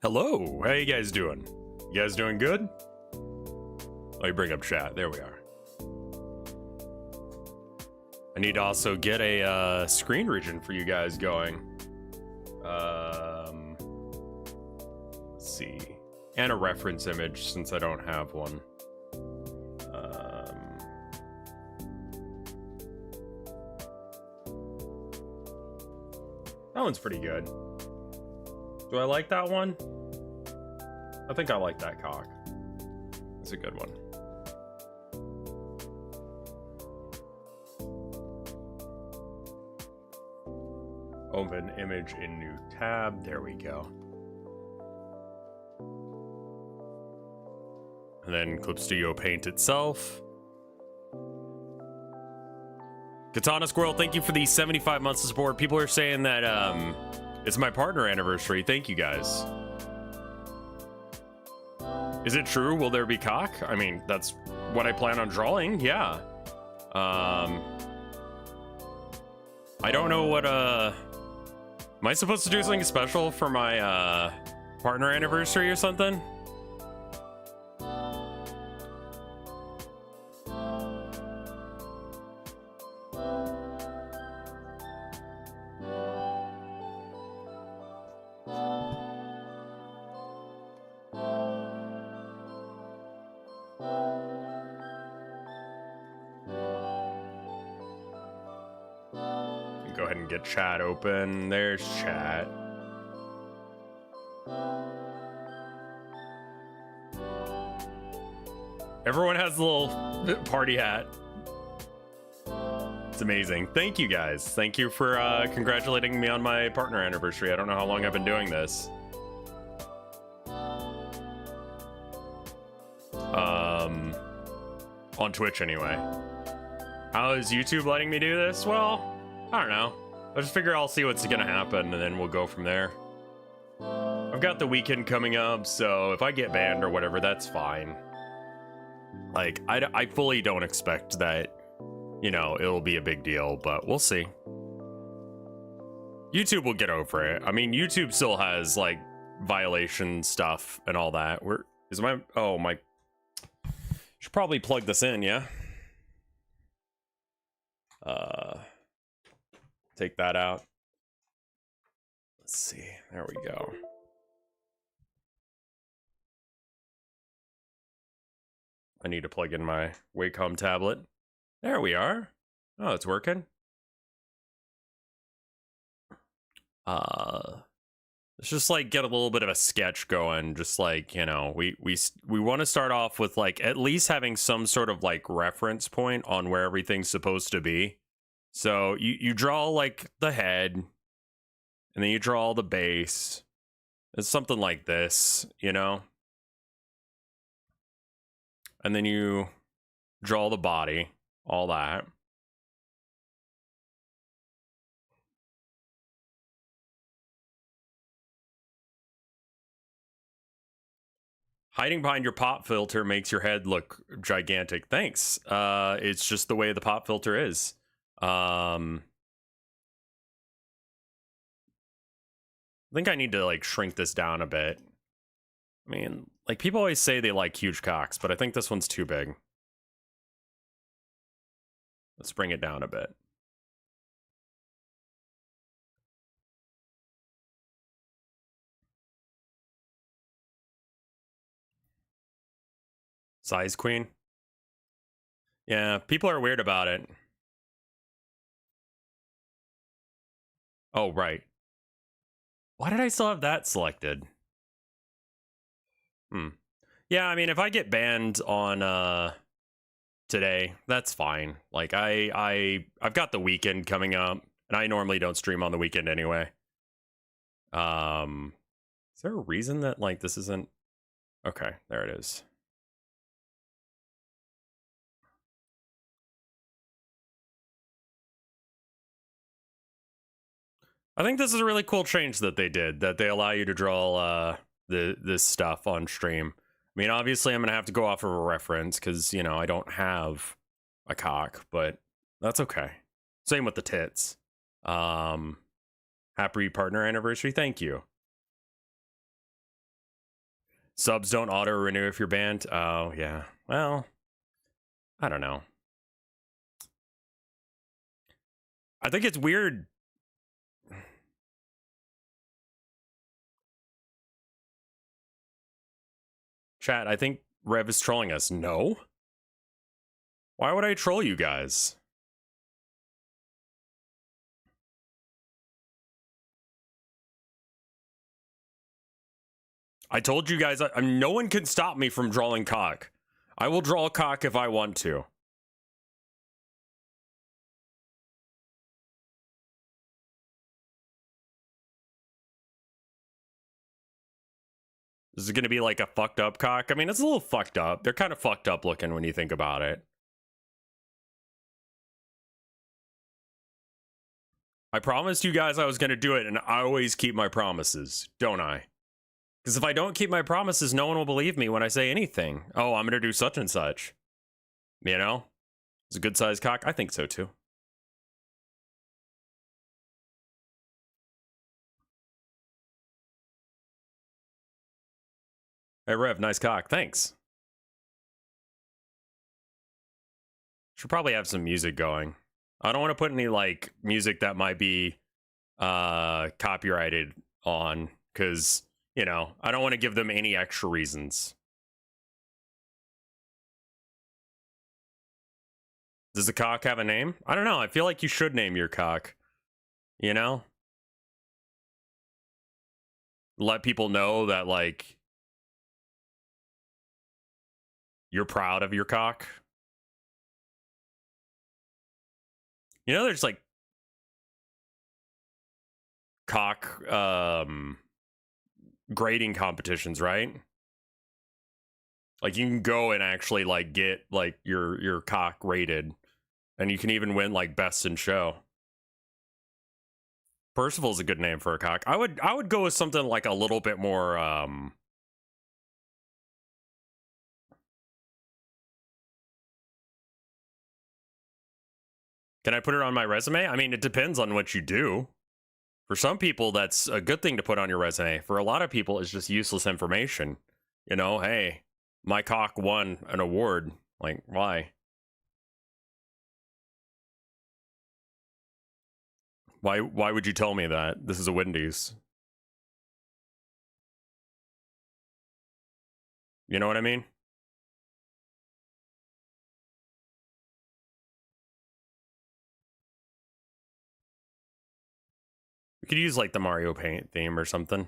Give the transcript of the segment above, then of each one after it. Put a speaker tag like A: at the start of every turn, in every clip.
A: Hello, how you guys doing? You guys doing good? Let me bring up chat. There we are. I need to also get a screen region for you guys going. Let's see. And a reference image since I don't have one. That one's pretty good. Do I like that one? I think I like that cock. It's a good one. Open image in new tab. There we go. And then Clip Studio Paint itself. Katana Squirrel, thank you for the 75 months of support. People are saying that it's my partner anniversary. Thank you guys. Is it true? Will there be cock? I mean, that's what I plan on drawing. Yeah. I don't know what am I supposed to do something special for my partner anniversary or something? Go ahead and get chat open. There's chat. Everyone has a little party hat. It's amazing. Thank you guys. Thank you for congratulating me on my partner anniversary. I don't know how long I've been doing this. On Twitch anyway. How is YouTube letting me do this? Well, I don't know. I just figure I'll see what's gonna happen and then we'll go from there. I've got the weekend coming up, so if I get banned or whatever, that's fine. Like, I fully don't expect that, you know, it'll be a big deal, but we'll see. YouTube will get over it. I mean, YouTube still has, like, violation stuff and all that. Oh, my... Should probably plug this in, yeah? Take that out. Let's see. There we go. I need to plug in my Wacom tablet. There we are. Oh, it's working. Let's just like get a little bit of a sketch going. Just like, you know, we want to start off with like at least having some sort of like reference point on where everything's supposed to be. So you draw like the head, and then you draw the base. It's something like this, you know? And then you draw the body, all that. Hiding behind your pop filter makes your head look gigantic. Thanks. It's just the way the pop filter is. I think I need to like shrink this down a bit. I mean, like people always say they like huge cocks, but I think this one's too big. Let's bring it down a bit. Size queen. Yeah, people are weird about it. Oh, right. Why did I still have that selected? Yeah, I mean, if I get banned on today, that's fine. Like I've got the weekend coming up, and I normally don't stream on the weekend anyway. Is there a reason that like this isn't okay, there it is. I think this is a really cool change that they did, that they allow you to draw this stuff on stream. I mean, obviously I'm gonna have to go off of a reference because, you know, I don't have a cock, but that's okay. Same with the tits. Happy partner anniversary. Thank you. Subs don't auto-renew if you're banned. Oh, yeah. Well, I don't know. I think it's weird. Chat, I think Rev is trolling us. No? Why would I troll you guys? I told you guys, no one can stop me from drawing cock. I will draw cock if I want to. This is going to be like a fucked up cock. I mean, it's a little fucked up. They're kind of fucked up looking when you think about it. I promised you guys I was going to do it, and I always keep my promises, don't I? Because if I don't keep my promises, no one will believe me when I say anything. Oh, I'm going to do such and such. You know? It's a good sized cock. I think so, too. Hey, Rev, nice cock. Thanks. Should probably have some music going. I don't want to put any, like, music that might be copyrighted on, because, you know, I don't want to give them any extra reasons. Does the cock have a name? I don't know. I feel like you should name your cock. You know? Let people know that, like, you're proud of your cock. You know, there's, like, cock grading competitions, right? Like, you can go and actually, like, get, like, your cock rated. And you can even win, like, best in show. Percival's a good name for a cock. I would go with something like a little bit more Can I put it on my resume? I mean, it depends on what you do. For some people, that's a good thing to put on your resume. For a lot of people, it's just useless information. You know, hey, my cock won an award. Like, why? Why would you tell me that? This is a Wendy's. You know what I mean? We could use, like, the Mario Paint theme or something.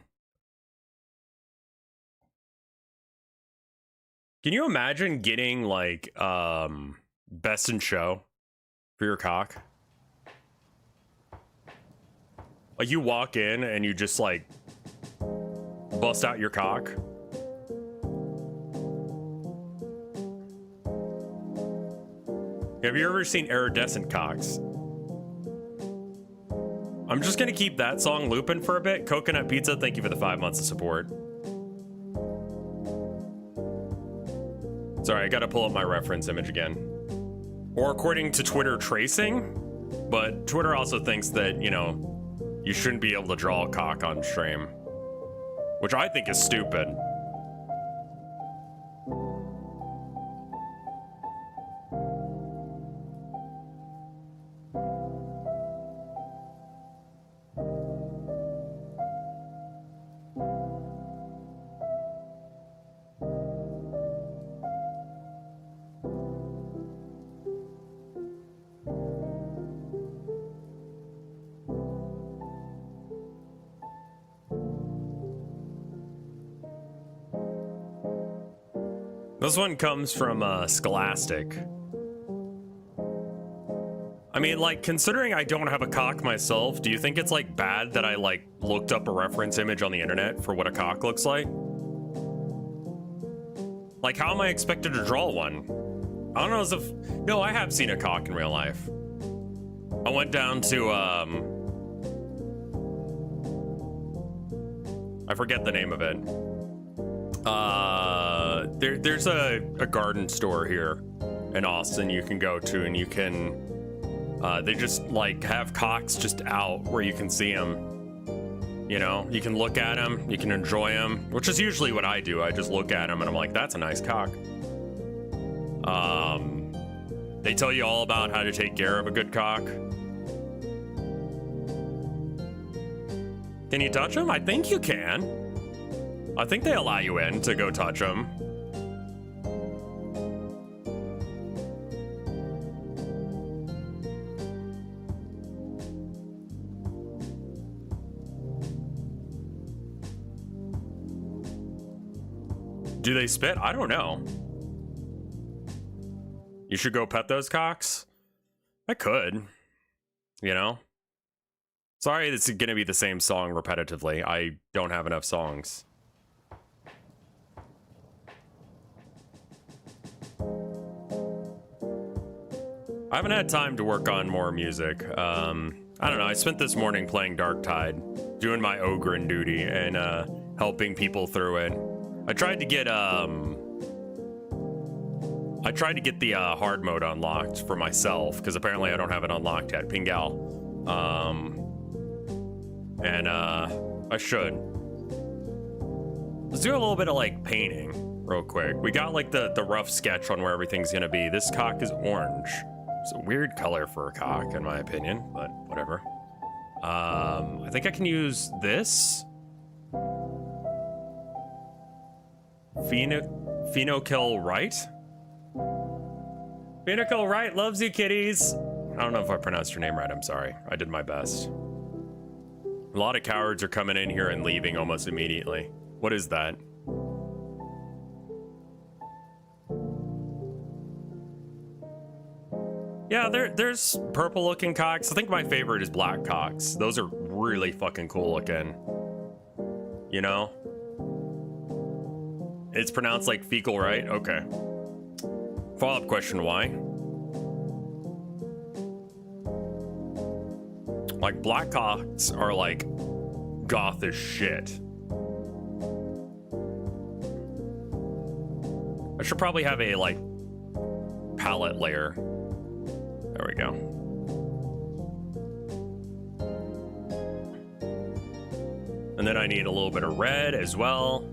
A: Can you imagine getting, like, best in show for your cock? Like, you walk in and you just, like, bust out your cock. Have you ever seen iridescent cocks? I'm just gonna keep that song looping for a bit. Coconut Pizza, thank you for the 5 months of support. Sorry, I gotta pull up my reference image again. Or according to Twitter tracing, but Twitter also thinks that, you know, you shouldn't be able to draw a cock on stream, which I think is stupid. This one comes from Scholastic. I mean, like, considering I don't have a cock myself, do you think it's, like, bad that I, like, looked up a reference image on the internet for what a cock looks like? Like, how am I expected to draw one? I don't know as if... No, I have seen a cock in real life. I went down to, I forget the name of it. There's a garden store here in Austin you can go to, and you can, they just, like, have cocks just out where you can see them. You know, you can look at them, you can enjoy them, which is usually what I do. I just look at them and I'm like, that's a nice cock. They tell you all about how to take care of a good cock. Can you touch them? I think you can. I think they allow you in to go touch them. Do they spit? I don't know. You should go pet those cocks? I could. You know? Sorry, it's gonna be the same song repetitively. I don't have enough songs. I haven't had time to work on more music. I don't know, I spent this morning playing Darktide, doing my Ogren duty, and helping people through it. I tried to get the hard mode unlocked for myself, because apparently I don't have it unlocked yet. Pingal. I should. Let's do a little bit of like painting real quick. We got like the rough sketch on where everything's gonna be. This cock is orange. It's a weird color for a cock in my opinion, but whatever. I think I can use this. Phenokill Right? Phenokill Right loves you, kitties. I don't know if I pronounced your name right. I'm sorry. I did my best. A lot of cowards are coming in here and leaving almost immediately. What is that? Yeah, there's purple looking cocks. I think my favorite is black cocks. Those are really fucking cool looking. You know? It's pronounced like fecal, right? Okay. Follow-up question, why? Like, black cocks are like goth as shit. I should probably have a like palette layer. There we go. And then I need a little bit of red as well.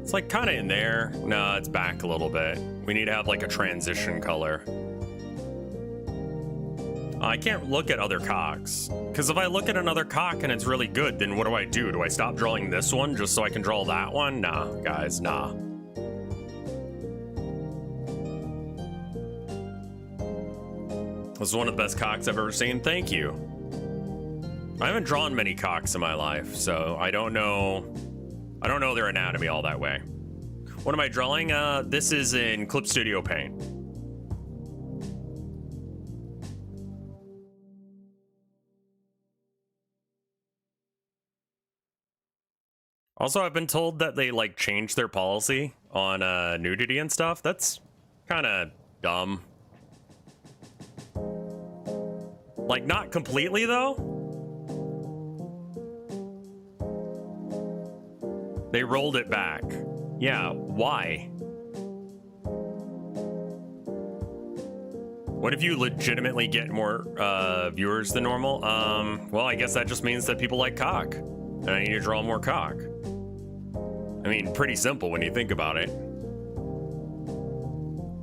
A: It's like kind of in there. No, it's back a little bit. We need to have like a transition color. I can't look at other cocks, because if I look at another cock and it's really good, then what do? Do I stop drawing this one just so I can draw that one? Nah, guys, nah. This is one of the best cocks I've ever seen. Thank you. I haven't drawn many cocks in my life, so I don't know their anatomy all that way. What am I drawing? This is in Clip Studio Paint. Also, I've been told that they like changed their policy on nudity and stuff. That's kind of dumb. Like, not completely though. They rolled it back. Yeah, why? What if you legitimately get more viewers than normal? Well, I guess that just means that people like cock, and I need to draw more cock. I mean, pretty simple when you think about it.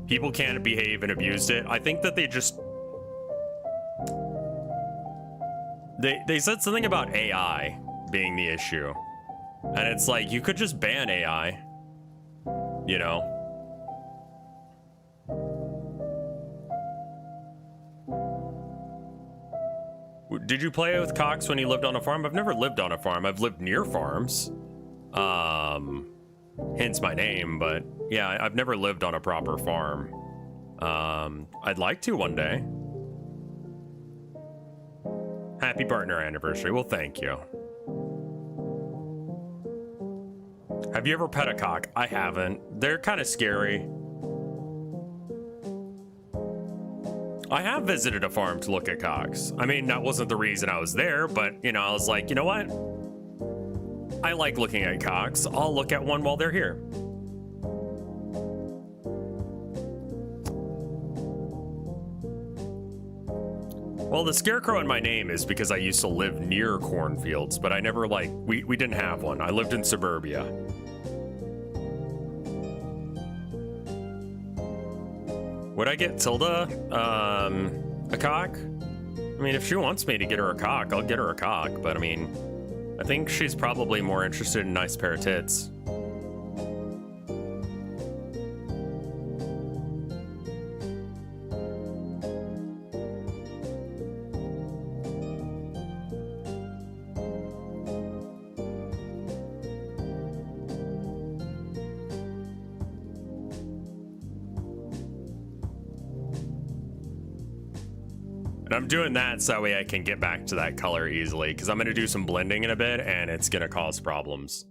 A: People can't behave and abused it. I think that they just... They said something about AI being the issue. And it's like, you could just ban AI. You know? Did you play with cocks when you lived on a farm? I've never lived on a farm. I've lived near farms. Hence my name, but yeah, I've never lived on a proper farm. I'd like to one day. Happy partner anniversary. Well, thank you. Have you ever pet a cock? I haven't. They're kind of scary. I have visited a farm to look at cocks. I mean, that wasn't the reason I was there, but, you know, I was like, you know what? I like looking at cocks. I'll look at one while they're here. Well, the scarecrow in my name is because I used to live near cornfields, but I never, like, we didn't have one. I lived in suburbia. Would I get Tilda a cock? I mean, if she wants me to get her a cock, I'll get her a cock, but I mean, I think she's probably more interested in a nice pair of tits. And I'm doing that so that way I can get back to that color easily, because I'm going to do some blending in a bit, and it's going to cause problems.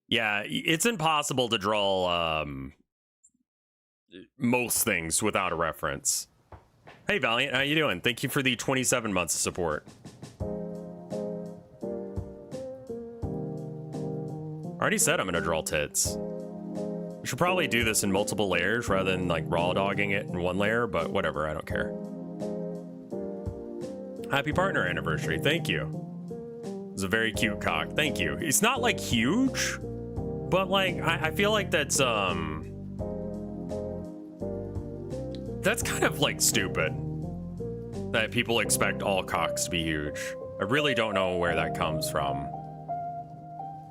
A: Yeah, it's impossible to draw most things without a reference. Hey, Valiant, how you doing? Thank you for the 27 months of support. I already said I'm going to draw tits. We should probably do this in multiple layers rather than like raw dogging it in one layer, but whatever, I don't care. Happy partner anniversary, thank you. It's a very cute cock, thank you. It's not like huge, but like, I feel like that's kind of like stupid that people expect all cocks to be huge. I really don't know where that comes from.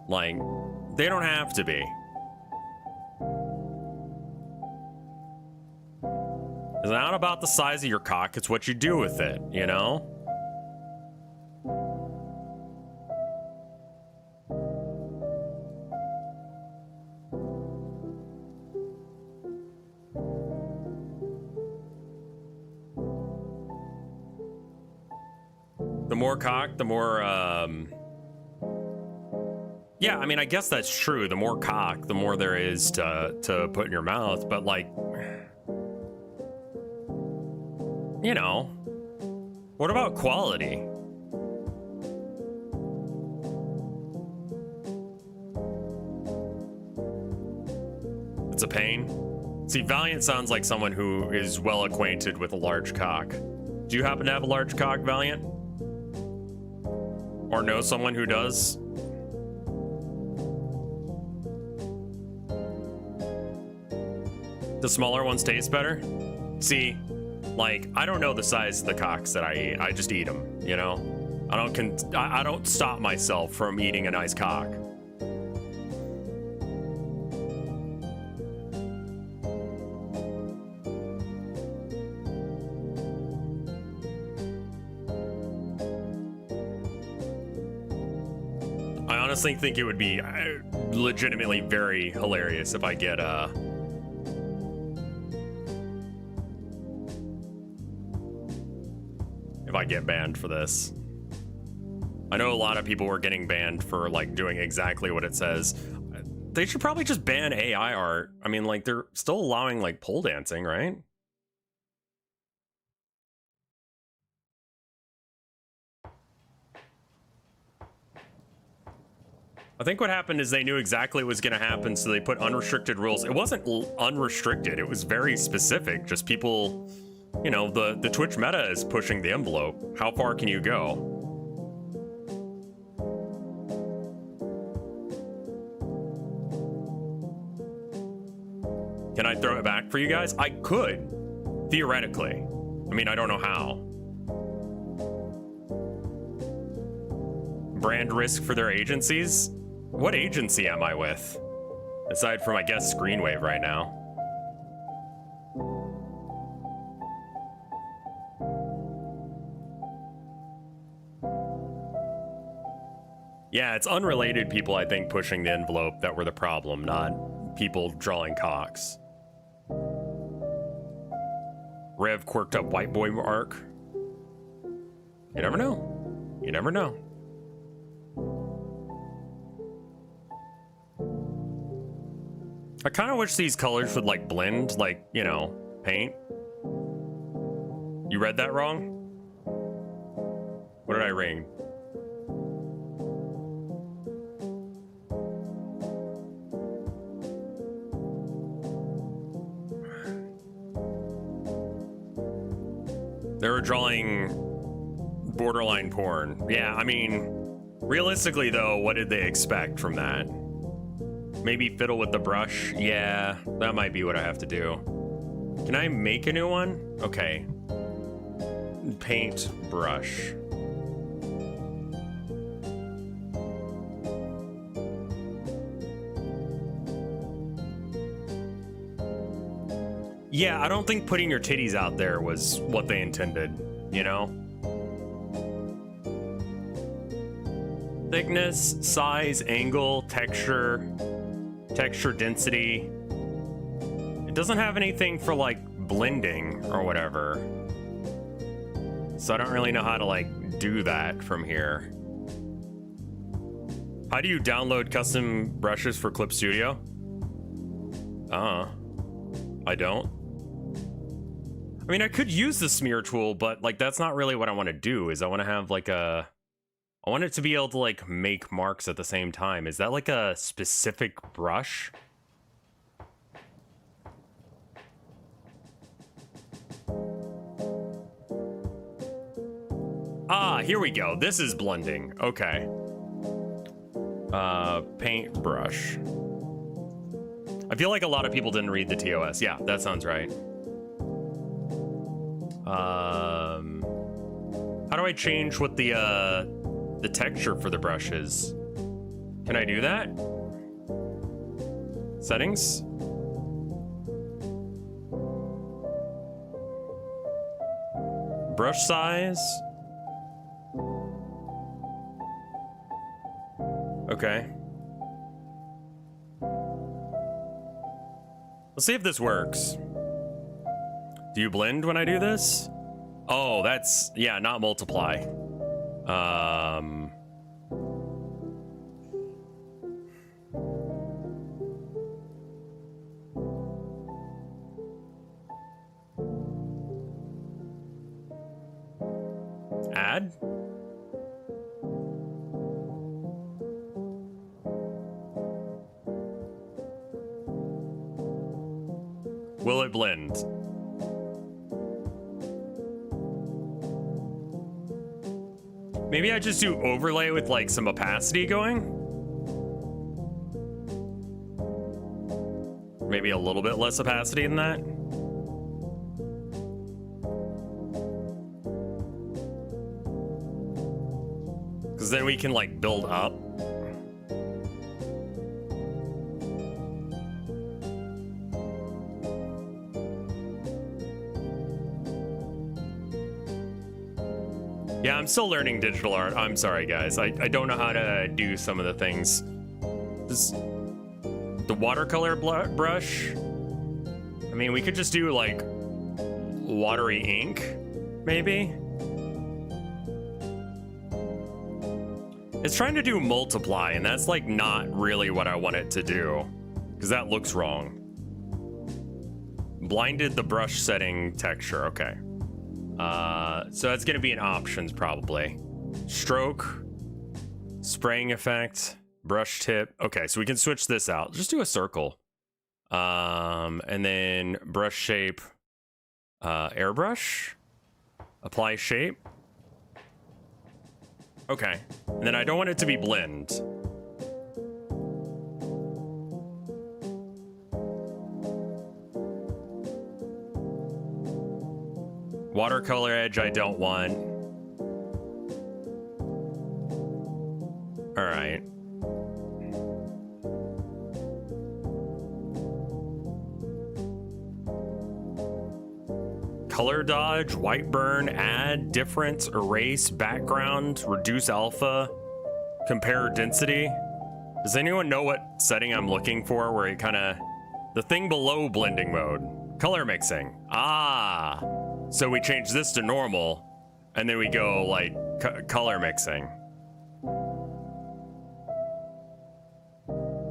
A: Like, they don't have to be. It's not about the size of your cock, it's what you do with it, you know? The more cock, the more, yeah, I mean, I guess that's true. The more cock, the more there is to put in your mouth, but like, you know, what about quality? It's a pain. See, Valiant sounds like someone who is well acquainted with a large cock. Do you happen to have a large cock, Valiant? Or know someone who does? The smaller ones taste better? See, like, I don't know the size of the cocks that I eat. I just eat them, you know? I don't stop myself from eating a nice cock. I honestly think it would be legitimately very hilarious if I get banned for this. I know a lot of people were getting banned for like doing exactly what it says. They should probably just ban AI art. I mean, like, they're still allowing like pole dancing, right? I think what happened is they knew exactly what was going to happen, so they put unrestricted rules. It wasn't unrestricted, it was very specific. Just people, you know, the Twitch meta is pushing the envelope. How far can you go? Can I throw it back for you guys? I could, theoretically. I mean, I don't know how. Brand risk for their agencies? What agency am I with? Aside from, I guess, Screenwave right now. Yeah, it's unrelated people, I think, pushing the envelope that were the problem, not people drawing cocks. Rev quirked up white boy arc. You never know. You never know. I kind of wish these colors would like blend, like, you know, paint. You read that wrong? What did I ring? They were drawing borderline porn. Yeah, I mean, realistically though, what did they expect from that? Maybe fiddle with the brush? Yeah, that might be what I have to do. Can I make a new one? Okay. Paint brush. Yeah, I don't think putting your titties out there was what they intended, you know? Thickness, size, angle, texture density. It doesn't have anything for like blending or whatever. So I don't really know how to like do that from here. How do you download custom brushes for Clip Studio? I don't. I mean, I could use the smear tool, but like that's not really what I want to do. Is I want to have like a, I want it to be able to like make marks at the same time. Is that like a specific brush? Ah, here we go. This is blending. Okay. Paint brush. I feel like a lot of people didn't read the TOS. Yeah, that sounds right. How do I change what the texture for the brush is? Can I do that? Settings? Brush size? Okay. Let's see if this works. Do you blend when I do this? Oh, that's, yeah, not multiply. Add? Will it blend? Maybe I just do overlay with like some opacity going. Maybe a little bit less opacity than that. Because then we can like build up. Yeah, I'm still learning digital art. I'm sorry, guys. I don't know how to do some of the things. The watercolor brush. I mean, we could just do like watery ink, maybe. It's trying to do multiply, and that's like not really what I want it to do, because that looks wrong. Blinded the brush setting texture. Okay. So that's gonna be in options probably. Stroke, spraying effect, brush tip. Okay, so we can switch this out. Just do a circle. And then brush shape, airbrush, apply shape. Okay, and then I don't want it to be blend. Watercolor edge I don't want. All right. Color dodge, white burn, add, difference, erase, background, reduce alpha, compare density. Does anyone know what setting I'm looking for where it kind of, the thing below blending mode? Color mixing. Ah. So we change this to normal, and then we go like color mixing.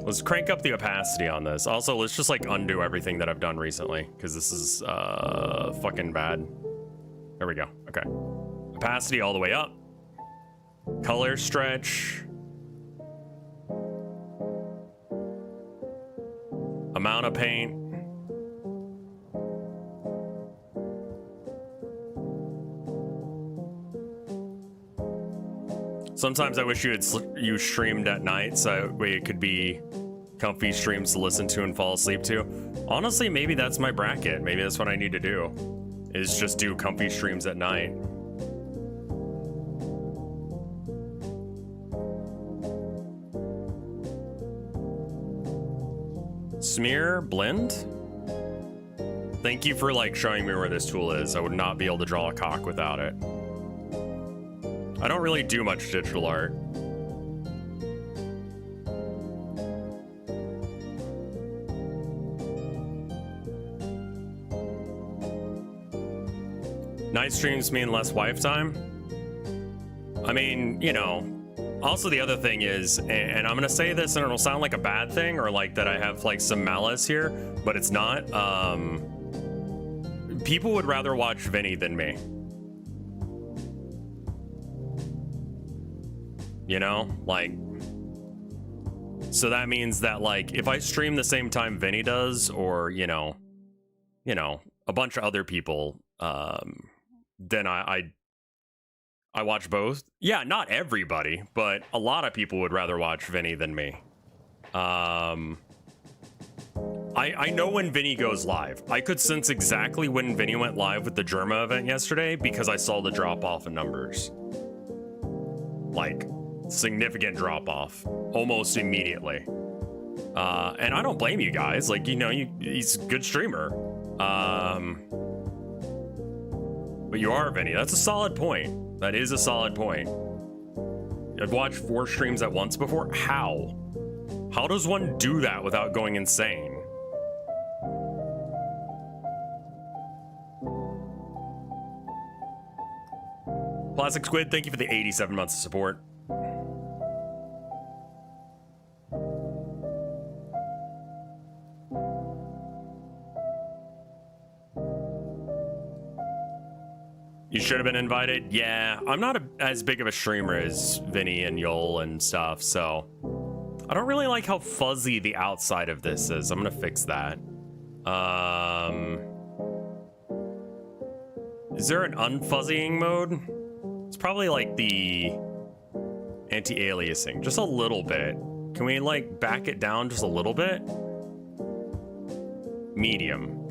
A: Let's crank up the opacity on this. Also, let's just like undo everything that I've done recently, because this is fucking bad. There we go. Okay. Opacity all the way up. Color stretch. Amount of paint. Sometimes I wish you streamed at night so that way it could be comfy streams to listen to and fall asleep to. Honestly, maybe that's my bracket. Maybe that's what I need to do, is just do comfy streams at night. Smear blend? Thank you for like showing me where this tool is. I would not be able to draw a cock without it. I don't really do much digital art. Night streams mean less wife time? I mean, you know, also the other thing is, and I'm gonna say this and it'll sound like a bad thing or like that I have like some malice here, but it's not. People would rather watch Vinny than me. You know, like, so that means that like if I stream the same time Vinny does, or you know, a bunch of other people, then I watch both. Yeah, not everybody, but a lot of people would rather watch Vinny than me. I know when Vinny goes live. I could sense exactly when Vinny went live with the Germa event yesterday because I saw the drop off in numbers. Like, significant drop off almost immediately. And I don't blame you guys. Like, you know, he's a good streamer. But you are Vinny. That's a solid point. That is a solid point. I've watched 4 streams at once before. How? How does one do that without going insane? Plastic Squid, thank you for the 87 months of support. You should have been invited. Yeah, I'm not as big of a streamer as Vinny and Yol and stuff, so I don't really like how fuzzy the outside of this is. I'm gonna fix that. Is there an unfuzzying mode? It's probably like the anti-aliasing, just a little bit. Can we like back it down just a little bit? Medium.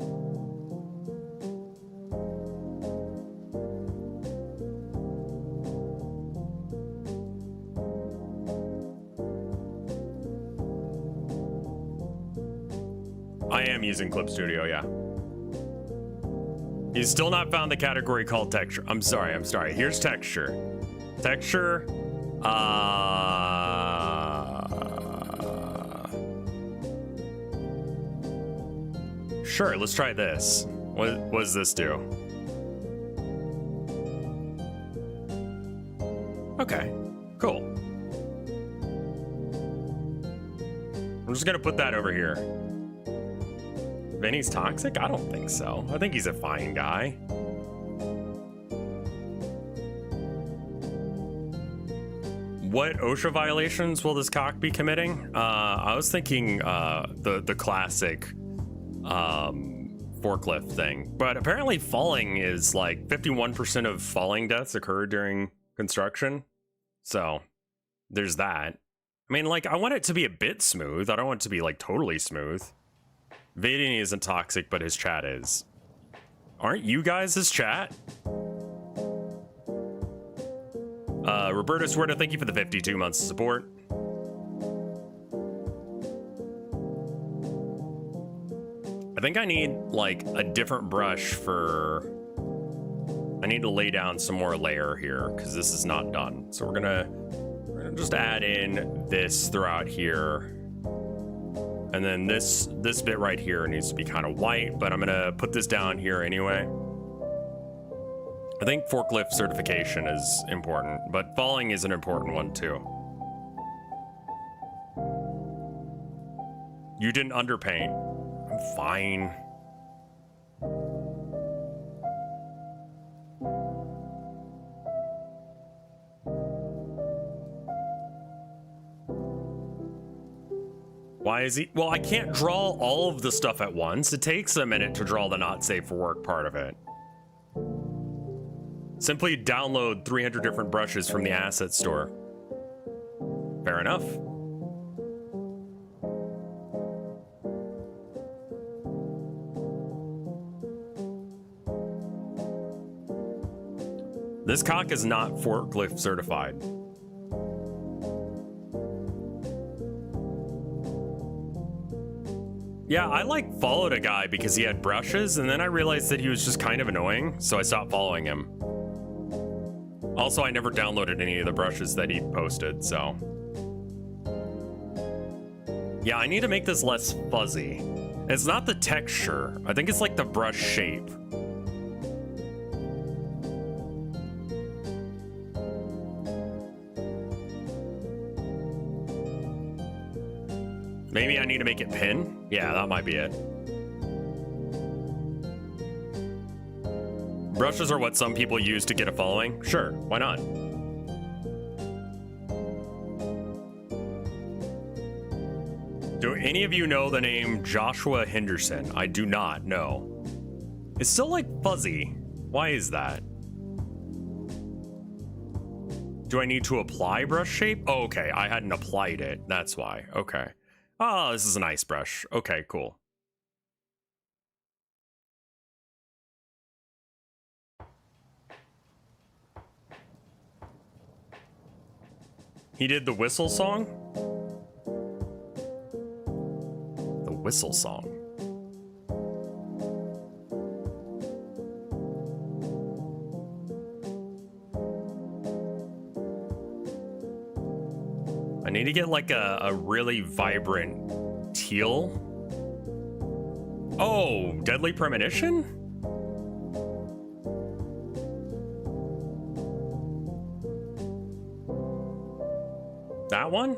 A: I am using Clip Studio, yeah. He's still not found the category called texture. I'm sorry. Here's texture. Texture. Sure, let's try this. What does this do? Okay, cool. I'm just gonna put that over here. Vinny's toxic? I don't think so. I think he's a fine guy. What OSHA violations will this cock be committing? I was thinking the classic forklift thing, but apparently falling is like 51% of falling deaths occur during construction. So there's that. I mean, like, I want it to be a bit smooth. I don't want it to be like totally smooth. Vinny isn't toxic, but his chat is. Aren't you guys his chat? Roberto Suerta, thank you for the 52 months of support. I think I need like a different brush for... I need to lay down some more layer here because this is not done. So we're gonna just add in this throughout here. And then this bit right here needs to be kind of white, but I'm gonna put this down here anyway. I think forklift certification is important, but falling is an important one too. You didn't underpaint. I'm fine. Why is he? Well, I can't draw all of the stuff at once. It takes a minute to draw the not safe for work part of it. Simply download 300 different brushes from the asset store. Fair enough. This cock is not forklift certified. Yeah, I like followed a guy because he had brushes, and then I realized that he was just kind of annoying, so I stopped following him. Also, I never downloaded any of the brushes that he posted, so. Yeah, I need to make this less fuzzy. It's not the texture. I think it's like the brush shape. Maybe I need to make it pin? Yeah, that might be it. Brushes are what some people use to get a following? Sure, why not? Do any of you know the name Joshua Henderson? I do not know. It's still like fuzzy. Why is that? Do I need to apply brush shape? Oh, okay, I hadn't applied it. That's why. Okay. Oh, this is an ice brush. Okay, cool. He did the whistle song? The whistle song. I need to get like a really vibrant teal. Oh, Deadly Premonition? That one?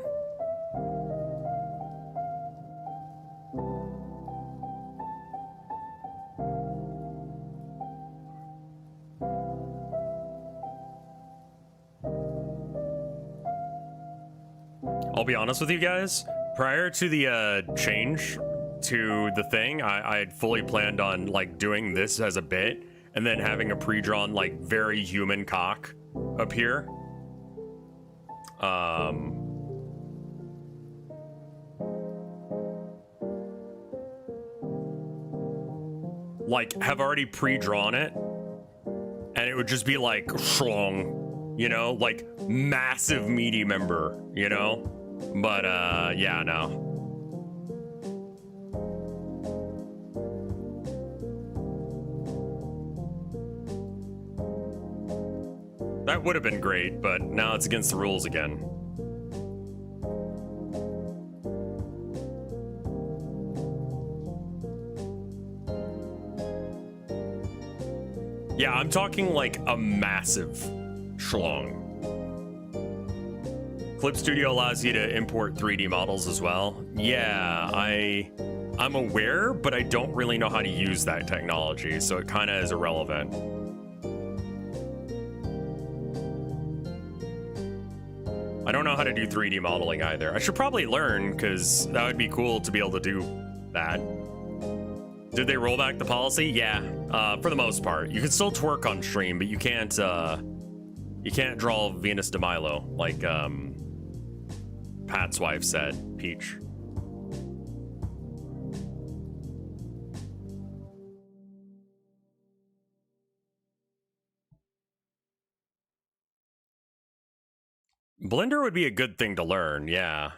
A: I'll be honest with you guys, prior to the change to the thing, I had fully planned on like doing this as a bit and then having a pre-drawn like very human cock appear. Like have already pre-drawn it and it would just be like strong, you know, like massive meaty member, you know. But yeah, no. That would have been great, but now it's against the rules again. Yeah, I'm talking like a massive schlong. Clip Studio allows you to import 3D models as well. Yeah, I'm aware, but I don't really know how to use that technology, so it kind of is irrelevant. I don't know how to do 3D modeling either. I should probably learn, because that would be cool to be able to do that. Did they roll back the policy? Yeah, for the most part. You can still twerk on stream, but you can't draw Venus de Milo, like, Pat's wife said, Peach. Blender would be a good thing to learn, yeah.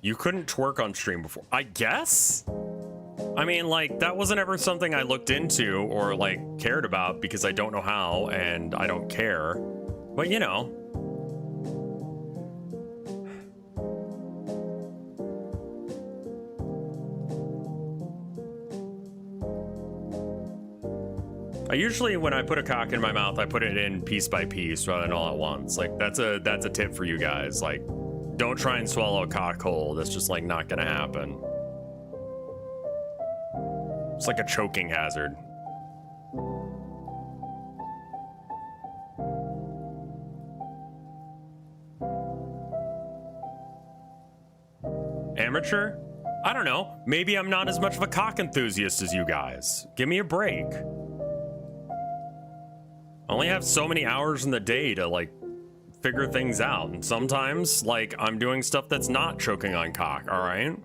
A: You couldn't twerk on stream before, I guess? I mean, like, that wasn't ever something I looked into or, like, cared about because I don't know how and I don't care. But, you know. I usually, when I put a cock in my mouth, I put it in piece by piece rather than all at once. Like, that's a tip for you guys. Like, don't try and swallow a cock whole. That's just, like, not gonna happen. It's like a choking hazard. Amateur? I don't know. Maybe I'm not as much of a cock enthusiast as you guys. Give me a break. I only have so many hours in the day to, like, figure things out. And sometimes, like, I'm doing stuff that's not choking on cock, all right?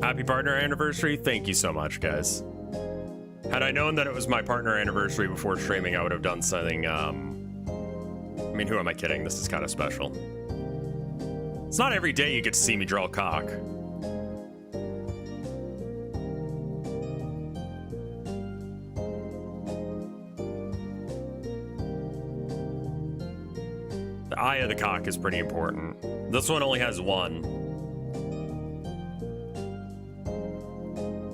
A: Happy partner anniversary. Thank you so much, guys. Had I known that it was my partner anniversary before streaming, I would have done something, I mean, who am I kidding? This is kind of special. It's not every day you get to see me draw cock. The eye of the cock is pretty important. This one only has one.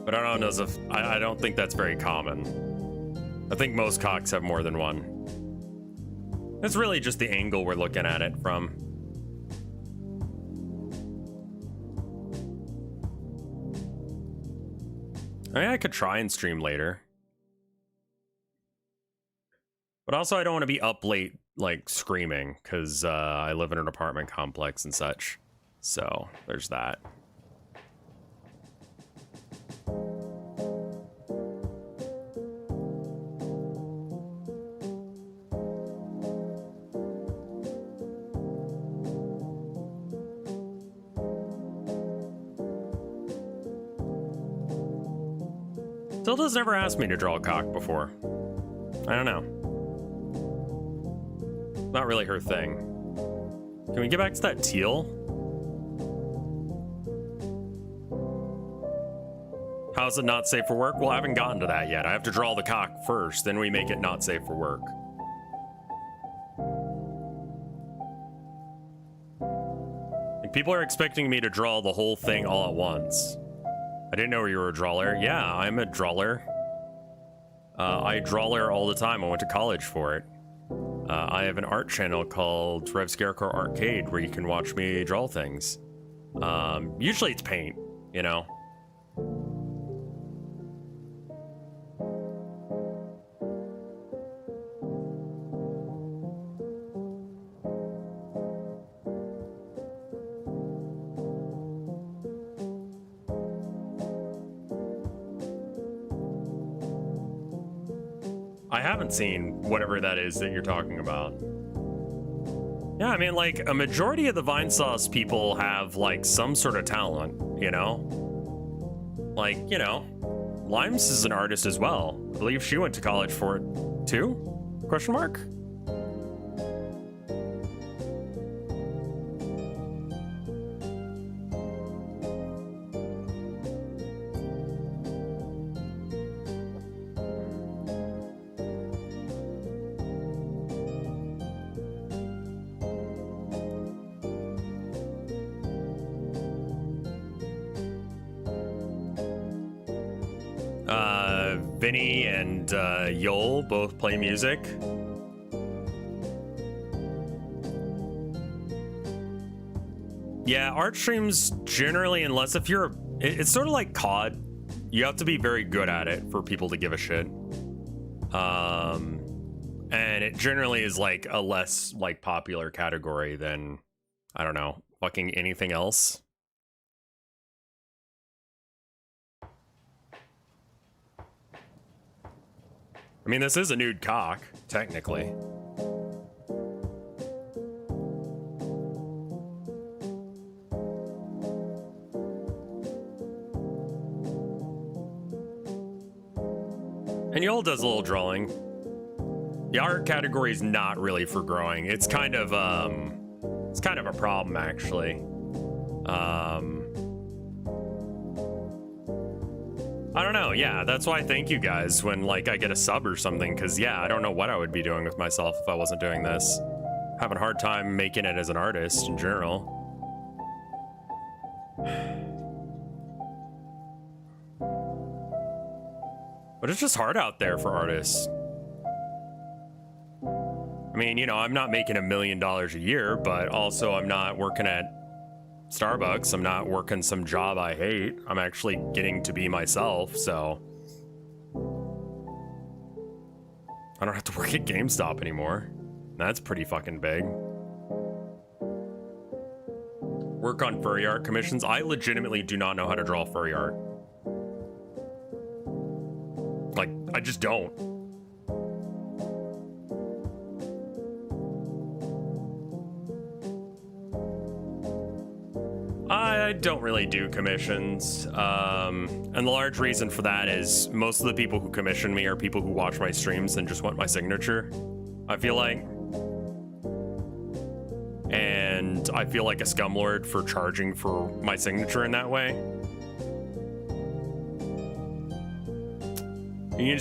A: But I don't know if I don't think that's very common. I think most cocks have more than one. It's really just the angle we're looking at it from. I mean, I could try and stream later. But also I don't want to be up late, like, screaming, because I live in an apartment complex and such. So, there's that. Tilda's never asked me to draw a cock before. I don't know. Not really her thing. Can we get back to that teal? How's it not safe for work? Well, I haven't gotten to that yet. I have to draw the cock first, then we make it not safe for work. Like, people are expecting me to draw the whole thing all at once. I didn't know you were a drawer. Yeah, I'm a drawer. I draw all the time. I went to college for it. I have an art channel called RevScarecrow Arcade where you can watch me draw things. Usually it's paint, you know. I haven't seen whatever that is that you're talking about. Yeah, I mean, like, a majority of the Vinesauce people have, like, some sort of talent, you know? Like, you know, Limes is an artist as well. I believe she went to college for it, too? Question mark? Vinny and Yol both play music. Yeah, art streams generally, unless if you're, it's sort of like COD. You have to be very good at it for people to give a shit. And it generally is like a less like popular category than, I don't know, fucking anything else. I mean, this is a nude cock, technically. And Yol does a little drawing. The art category is not really for growing. It's kind of a problem, actually. I don't know. Yeah, that's why I thank you guys when, like, I get a sub or something, because, yeah, I don't know what I would be doing with myself if I wasn't doing this. Having a hard time making it as an artist in general. But it's just hard out there for artists. I mean, you know, I'm not making $1 million a year, but also I'm not working at Starbucks. I'm not working some job I hate. I'm actually getting to be myself, so I don't have to work at GameStop anymore. That's pretty fucking big. Work on furry art commissions. I legitimately do not know how to draw furry art. Like, I just don't. I don't really do commissions. And the large reason for that is most of the people who commission me are people who watch my streams and just want my signature, I feel like. And I feel like a scumlord for charging for my signature in that way. Can you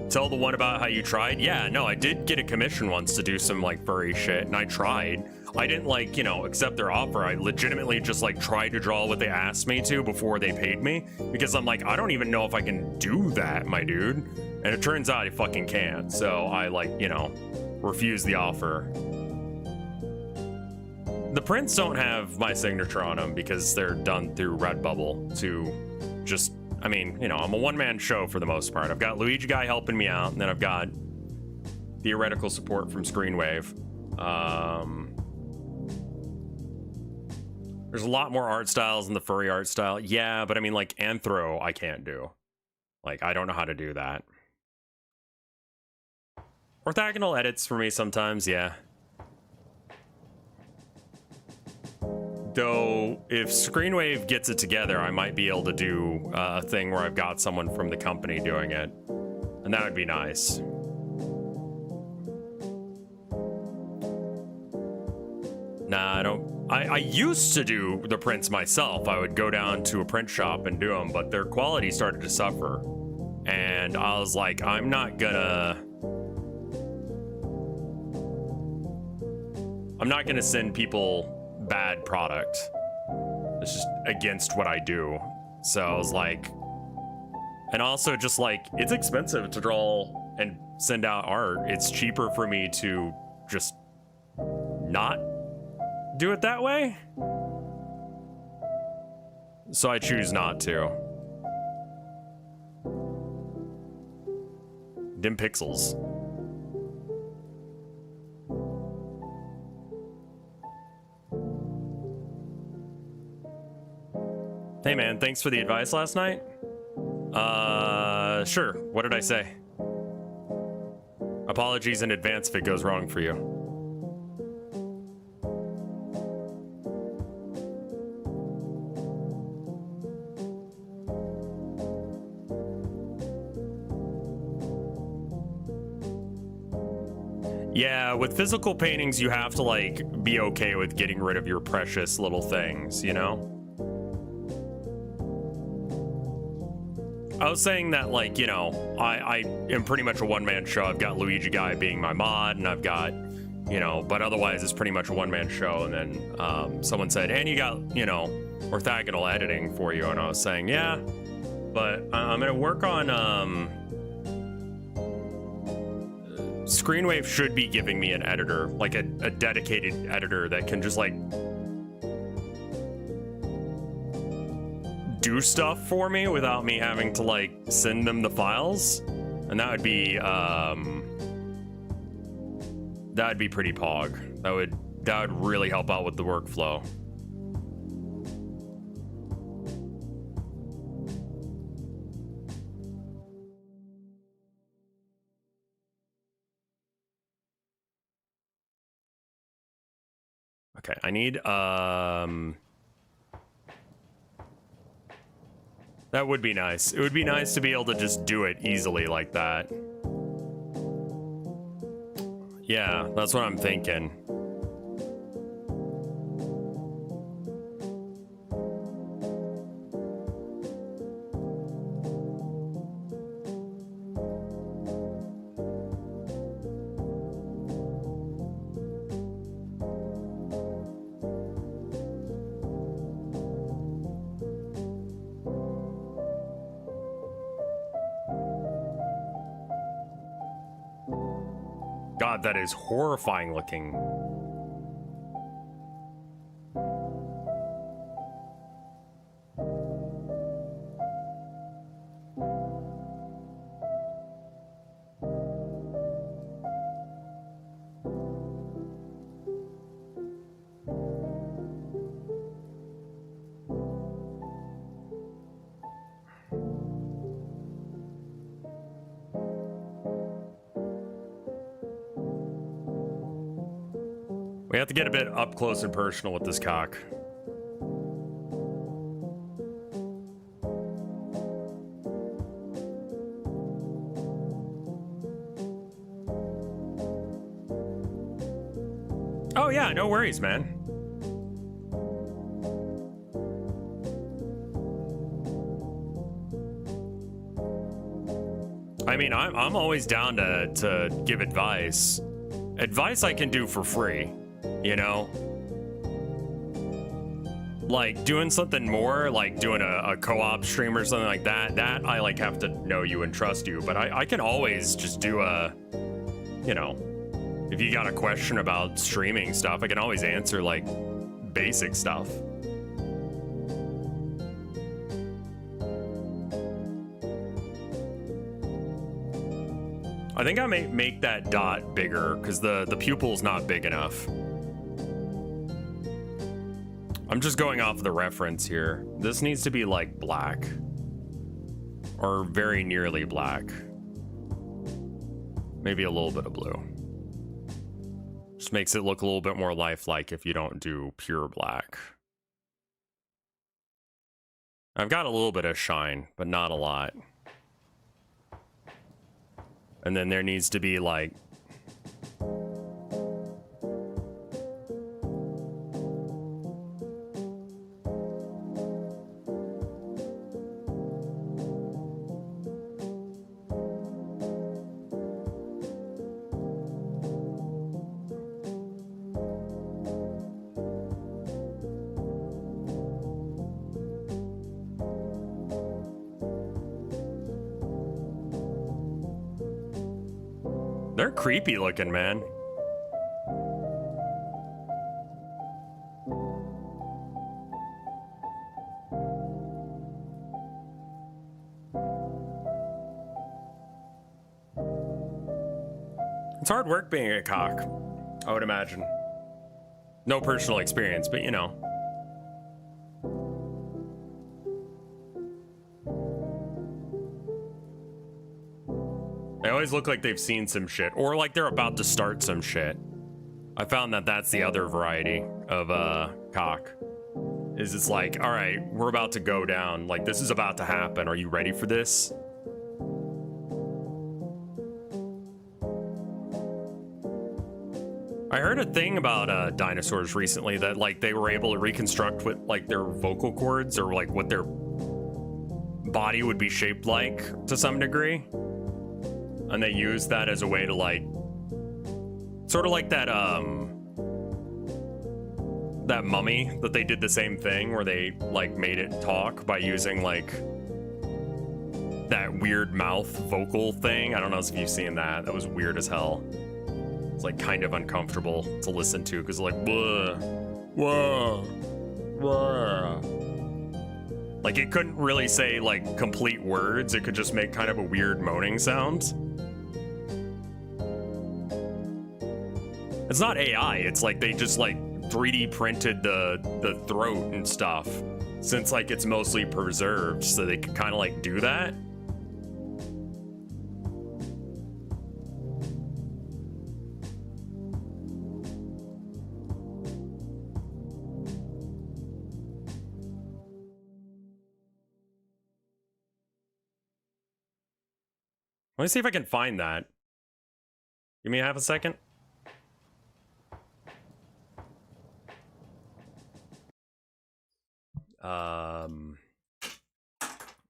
A: tell the one about how you tried? Yeah, no, I did get a commission once to do some like furry shit, and I tried. I didn't like, you know, accept their offer. I legitimately just like tried to draw what they asked me to before they paid me, because I'm like, I don't even know if I can do that, my dude. And it turns out I fucking can't. So I like, you know, refused the offer. The prints don't have my signature on them because they're done through Redbubble to just, I mean, you know, I'm a one-man show for the most part. I've got Luigi Guy helping me out, and then I've got theoretical support from Screenwave. There's a lot more art styles in the furry art style. Yeah, but I mean, like, Anthro, I can't do. Like, I don't know how to do that. Orthogonal edits for me sometimes, yeah. Though, if Screenwave gets it together, I might be able to do a thing where I've got someone from the company doing it. And that would be nice. Nah, I don't... I used to do the prints myself. I would go down to a print shop and do them, but their quality started to suffer. And I was like, I'm not gonna send people bad product. It's just against what I do. So I was like, and also just like, it's expensive to draw and send out art. It's cheaper for me to just not do it that way. So I choose not to. Dim pixels. Hey man, thanks for the advice last night. Sure. What did I say? Apologies in advance if it goes wrong for you. Yeah, with physical paintings, you have to like be okay with getting rid of your precious little things, you know? I was saying that, like, you know, I am pretty much a one-man show. I've got Luigi Guy being my mod, and I've got, you know, but otherwise it's pretty much a one-man show. And then someone said, and you got, you know, orthogonal editing for you. And I was saying, yeah, but I'm going to work on, Screenwave should be giving me an editor, like a dedicated editor that can just, like, do stuff for me without me having to like send them the files, and that would be pretty pog. That would really help out with the workflow. Okay, I need that would be nice. It would be nice to be able to just do it easily like that. Yeah, that's what I'm thinking. God, that is horrifying looking. We have to get a bit up close and personal with this cock. Oh yeah, no worries, man. I mean, I'm always down to give advice. Advice I can do for free, you know? Like doing something more, like doing a co-op stream or something like that, that I like have to know you and trust you. But I can always just do a, you know, if you got a question about streaming stuff, I can always answer like basic stuff. I think I may make that dot bigger because the pupil's not big enough. I'm just going off the reference here. This needs to be like black or very nearly black. Maybe a little bit of blue. Just makes it look a little bit more lifelike if you don't do pure black. I've got a little bit of shine, but not a lot. And then there needs to be like they're creepy looking, man. It's hard work being a cock, I would imagine. No personal experience, but you know. They always look like they've seen some shit, or like they're about to start some shit. I found that that's the other variety of cock. Is it's like, all right, we're about to go down. Like, this is about to happen. Are you ready for this? I heard a thing about dinosaurs recently that like they were able to reconstruct what like their vocal cords or like what their body would be shaped like to some degree. And they use that as a way to like, sort of like that that mummy that they did the same thing where they like made it talk by using like that weird mouth vocal thing. I don't know if you've seen that. That was weird as hell. It's like kind of uncomfortable to listen to because like, whoa, whoa, whoa. Like it couldn't really say like complete words. It could just make kind of a weird moaning sound. It's not AI, it's like they just like 3D printed the throat and stuff since like it's mostly preserved so they could kind of like do that. Let me see if I can find that. Give me half a second.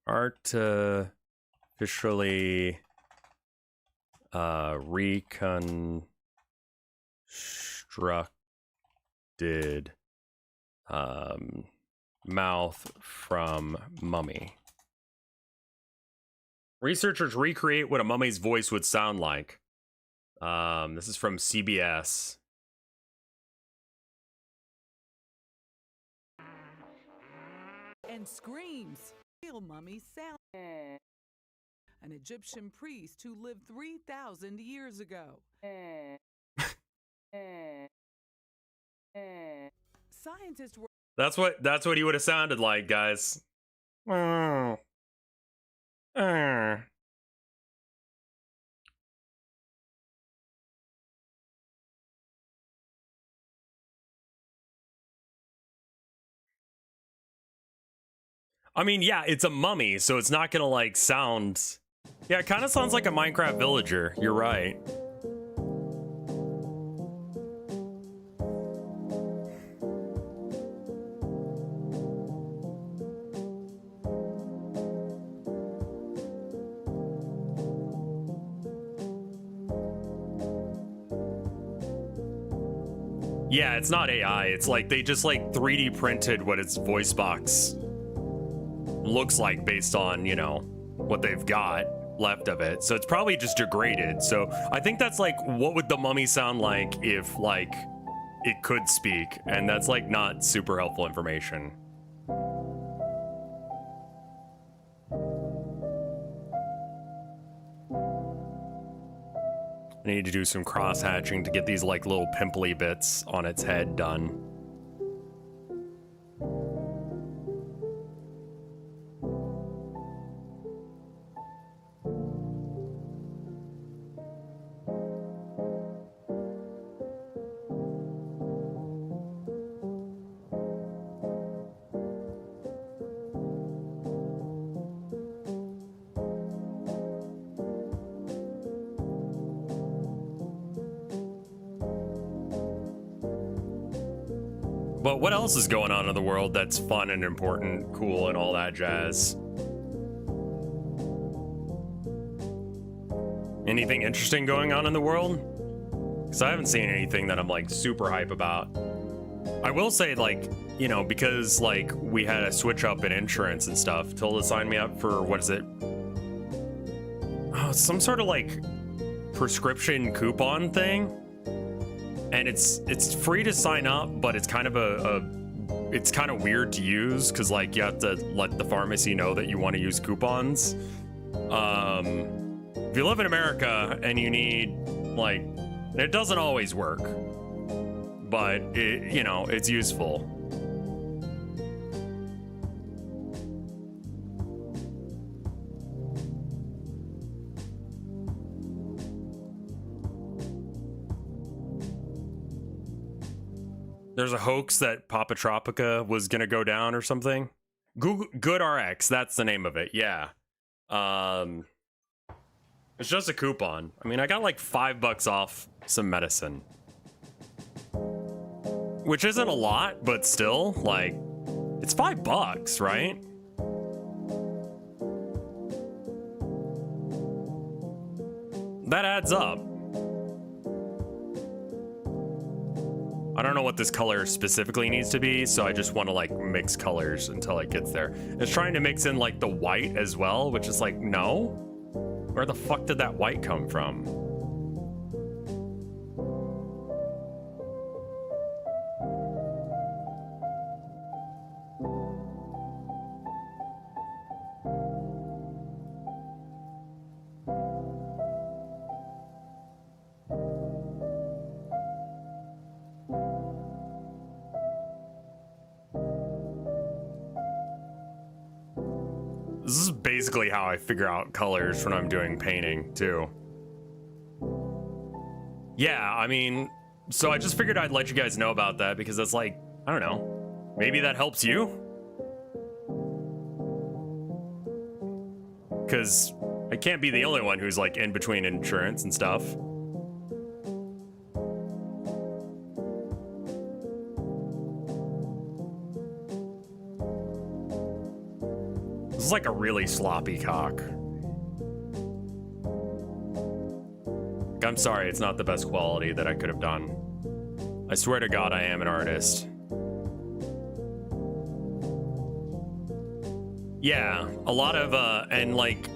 A: Artificially reconstructed mouth from mummy. Researchers recreate what a mummy's voice would sound like. This is from CBS.
B: And screams. Real mummy sound. An Egyptian priest who lived 3,000 years ago. Scientists were.
A: That's what he would have sounded like, guys. I mean, yeah, it's a mummy, so it's not gonna like sound. Yeah, it kind of sounds like a Minecraft villager. You're right. Yeah, it's not AI. It's like they just like 3D printed what its voice box looks like based on, you know, what they've got left of it. So it's probably just degraded. So I think that's like, what would the mummy sound like if like it could speak? And that's like not super helpful information. I need to do some cross hatching to get these like little pimply bits on its head done. But what else is going on in the world that's fun and important, cool, and all that jazz? Anything interesting going on in the world? Because I haven't seen anything that I'm like super hype about. I will say, like, you know, because like we had a switch up in insurance and stuff, Tilda signed me up for, what is it? Oh, it's some sort of like prescription coupon thing. And it's free to sign up, but it's kind of it's kind of weird to use because like you have to let the pharmacy know that you want to use coupons. If you live in America and you need like, it doesn't always work, but it, you know, it's useful. There's a hoax that Papa Tropica was gonna go down or something. Google GoodRx, that's the name of it. Yeah. It's just a coupon. I mean, I got like $5 off some medicine, which isn't a lot, but still, like, it's $5, right? That adds up. I don't know what this color specifically needs to be, so I just want to like mix colors until it gets there. It's trying to mix in like the white as well, which is like, no. Where the fuck did that white come from? This is basically how I figure out colors when I'm doing painting, too. Yeah, I mean, so I just figured I'd let you guys know about that because it's like, I don't know, maybe that helps you? Because I can't be the only one who's like in between insurance and stuff. This is like a really sloppy cock. I'm sorry, it's not the best quality that I could have done. I swear to God, I am an artist. Yeah, a lot of, and like...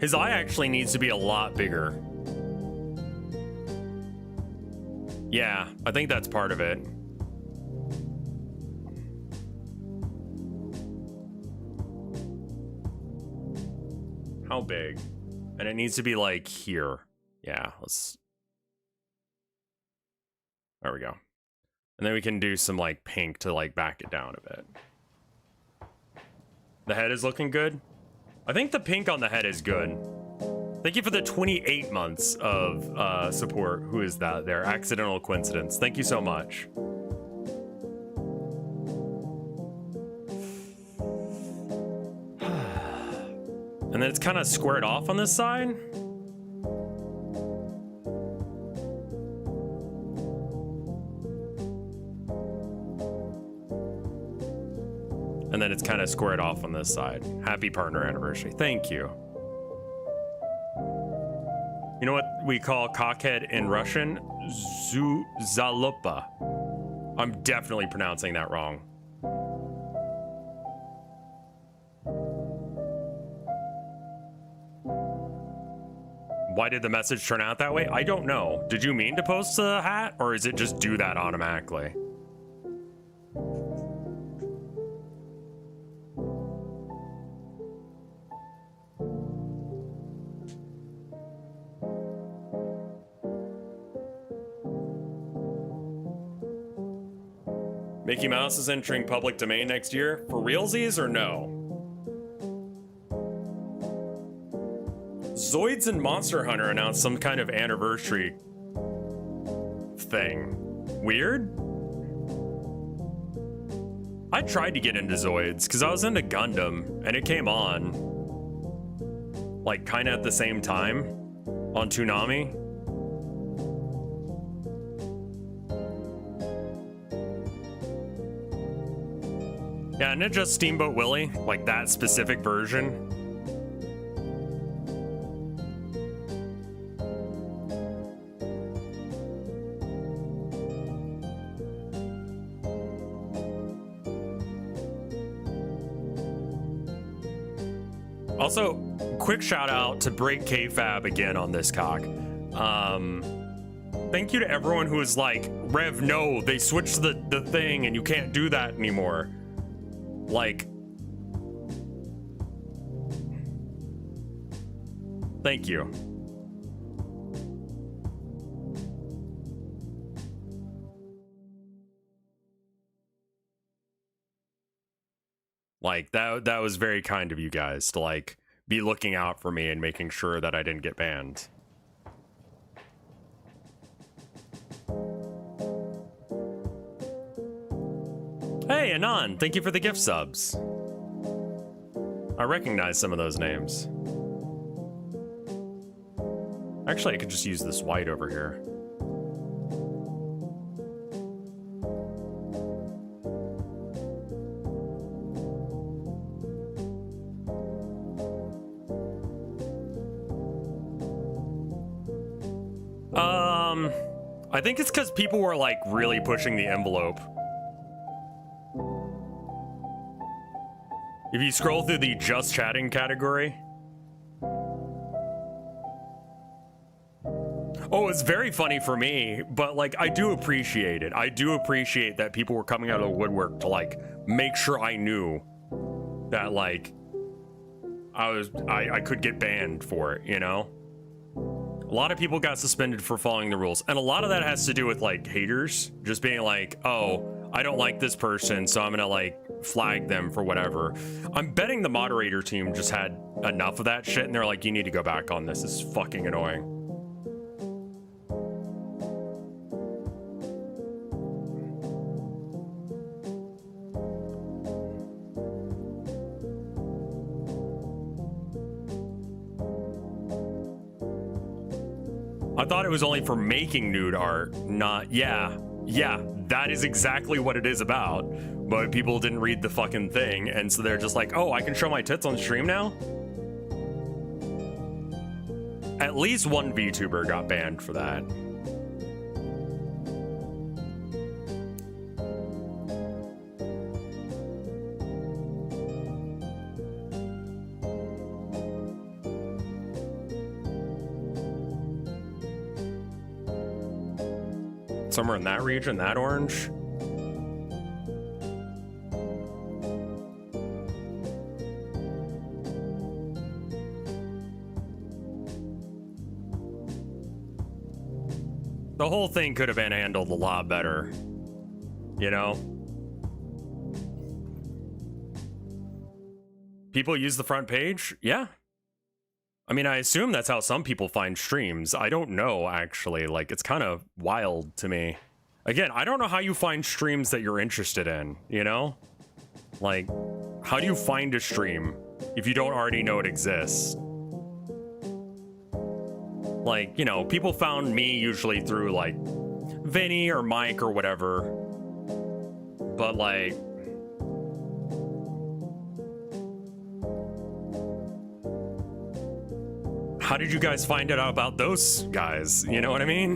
A: His eye actually needs to be a lot bigger. Yeah, I think that's part of it. How big? And it needs to be like here. Yeah, let's... There we go. And then we can do some like pink to like back it down a bit. The head is looking good. I think the pink on the head is good. Thank you for the 28 months of support. Who is that there? Accidental Coincidence. Thank you so much. And then it's kind of squared off on this side. And then it's kind of squared off on this side. Happy partner anniversary. Thank you. You know what we call cockhead in Russian? Zalupa. I'm definitely pronouncing that wrong. Why did the message turn out that way? I don't know. Did you mean to post a hat, or is it just do that automatically? Mickey Mouse is entering public domain next year. For realsies or no? Zoids and Monster Hunter announced some kind of anniversary thing. Weird? I tried to get into Zoids because I was into Gundam and it came on like kind of at the same time on Toonami. Yeah, and it just Steamboat Willie, like that specific version. Also, quick shout out to Break K-Fab again on this cock. Thank you to everyone who is like, Rev, no, they switched the thing and you can't do that anymore. Like, thank you. Like, that was very kind of you guys to like be looking out for me and making sure that I didn't get banned. Hey, Anon, thank you for the gift subs. I recognize some of those names. Actually, I could just use this white over here. I think it's because people were like really pushing the envelope. If you scroll through the just chatting category. Oh, it's very funny for me, but like I do appreciate it. I do appreciate that people were coming out of the woodwork to like make sure I knew that like I could get banned for it, you know? A lot of people got suspended for following the rules, and a lot of that has to do with like haters just being like, oh, I don't like this person, so I'm gonna like flag them for whatever. I'm betting the moderator team just had enough of that shit and they're like, you need to go back on this. This is fucking annoying. I thought it was only for making nude art, not, yeah, that is exactly what it is about. But people didn't read the fucking thing, and so they're just like, oh, I can show my tits on stream now? At least one VTuber got banned for that. Somewhere in that region, that orange. The whole thing could have been handled a lot better, you know? People use the front page? Yeah. I mean, I assume that's how some people find streams. I don't know, actually. Like, it's kind of wild to me. Again, I don't know how you find streams that you're interested in, you know? Like, how do you find a stream if you don't already know it exists? Like, you know, people found me usually through, like, Vinny or Mike or whatever. But, like... how did you guys find out about those guys? You know what I mean?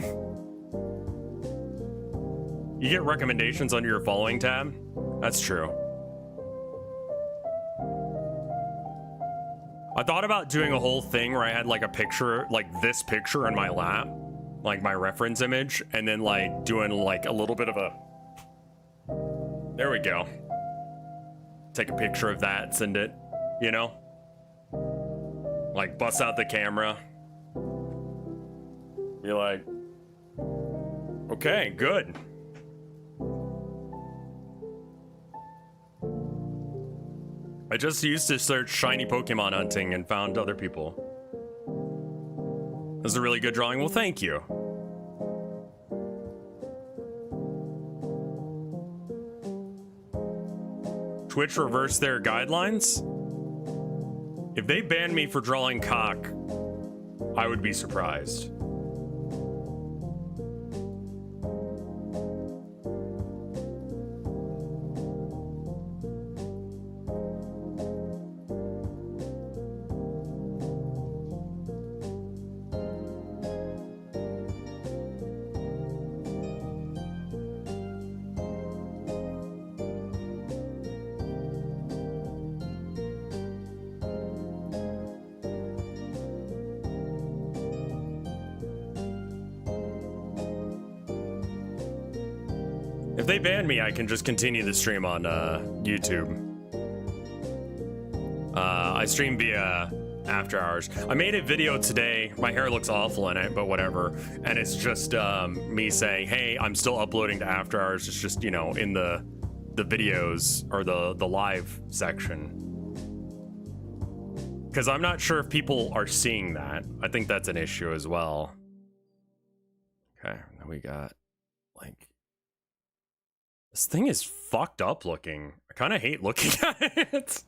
A: You get recommendations under your following tab? That's true. I thought about doing a whole thing where I had like a picture, like this picture in my lap, like my reference image, and then like doing like a little bit of a... there we go. Take a picture of that, send it, you know? Like, bust out the camera. Be like, okay, good. I just used to search shiny Pokemon hunting and found other people. That was a really good drawing. Well, thank you. Twitch reversed their guidelines? If they banned me for drawing cock, I would be surprised. If they ban me, I can just continue the stream on YouTube. I stream via After Hours. I made a video today. My hair looks awful in it, but whatever. And it's just me saying, hey, I'm still uploading to After Hours. It's just, you know, in the videos or the live section. Because I'm not sure if people are seeing that. I think that's an issue as well. Okay, then we got like... this thing is fucked up looking. I kind of hate looking at it.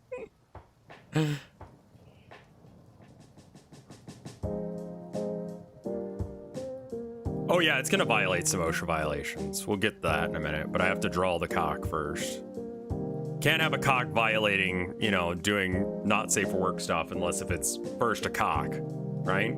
A: Oh yeah, it's gonna violate some OSHA violations. We'll get that in a minute, but I have to draw the cock first. Can't have a cock violating, you know, doing not safe for work stuff unless if it's first a cock, right?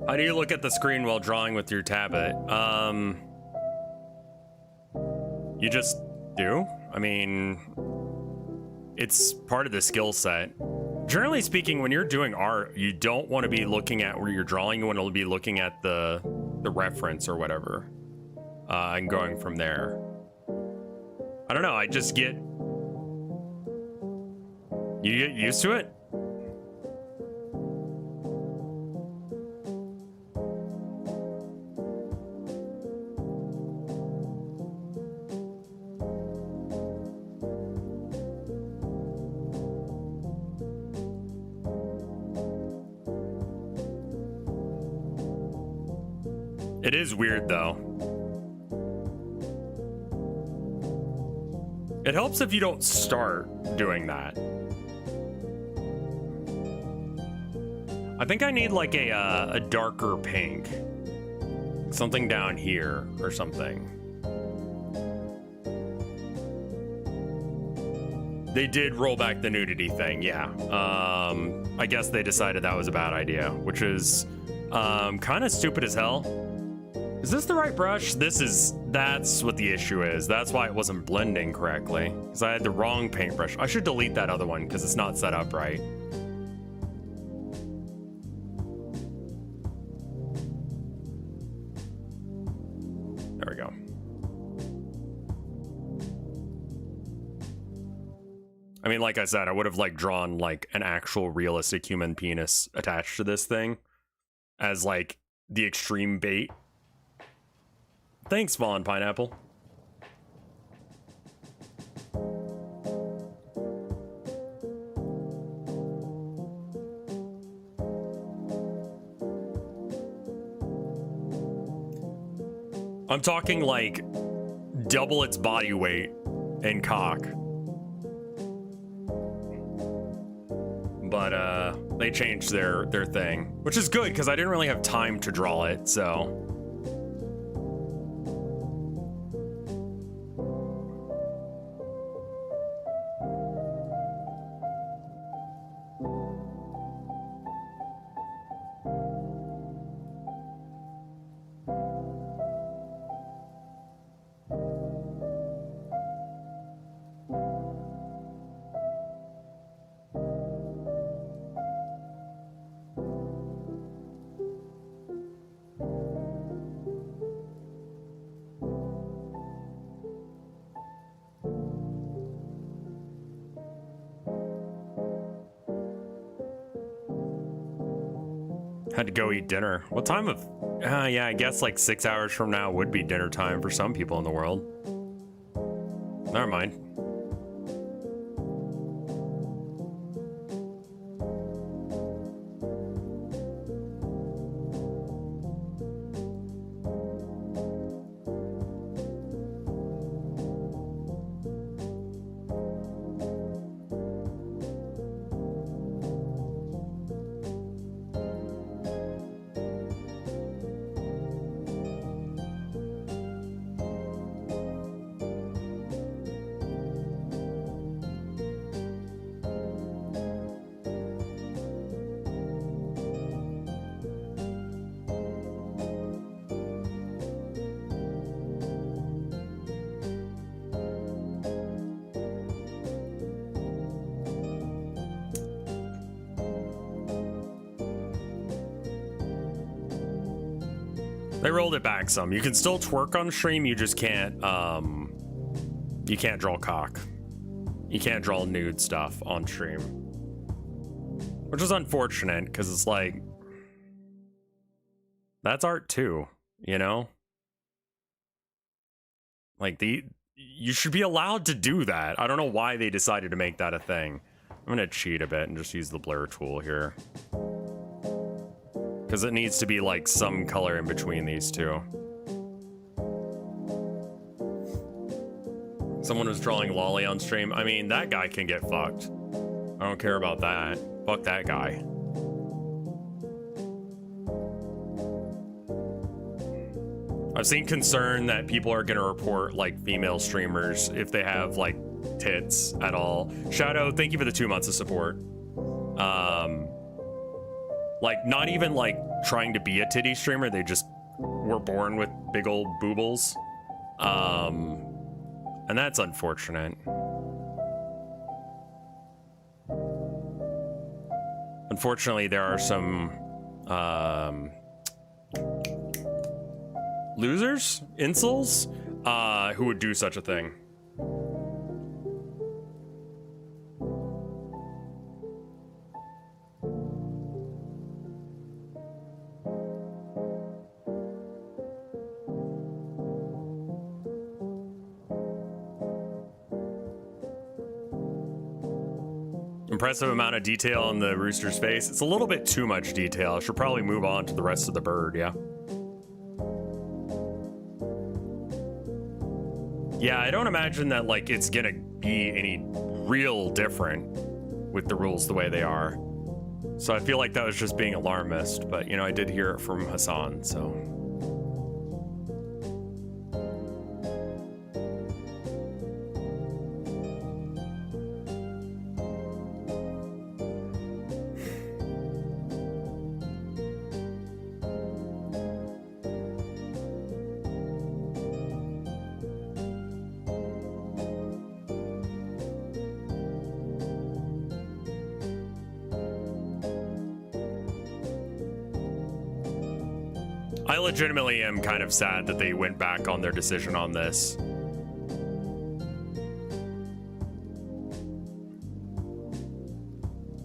A: How do you look at the screen while drawing with your tablet? You just do. I mean, it's part of the skill set. Generally speaking, when you're doing art, you don't want to be looking at where you're drawing. You want to be looking at the reference or whatever, and going from there. I don't know. I just get... you get used to it? It is weird, though. It helps if you don't start doing that. I think I need like a darker pink. Something down here or something. They did roll back the nudity thing, yeah. I guess they decided that was a bad idea, which is kind of stupid as hell. Is this the right brush? That's what the issue is. That's why it wasn't blending correctly, because I had the wrong paintbrush. I should delete that other one because it's not set up right. There we go. I mean, like I said, I would have like drawn like an actual realistic human penis attached to this thing as like the extreme bait. Thanks, Vaughn Pineapple. I'm talking like double its body weight and cock. But they changed their thing, which is good because I didn't really have time to draw it, so. Had to go eat dinner. What time of... yeah, I guess like 6 hours from now would be dinner time for some people in the world. Never mind. They rolled it back some. You can still twerk on stream, you just can't, you can't draw cock. You can't draw nude stuff on stream. Which is unfortunate, because it's like, that's art too, you know? Like, you should be allowed to do that. I don't know why they decided to make that a thing. I'm gonna cheat a bit and just use the blur tool here. Because it needs to be like some color in between these two. Someone was drawing lolly on stream. I mean, that guy can get fucked. I don't care about that. Fuck that guy. I've seen concern that people are gonna report like female streamers if they have like tits at all. Shadow, thank you for the 2 months of support. Like, not even, like, trying to be a titty streamer. They just were born with big old boobles. And that's unfortunate. Unfortunately, there are some, losers? Incels? Who would do such a thing. Impressive amount of detail on the rooster's face. It's a little bit too much detail. I should probably move on to the rest of the bird, yeah. Yeah, I don't imagine that, like, it's gonna be any real different with the rules the way they are. So I feel like that was just being alarmist, but, you know, I did hear it from Hassan, so... I legitimately am kind of sad that they went back on their decision on this.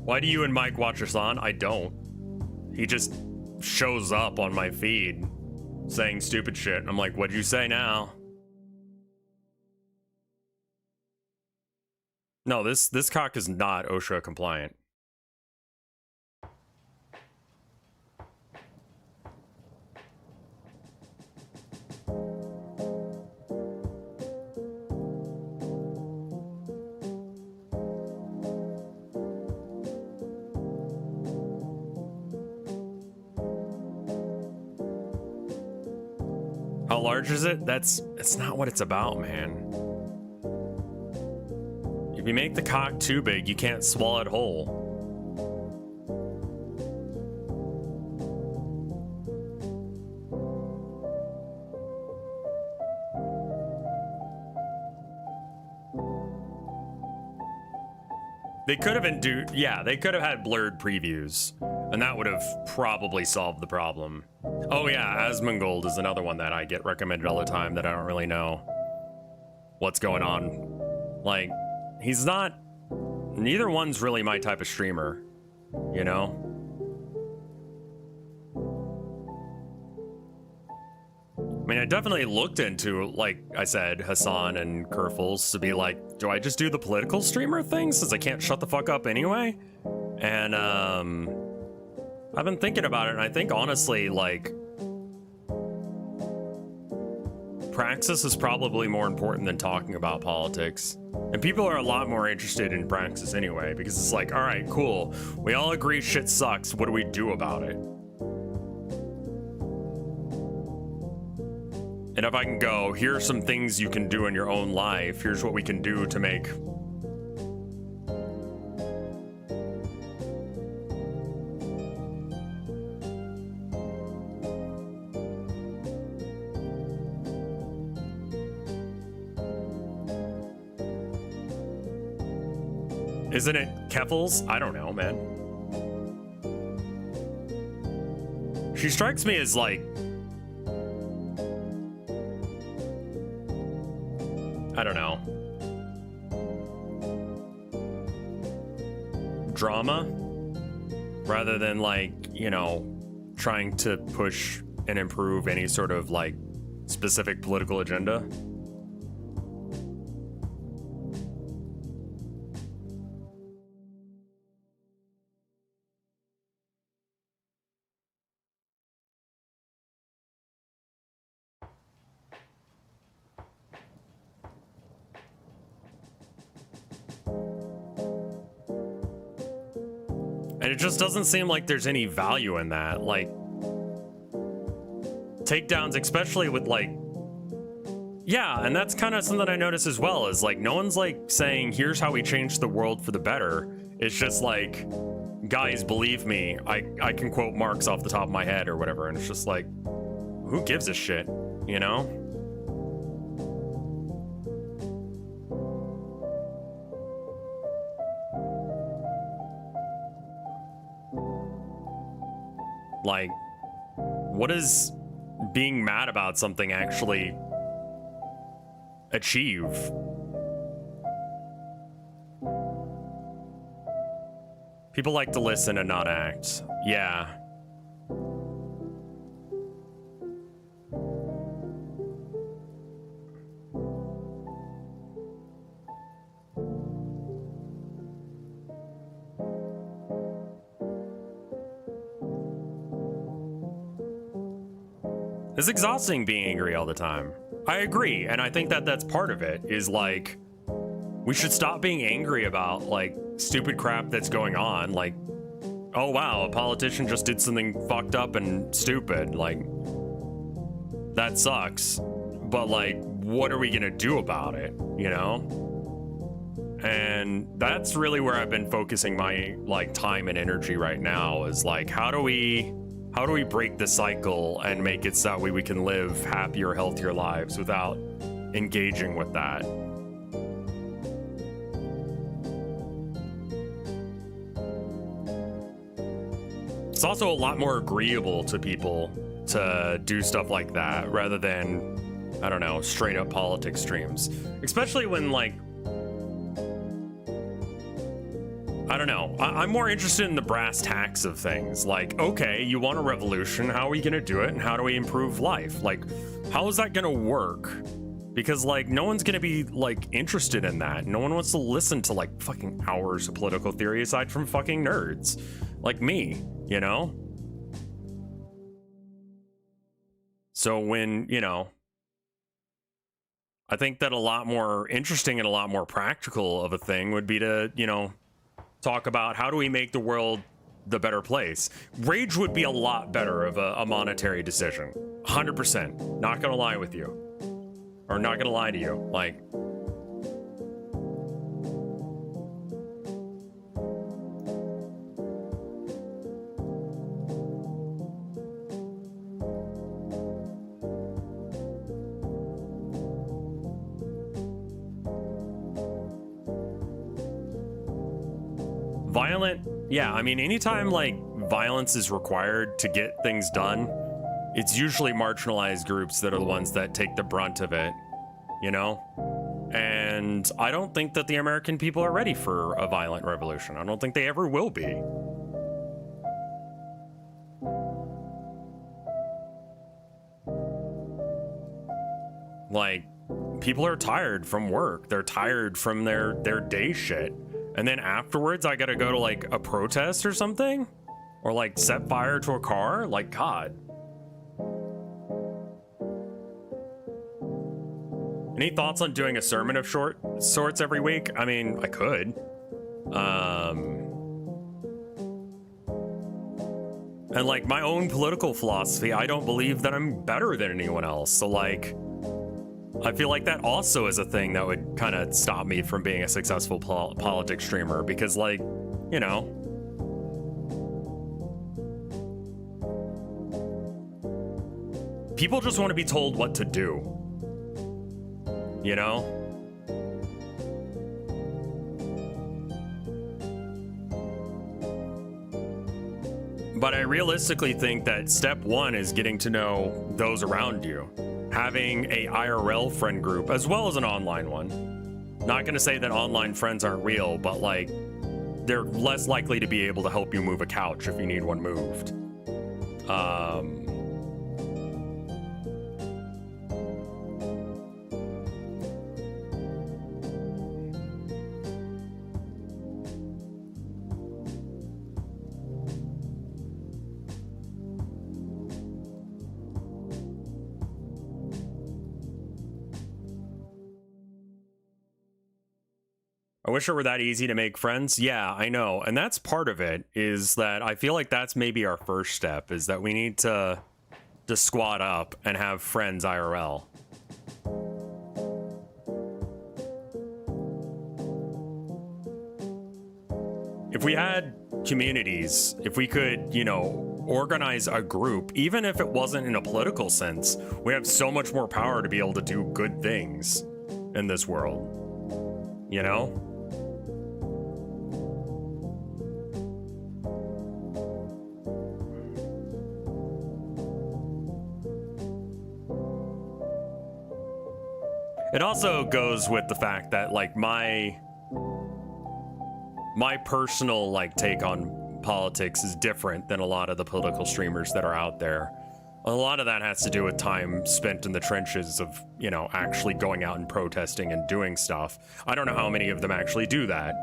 A: Why do you and Mike watch us on? I don't. He just shows up on my feed saying stupid shit. And I'm like, what'd you say now? No, this cock is not OSHA compliant. How large is it? It's not what it's about, man. If you make the cock too big, you can't swallow it whole. They could have they could have had blurred previews, and that would have probably solved the problem. Oh yeah, Asmongold is another one that I get recommended all the time that I don't really know what's going on. Like, he's not, neither one's really my type of streamer, you know? I mean, I definitely looked into, like I said, Hassan and Kerfels to be like, do I just do the political streamer thing since I can't shut the fuck up anyway? And, I've been thinking about it, and I think honestly, like, praxis is probably more important than talking about politics. And people are a lot more interested in praxis anyway, because it's like, all right, cool. We all agree shit sucks. What do we do about it? And if I can go, here are some things you can do in your own life. Here's what we can do to make... Isn't it Keffels? I don't know, man. She strikes me as like... I don't know. Drama? Rather than like, you know, trying to push and improve any sort of like specific political agenda. And it just doesn't seem like there's any value in that. Like, takedowns, especially with like, yeah, and that's kind of something I notice as well, is like, no one's like saying, here's how we change the world for the better. It's just like, guys, believe me, I can quote Marx off the top of my head or whatever. And it's just like, who gives a shit, you know? Like, what does being mad about something actually achieve? People like to listen and not act. Yeah. It's exhausting being angry all the time. I agree, and I think that that's part of it, is like, we should stop being angry about like stupid crap that's going on. Like, oh wow, a politician just did something fucked up and stupid. Like, that sucks. But like, what are we gonna do about it, you know? And that's really where I've been focusing my like time and energy right now, is like, how do we break the cycle and make it so that way we can live happier, healthier lives without engaging with that? It's also a lot more agreeable to people to do stuff like that rather than, I don't know, straight up politics streams. Especially when, like, I don't know. I'm more interested in the brass tacks of things. Like, okay, you want a revolution. How are we going to do it? And how do we improve life? Like, how is that going to work? Because, like, no one's going to be, like, interested in that. No one wants to listen to, like, fucking hours of political theory aside from fucking nerds. Like me, you know? So when, you know, I think that a lot more interesting and a lot more practical of a thing would be to, you know, talk about how do we make the world the better place. Rage would be a lot better of a monetary decision. 100%. Not gonna lie with you. Or not gonna lie to you. Like, violent, yeah, I mean, anytime like violence is required to get things done, it's usually marginalized groups that are the ones that take the brunt of it, you know? And I don't think that the American people are ready for a violent revolution. I don't think they ever will be. Like, people are tired from work. They're tired from their day shit. And then afterwards, I gotta go to like a protest or something? Or like set fire to a car? Like, God. Any thoughts on doing a sermon of sorts every week? I mean, I could. And like my own political philosophy, I don't believe that I'm better than anyone else. So like, I feel like that also is a thing that would kind of stop me from being a successful politics streamer because, like, you know, people just want to be told what to do, you know? But I realistically think that step one is getting to know those around you. Having a IRL friend group as well as an online one. Not gonna say that online friends aren't real, but like they're less likely to be able to help you move a couch if you need one moved. I wish it were that easy to make friends. Yeah, I know. And that's part of it, is that I feel like that's maybe our first step, is that we need to squat up and have friends IRL. If we had communities, if we could, you know, organize a group, even if it wasn't in a political sense, we have so much more power to be able to do good things in this world, you know? It also goes with the fact that, like, my personal, like, take on politics is different than a lot of the political streamers that are out there. A lot of that has to do with time spent in the trenches of, you know, actually going out and protesting and doing stuff. I don't know how many of them actually do that.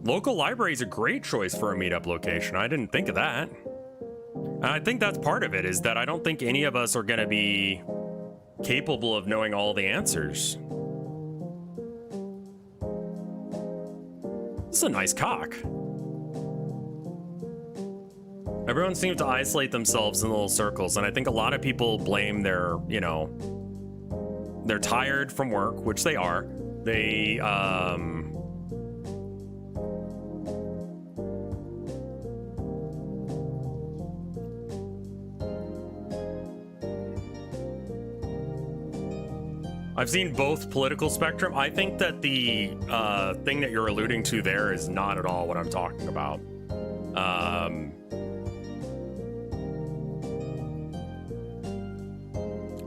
A: Local library is a great choice for a meetup location. I didn't think of that. And I think that's part of it, is that I don't think any of us are going to be capable of knowing all the answers. This is a nice cock. Everyone seems to isolate themselves in little circles, and I think a lot of people blame their, you know, they're tired from work, which they are. They, I've seen both political spectrum. I think that the thing that you're alluding to there is not at all what I'm talking about.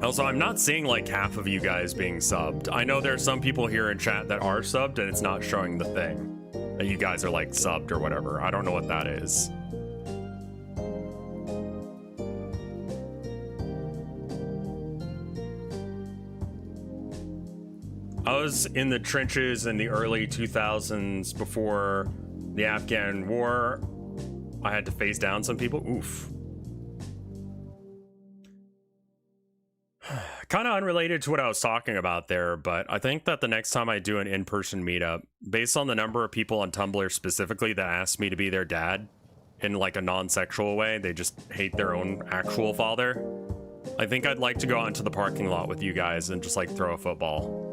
A: Also, I'm not seeing like half of you guys being subbed. I know there are some people here in chat that are subbed and it's not showing the thing that you guys are like subbed or whatever. I don't know what that is. I was in the trenches in the early 2000s before the Afghan war. I had to face down some people. Oof. Kind of unrelated to what I was talking about there, but I think that the next time I do an in-person meetup, based on the number of people on Tumblr specifically that ask me to be their dad in like a non-sexual way, they just hate their own actual father, I think I'd like to go out into the parking lot with you guys and just like throw a football.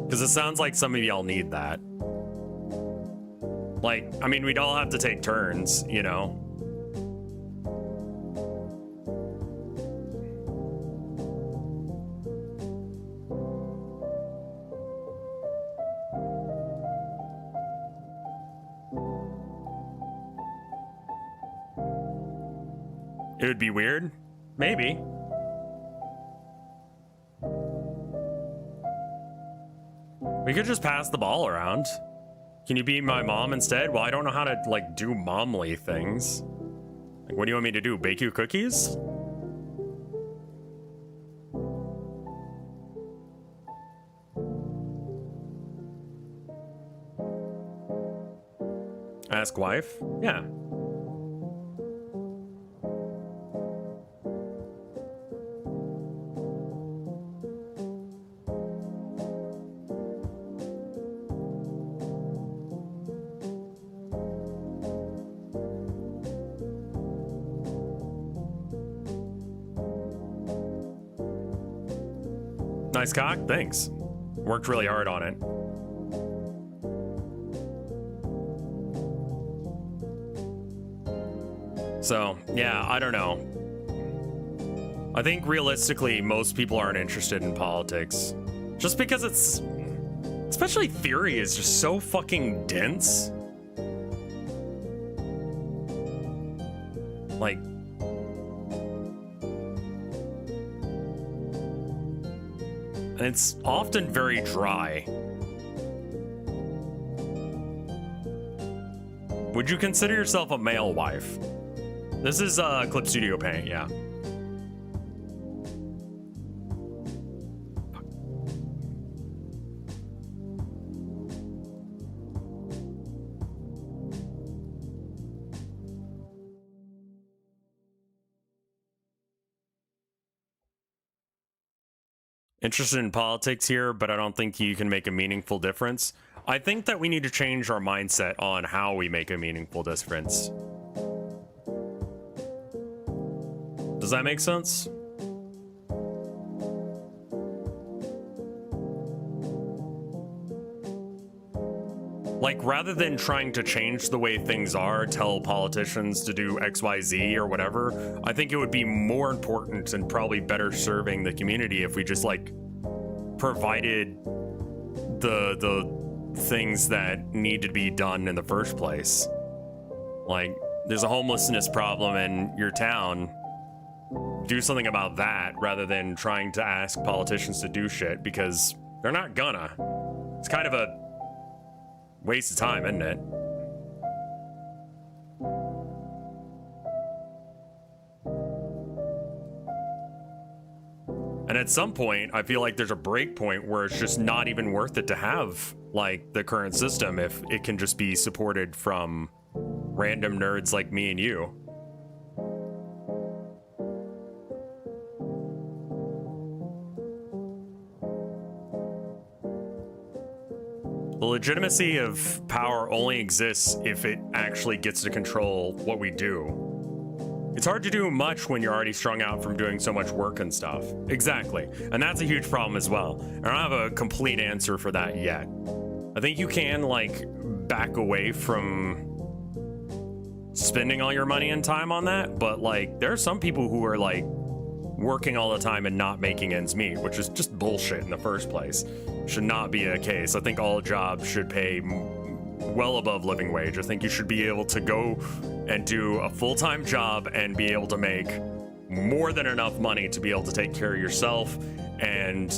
A: Because it sounds like some of y'all need that. Like, I mean, we'd all have to take turns, you know? It would be weird. Maybe. We could just pass the ball around. Can you be my mom instead? Well, I don't know how to, like, do momly things. Like, what do you want me to do? Bake you cookies? Ask wife? Yeah. Nice cock, thanks. Worked really hard on it. So, yeah, I don't know. I think realistically, most people aren't interested in politics. Just because it's... Especially theory is just so fucking dense. Like... And it's often very dry. Would you consider yourself a male wife? This is Clip Studio Paint, yeah. Interested in politics here, but I don't think you can make a meaningful difference. I think that we need to change our mindset on how we make a meaningful difference. Does that make sense? Like, rather than trying to change the way things are, tell politicians to do XYZ or whatever, I think it would be more important and probably better serving the community if we just, like, provided the things that need to be done in the first place. Like, there's a homelessness problem in your town. Do something about that rather than trying to ask politicians to do shit, because they're not gonna. It's kind of a waste of time, isn't it? And at some point, I feel like there's a break point where it's just not even worth it to have, like, the current system if it can just be supported from random nerds like me and you. The legitimacy of power only exists if it actually gets to control what we do. It's hard to do much when you're already strung out from doing so much work and stuff. Exactly. And that's a huge problem as well. I don't have a complete answer for that yet. I think you can, like, back away from spending all your money and time on that, but like there are some people who are like working all the time and not making ends meet, which is just bullshit in the first place. Should not be a case. I think all jobs should pay well above living wage. I think you should be able to go and do a full-time job and be able to make more than enough money to be able to take care of yourself and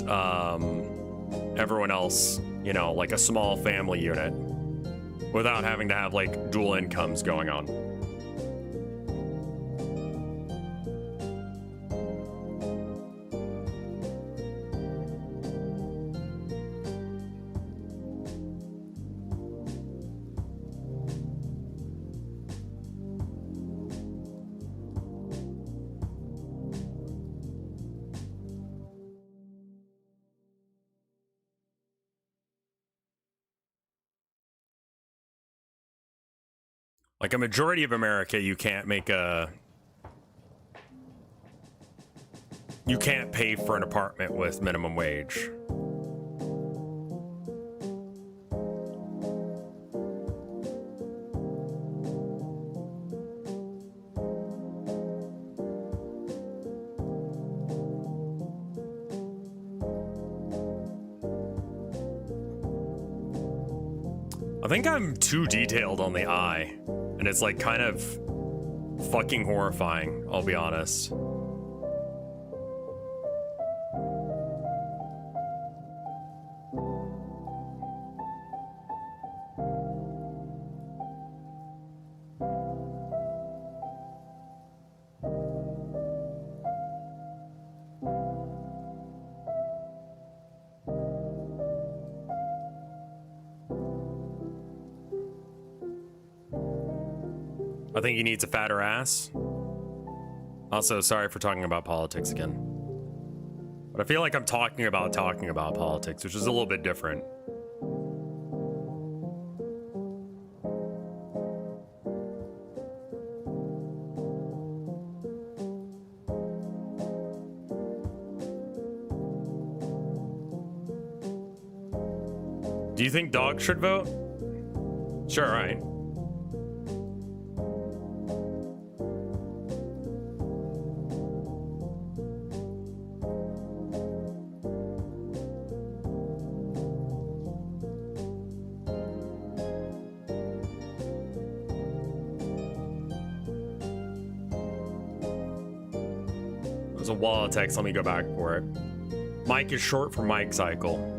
A: everyone else, you know, like a small family unit, without having to have like dual incomes going on. Like a majority of America, you can't pay for an apartment with minimum wage. I think I'm too detailed on the eye, and it's like kind of fucking horrifying, I'll be honest. I think he needs a fatter ass. Also, sorry for talking about politics again. But I feel like I'm talking about politics, which is a little bit different. Do you think dogs should vote? Sure, right. There's a wall of text. Let me go back for it. Mike is short for Mike Cycle.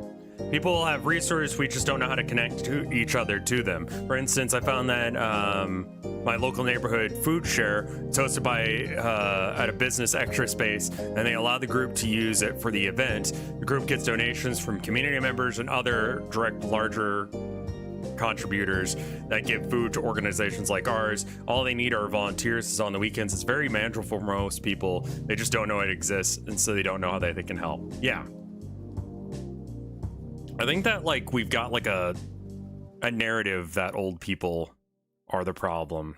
A: People will have resources, we just don't know how to connect to each other to them. For instance, I found that my local neighborhood food share is hosted by at a business extra space, and they allow the group to use it for the event. The group gets donations from community members and other direct larger contributors that give food to organizations like ours. All they need are volunteers on the weekends. It's very manageable for most people. They just don't know it exists, and so they don't know how they can help. Yeah. I think that like we've got like a narrative that old people are the problem.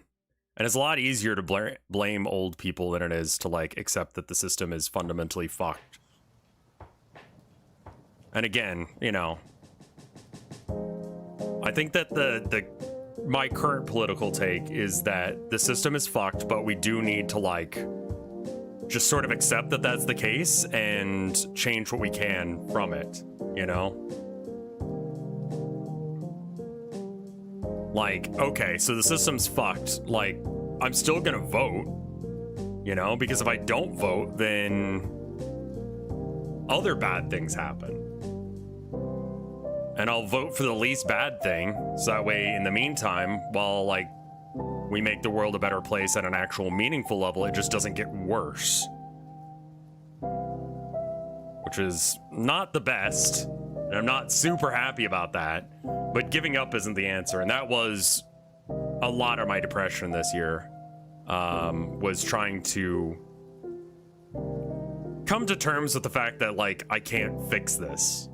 A: And it's a lot easier to blame old people than it is to like accept that the system is fundamentally fucked. And again, you know, I think that my current political take is that the system is fucked, but we do need to like just sort of accept that that's the case and change what we can from it, you know? Like, okay, so the system's fucked. Like, I'm still gonna vote, you know, because if I don't vote, then other bad things happen. And I'll vote for the least bad thing, so that way, in the meantime, while, like, we make the world a better place at an actual meaningful level, it just doesn't get worse. Which is not the best, and I'm not super happy about that. But giving up isn't the answer, and that was a lot of my depression this year, was trying to come to terms with the fact that, like, I can't fix this,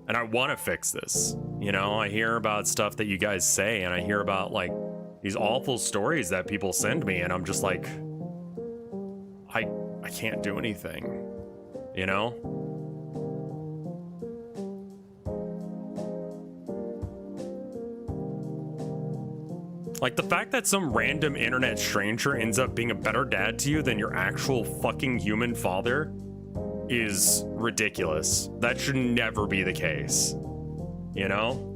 A: and I want to fix this. You know, I hear about stuff that you guys say, and I hear about, like, these awful stories that people send me, and I'm just like, I can't do anything, you know? Like, the fact that some random internet stranger ends up being a better dad to you than your actual fucking human father is ridiculous. That should never be the case. You know?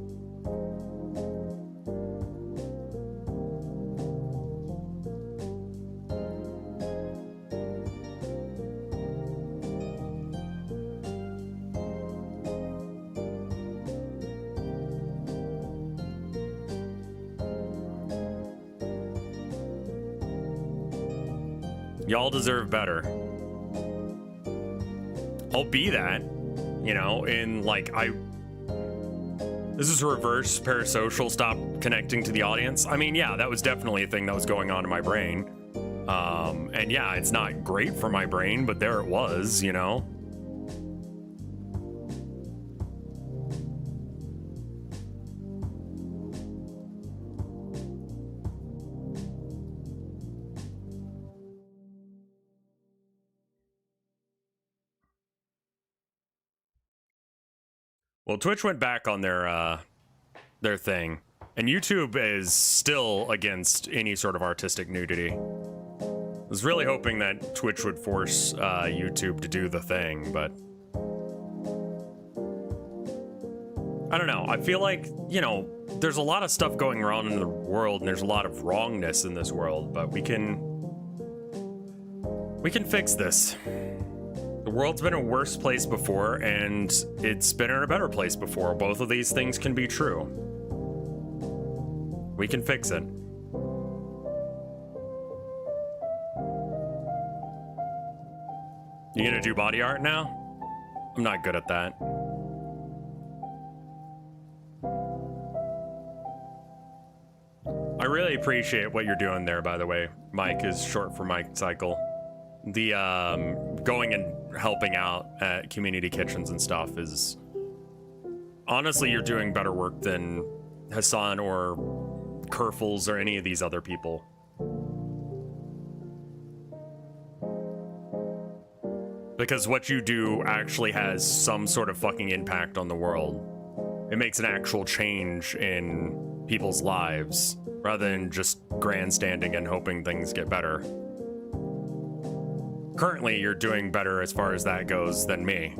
A: Y'all deserve better. I'll be that, you know, in like, this is a reverse parasocial, stop connecting to the audience. I mean, yeah, that was definitely a thing that was going on in my brain. And yeah, it's not great for my brain, but there it was, you know? Well, Twitch went back on their thing, and YouTube is still against any sort of artistic nudity. I was really hoping that Twitch would force YouTube to do the thing, but I don't know. I feel like, you know, there's a lot of stuff going wrong in the world, and there's a lot of wrongness in this world, but we can fix this. The world's been a worse place before, and it's been in a better place before. Both of these things can be true. We can fix it. You gonna do body art now? I'm not good at that. I really appreciate what you're doing there, by the way. Mike is short for Mike Cycle. The going and helping out at community kitchens and stuff is honestly, you're doing better work than Hassan or Kerfels or any of these other people. Because what you do actually has some sort of fucking impact on the world. It makes an actual change in people's lives rather than just grandstanding and hoping things get better. Currently, you're doing better as far as that goes than me.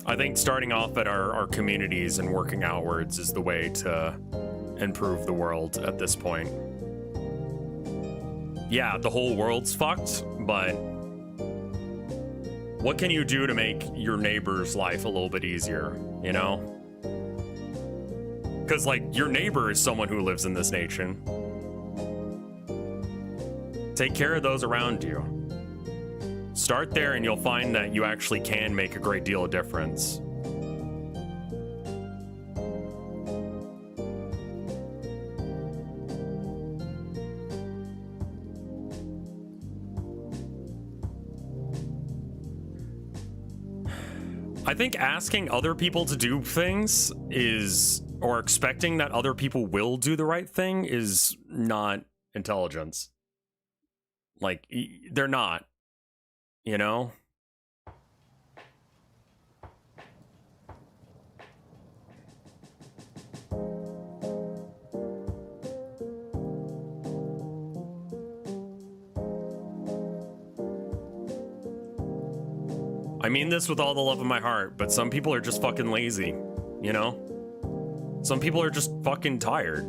A: I think starting off at our communities and working outwards is the way to improve the world at this point. Yeah, the whole world's fucked, but what can you do to make your neighbor's life a little bit easier, you know? Because, like, your neighbor is someone who lives in this nation. Take care of those around you. Start there and you'll find that you actually can make a great deal of difference. I think asking other people to do things or expecting that other people will do the right thing is not intelligence. Like, they're not, you know? I mean this with all the love of my heart, but some people are just fucking lazy, you know? Some people are just fucking tired.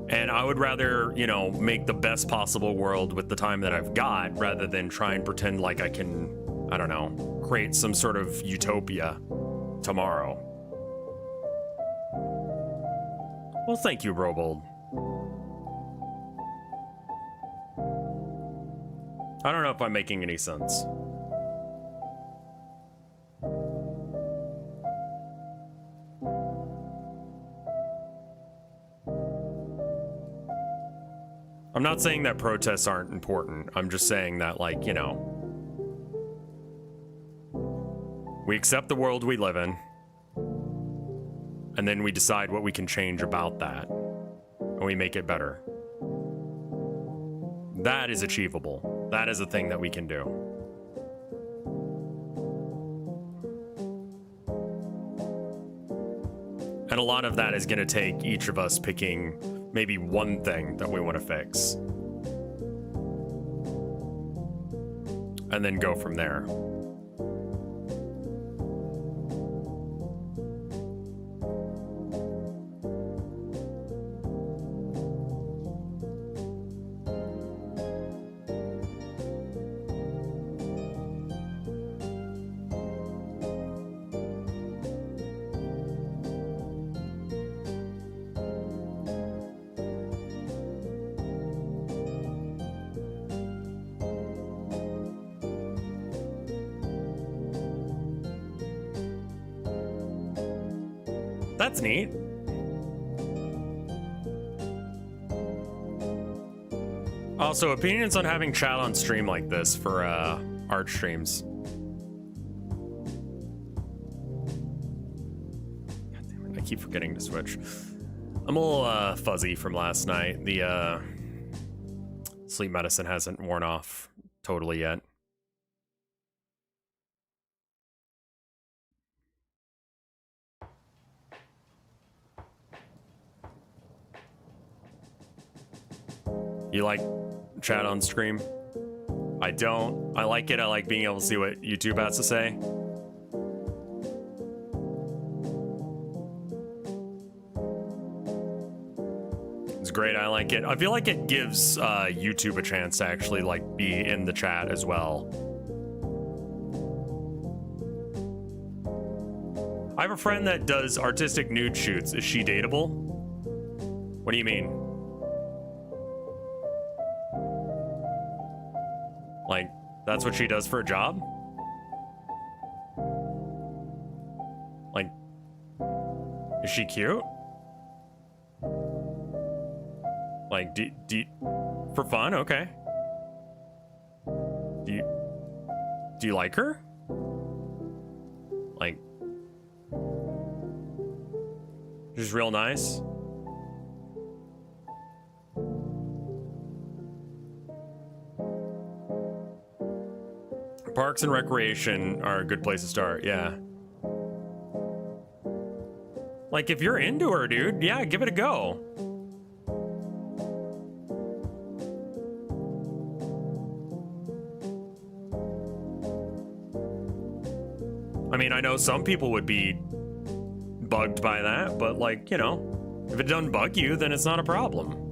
A: And I would rather, you know, make the best possible world with the time that I've got rather than try and pretend like I can, I don't know, create some sort of utopia tomorrow. Well, thank you, Robold. I don't know if I'm making any sense. I'm not saying that protests aren't important. I'm just saying that, like, you know, we accept the world we live in, and then we decide what we can change about that, and we make it better. that is achievable. That is a thing that we can do. And a lot of that is going to take each of us picking maybe one thing that we want to fix. And then go from there. That's neat. Also, opinions on having chat on stream like this for art streams. God damn it, I keep forgetting to switch. I'm a little fuzzy from last night. The sleep medicine hasn't worn off totally yet. You like chat on stream? I don't. I like it. I like being able to see what YouTube has to say. It's great. I like it. I feel like it gives YouTube a chance to actually like be in the chat as well. I have a friend that does artistic nude shoots. Is she dateable? What do you mean? Like, that's what she does for a job? Like, is she cute? Like, for fun? Okay. Do you like her? Like, she's real nice. Parks and recreation are a good place to start, yeah. Like, if you're into her, dude, yeah, give it a go. I mean, I know some people would be bugged by that, but like, you know, if it doesn't bug you, then it's not a problem.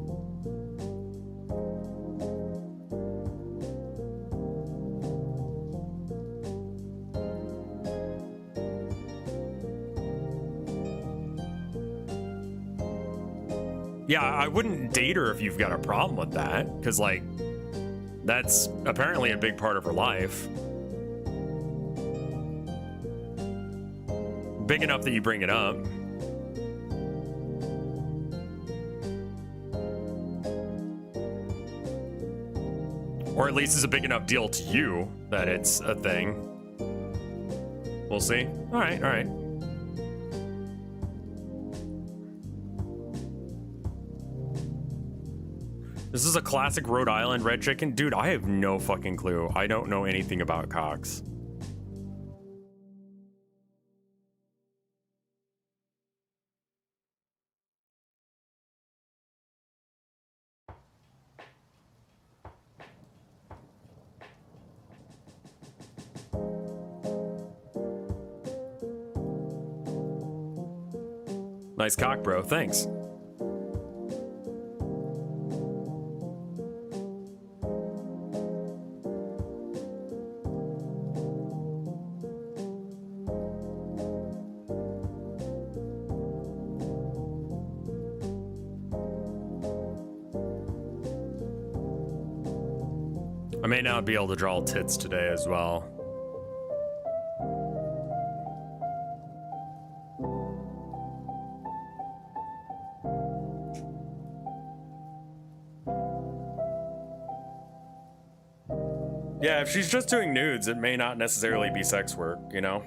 A: Yeah, I wouldn't date her if you've got a problem with that, because, like, that's apparently a big part of her life. Big enough that you bring it up. Or at least it's a big enough deal to you that it's a thing. We'll see. All right, all right. This is a classic Rhode Island red chicken. Dude, I have no fucking clue. I don't know anything about cocks. Nice cock, bro. Thanks. I may not be able to draw tits today as well. Yeah, if she's just doing nudes, it may not necessarily be sex work, you know?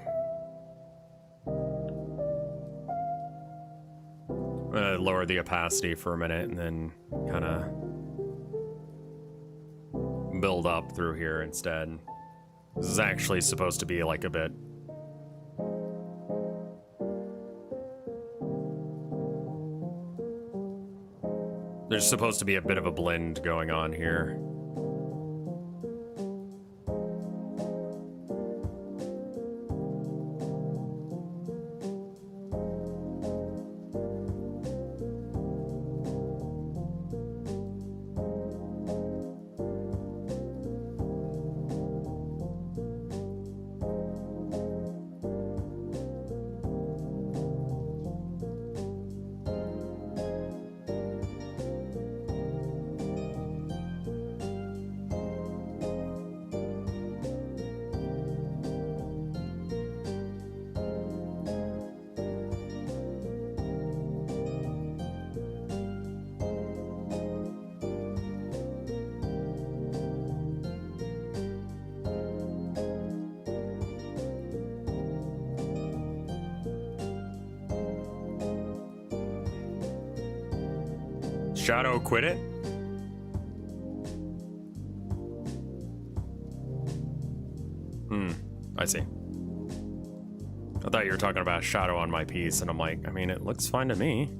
A: I'm gonna lower the opacity for a minute and then kind of build up through here instead. This is actually supposed to be like a bit. There's supposed to be a bit of a blend going on here. Shadow quit it? I see. I thought you were talking about Shadow on my piece, and I'm like, I mean, it looks fine to me.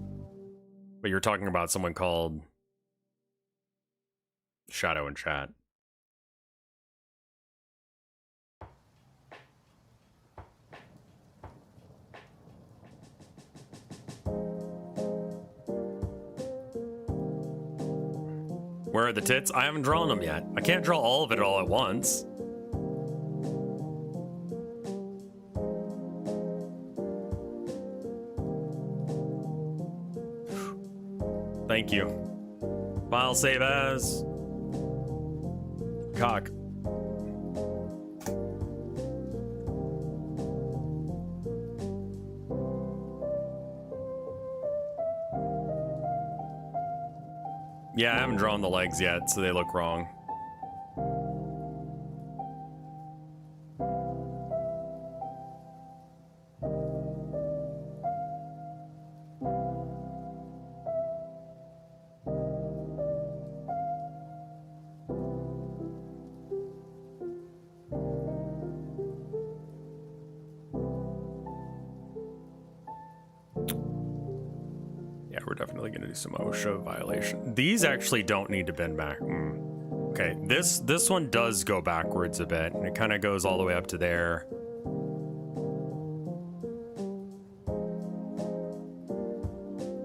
A: But you're talking about someone called Shadow in chat. Where are the tits? I haven't drawn them yet. I can't draw all of it all at once. Thank you. File save as. Cock. Yeah, I haven't drawn the legs yet, so they look wrong. Definitely gonna do some OSHA violation. These actually don't need to bend back. Okay, this one does go backwards a bit, and it kind of goes all the way up to there.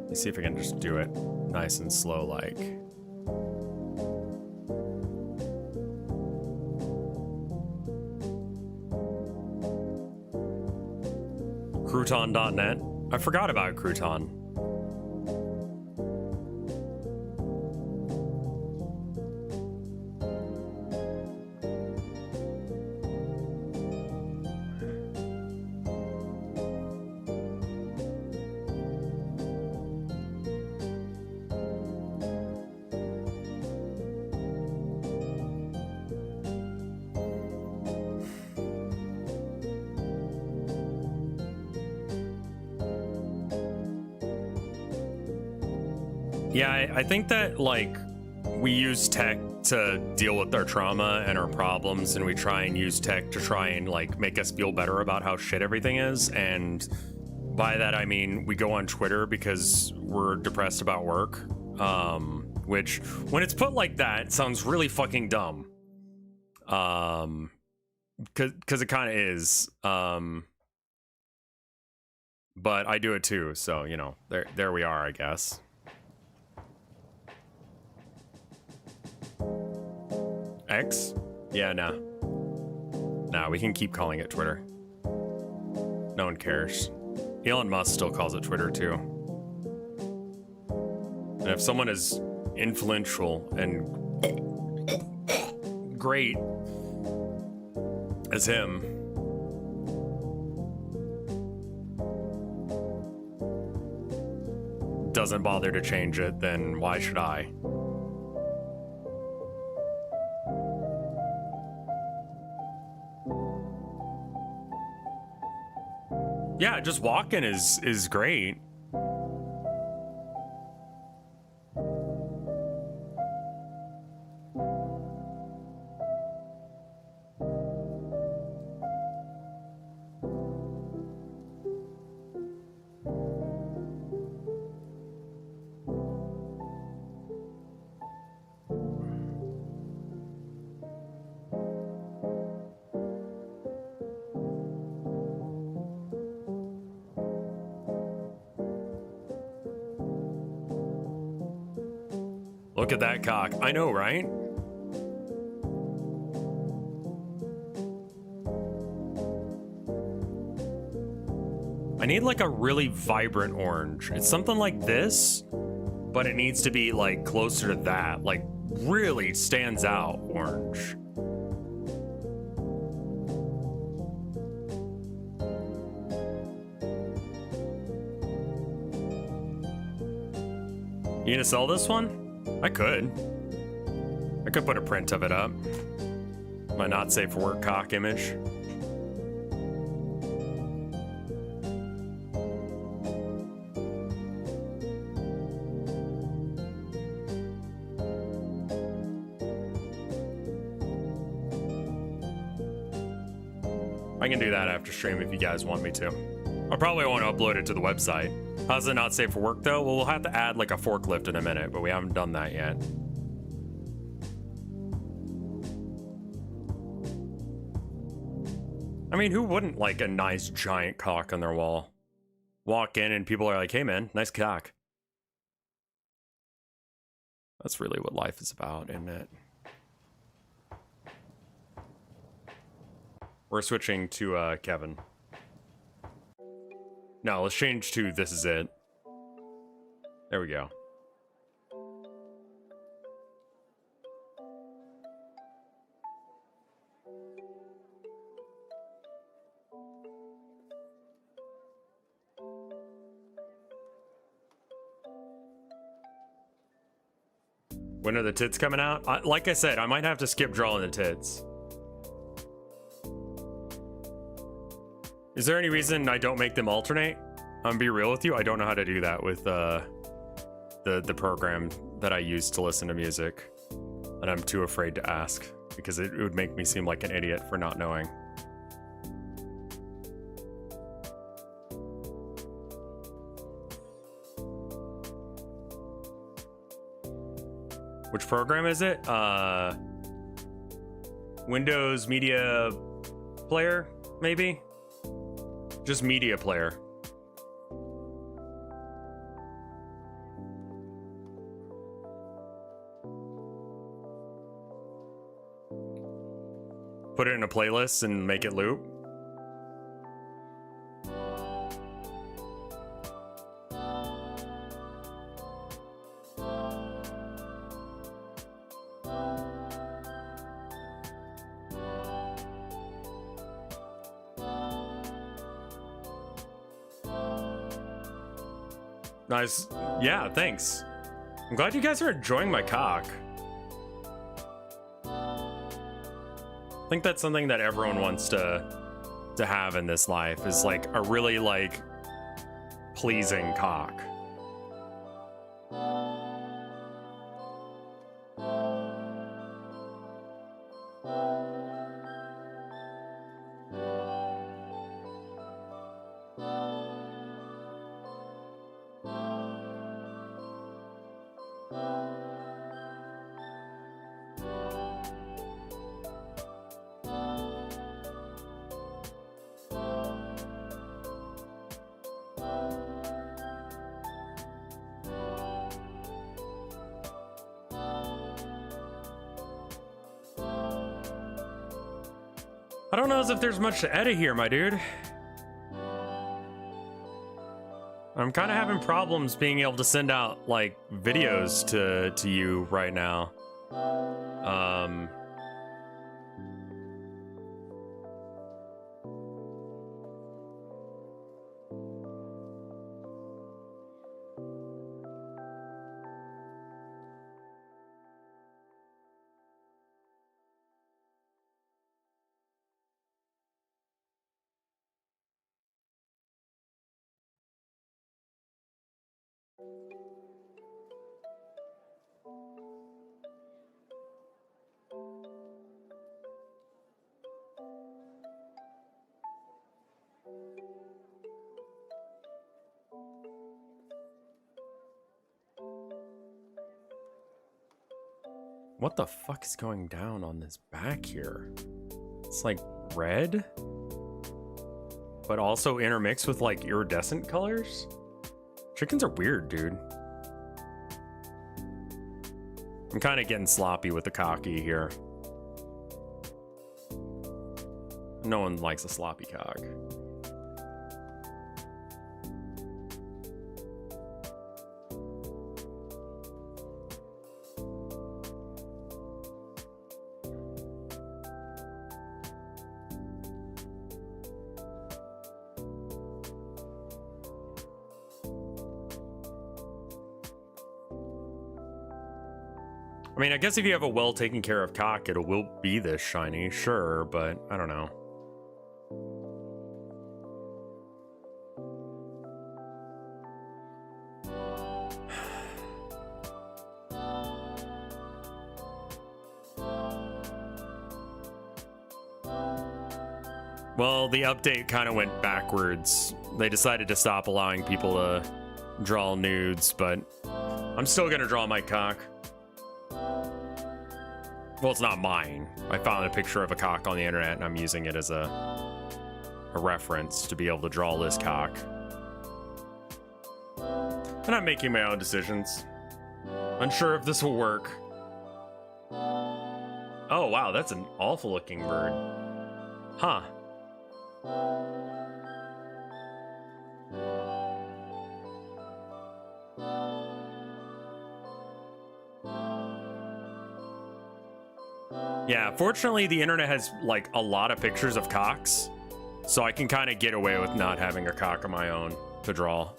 A: Let's see if I can just do it nice and slow, like. Crouton.net. I forgot about Crouton. Yeah, I think that, like, we use tech to deal with our trauma and our problems, and we try and use tech to try and, like, make us feel better about how shit everything is. And by that, I mean, we go on Twitter because we're depressed about work. Which, when it's put like that, sounds really fucking dumb. Because it kind of is. But I do it too, so, you know, there we are, I guess. X? Yeah, nah. Nah, we can keep calling it Twitter. No one cares. Elon Musk still calls it Twitter, too. And if someone is influential and great as him, doesn't bother to change it, then why should I? Yeah, just walking is great. Look at that cock. I know, right? I need like a really vibrant orange. It's something like this, but it needs to be like closer to that. Like really stands out orange. You gonna sell this one? I could. I could put a print of it up. My not safe for work cock image. I can do that after stream if you guys want me to. I probably won't upload it to the website. How's it not safe for work though? Well, we'll have to add like a forklift in a minute, but we haven't done that yet. I mean, who wouldn't like a nice giant cock on their wall? Walk in and people are like, hey man, nice cock. That's really what life is about, isn't it? We're switching to Kevin. No, let's change to this is it. There we go. When are the tits coming out? Like I said, I might have to skip drawing the tits. Is there any reason I don't make them alternate? I'm gonna be real with you, I don't know how to do that with the program that I use to listen to music. And I'm too afraid to ask because it would make me seem like an idiot for not knowing. Which program is it? Windows Media Player, maybe? Just Media Player. Put it in a playlist and make it loop. Nice. Yeah, thanks. I'm glad you guys are enjoying my cock. I think that's something that everyone wants to have in this life, is like a really like pleasing cock. I don't know as if there's much to edit here, my dude. I'm kind of having problems being able to send out like videos to you right now. What the fuck is going down on this back here? It's like red, but also intermixed with like iridescent colors. Chickens are weird, dude. I'm kind of getting sloppy with the cocky here. No one likes a sloppy cock.
C: I mean, I guess if you have a well taken care of cock, it will be this shiny, sure, but I don't know. Well, the update kind of went backwards. They decided to stop allowing people to draw nudes, but I'm still gonna draw my cock. Well, it's not mine. I found a picture of a cock on the internet and I'm using it as a reference to be able to draw this cock. And I'm making my own decisions. Unsure if this will work. Oh, wow, that's an awful looking bird. Huh. Yeah, fortunately the internet has like a lot of pictures of cocks, so I can kind of get away with not having a cock of my own to draw.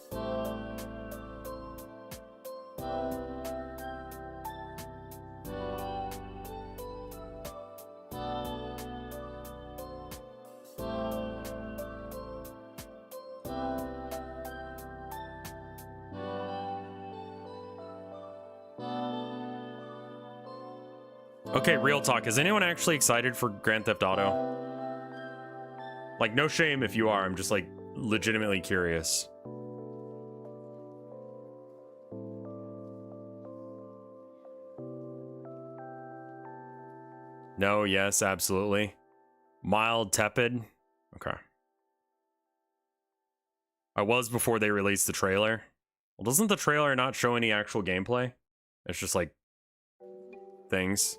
C: Okay, real talk. Is anyone actually excited for Grand Theft Auto? Like, no shame if you are. I'm just, like, legitimately curious. No, yes, absolutely. Mild, tepid. Okay. I was before they released the trailer. Well, doesn't the trailer not show any actual gameplay? It's just, like, things.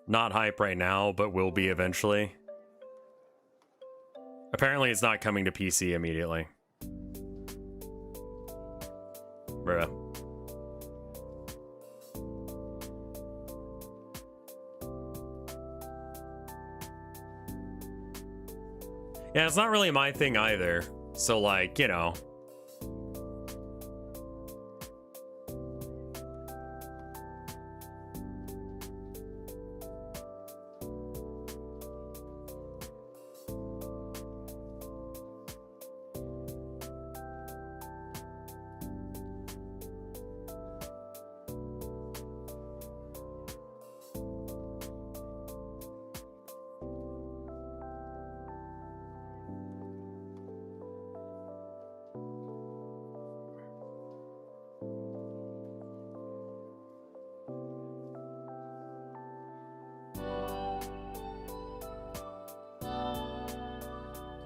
C: Not hype right now, but will be eventually. Apparently it's not coming to PC immediately. Bruh. Yeah, it's not really my thing either. So, like, you know.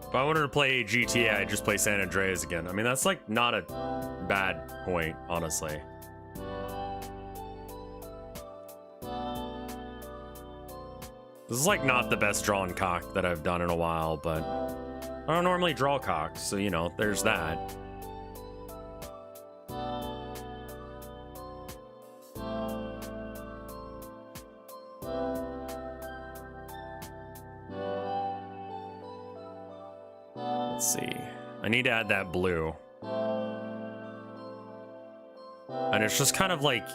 C: If I wanted to play GTA, I'd just play San Andreas again. I mean, that's like not a bad point, honestly. This is like not the best drawn cock that I've done in a while, but I don't normally draw cocks, so you know, there's that. Let's see. I need to add that blue. And it's just kind of like...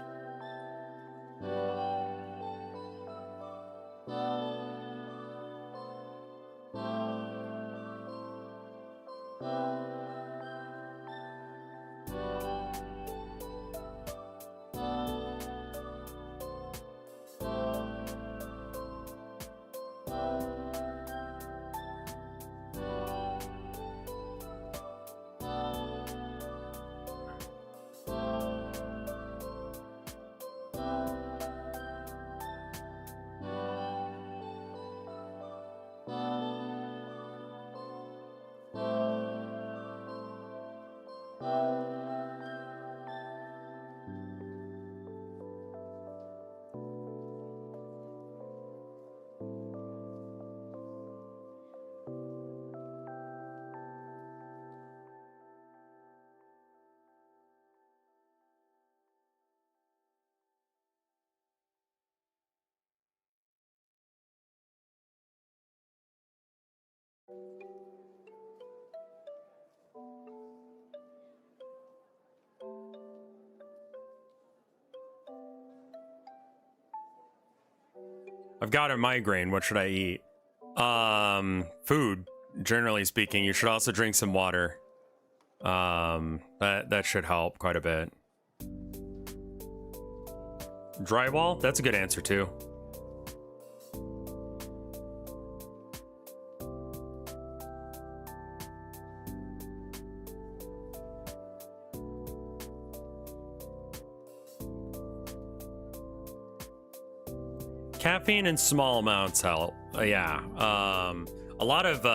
C: I've got a migraine. What should I eat? Food. Generally speaking, you should also drink some water. That should help quite a bit. Drywall? That's a good answer too. Caffeine in small amounts help. Yeah. A lot of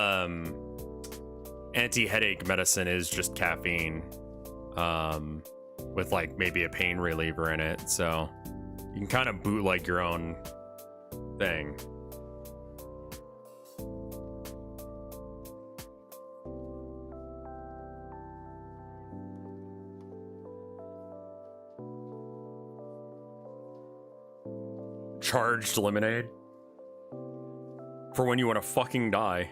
C: anti-headache medicine is just caffeine, with like maybe a pain reliever in it. So you can kind of bootleg your own thing. Charged lemonade? For when you want to fucking die.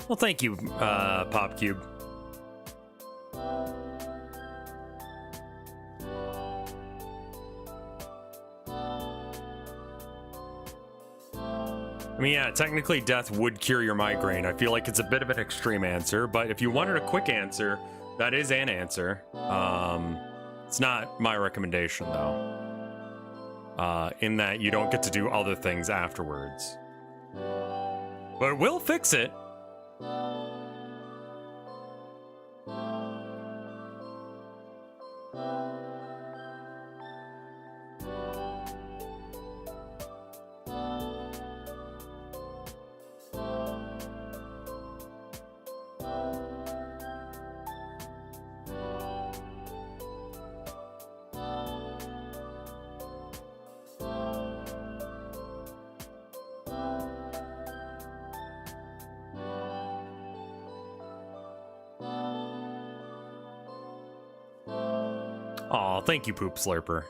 C: Well, thank you, Pop Cube. I mean, yeah, technically death would cure your migraine. I feel like it's a bit of an extreme answer, but if you wanted a quick answer, that is an answer. It's not my recommendation, though. In that you don't get to do other things afterwards. But it will fix it. Aw, thank you, Poop Slurper.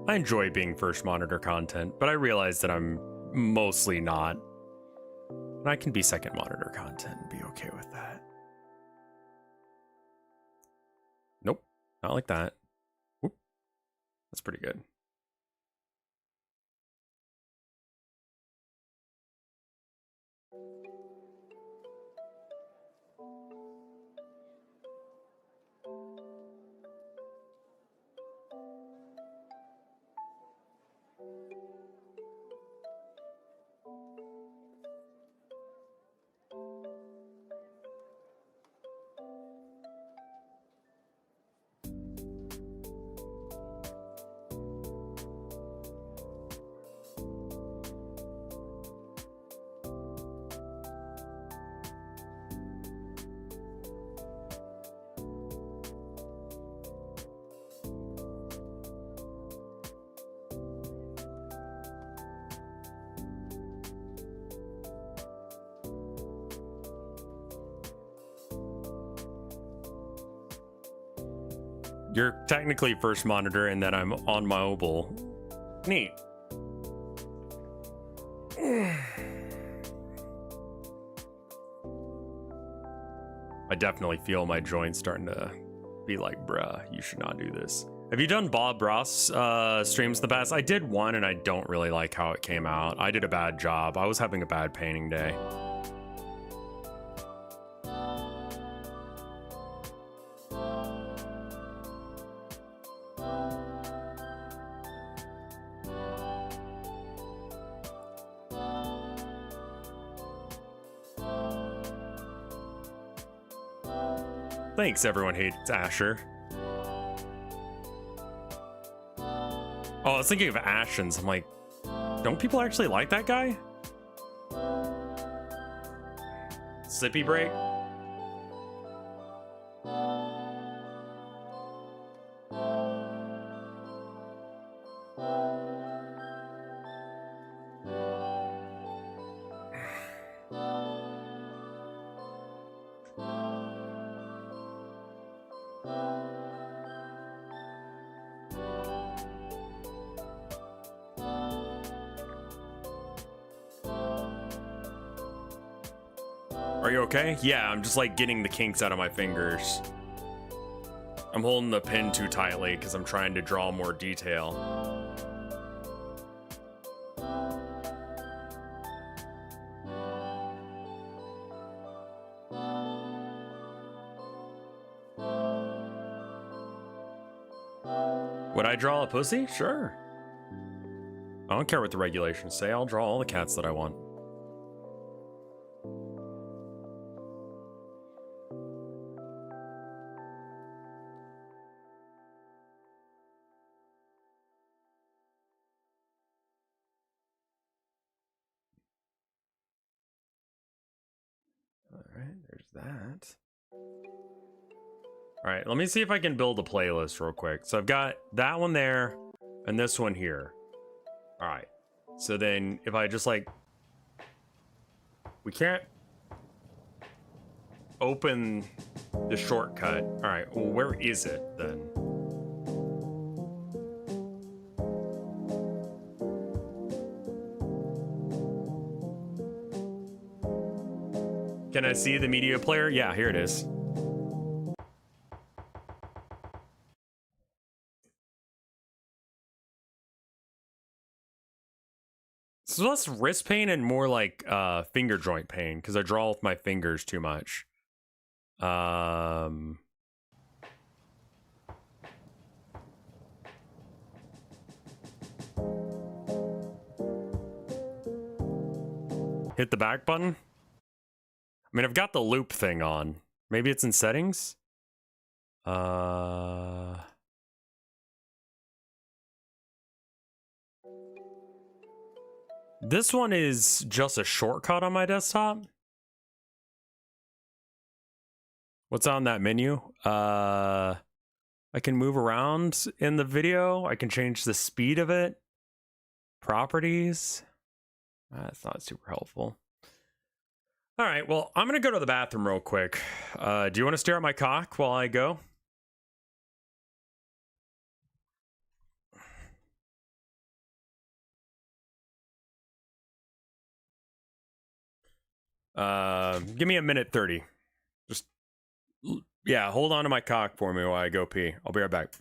C: I enjoy being first monitor content, but I realize that I'm mostly not. And I can be second monitor content and be okay with that. Nope, not like that. Whoop. That's pretty good. You're technically first monitor in that I'm on my mobile. Neat. I definitely feel my joints starting to be like, bruh, you should not do this. Have you done Bob Ross streams in the past? I did one and I don't really like how it came out. I did a bad job. I was having a bad painting day. Thanks, everyone hates Asher. Oh, I was thinking of Ashens. I'm like, don't people actually like that guy? Sippy break? Are you okay? Yeah, I'm just like getting the kinks out of my fingers. I'm holding the pin too tightly because I'm trying to draw more detail. Would I draw a pussy? Sure. I don't care what the regulations say. I'll draw all the cats that I want. All right, there's that. All right, let me see if I can build a playlist real quick. So I've got that one there and this one here. All right. So then if I just like, we can't open the shortcut. All right, well, where is it then? Can I see the media player? Yeah, here it is. So less wrist pain and more like finger joint pain because I draw with my fingers too much. Hit the back button. I mean, I've got the loop thing on. Maybe it's in settings. This one is just a shortcut on my desktop. What's on that menu? I can move around in the video. I can change the speed of it. Properties. That's not super helpful. All right, well, I'm going to go to the bathroom real quick. Do you want to stare at my cock while I go? Give me a minute 30. Just, yeah, hold on to my cock for me while I go pee. I'll be right back.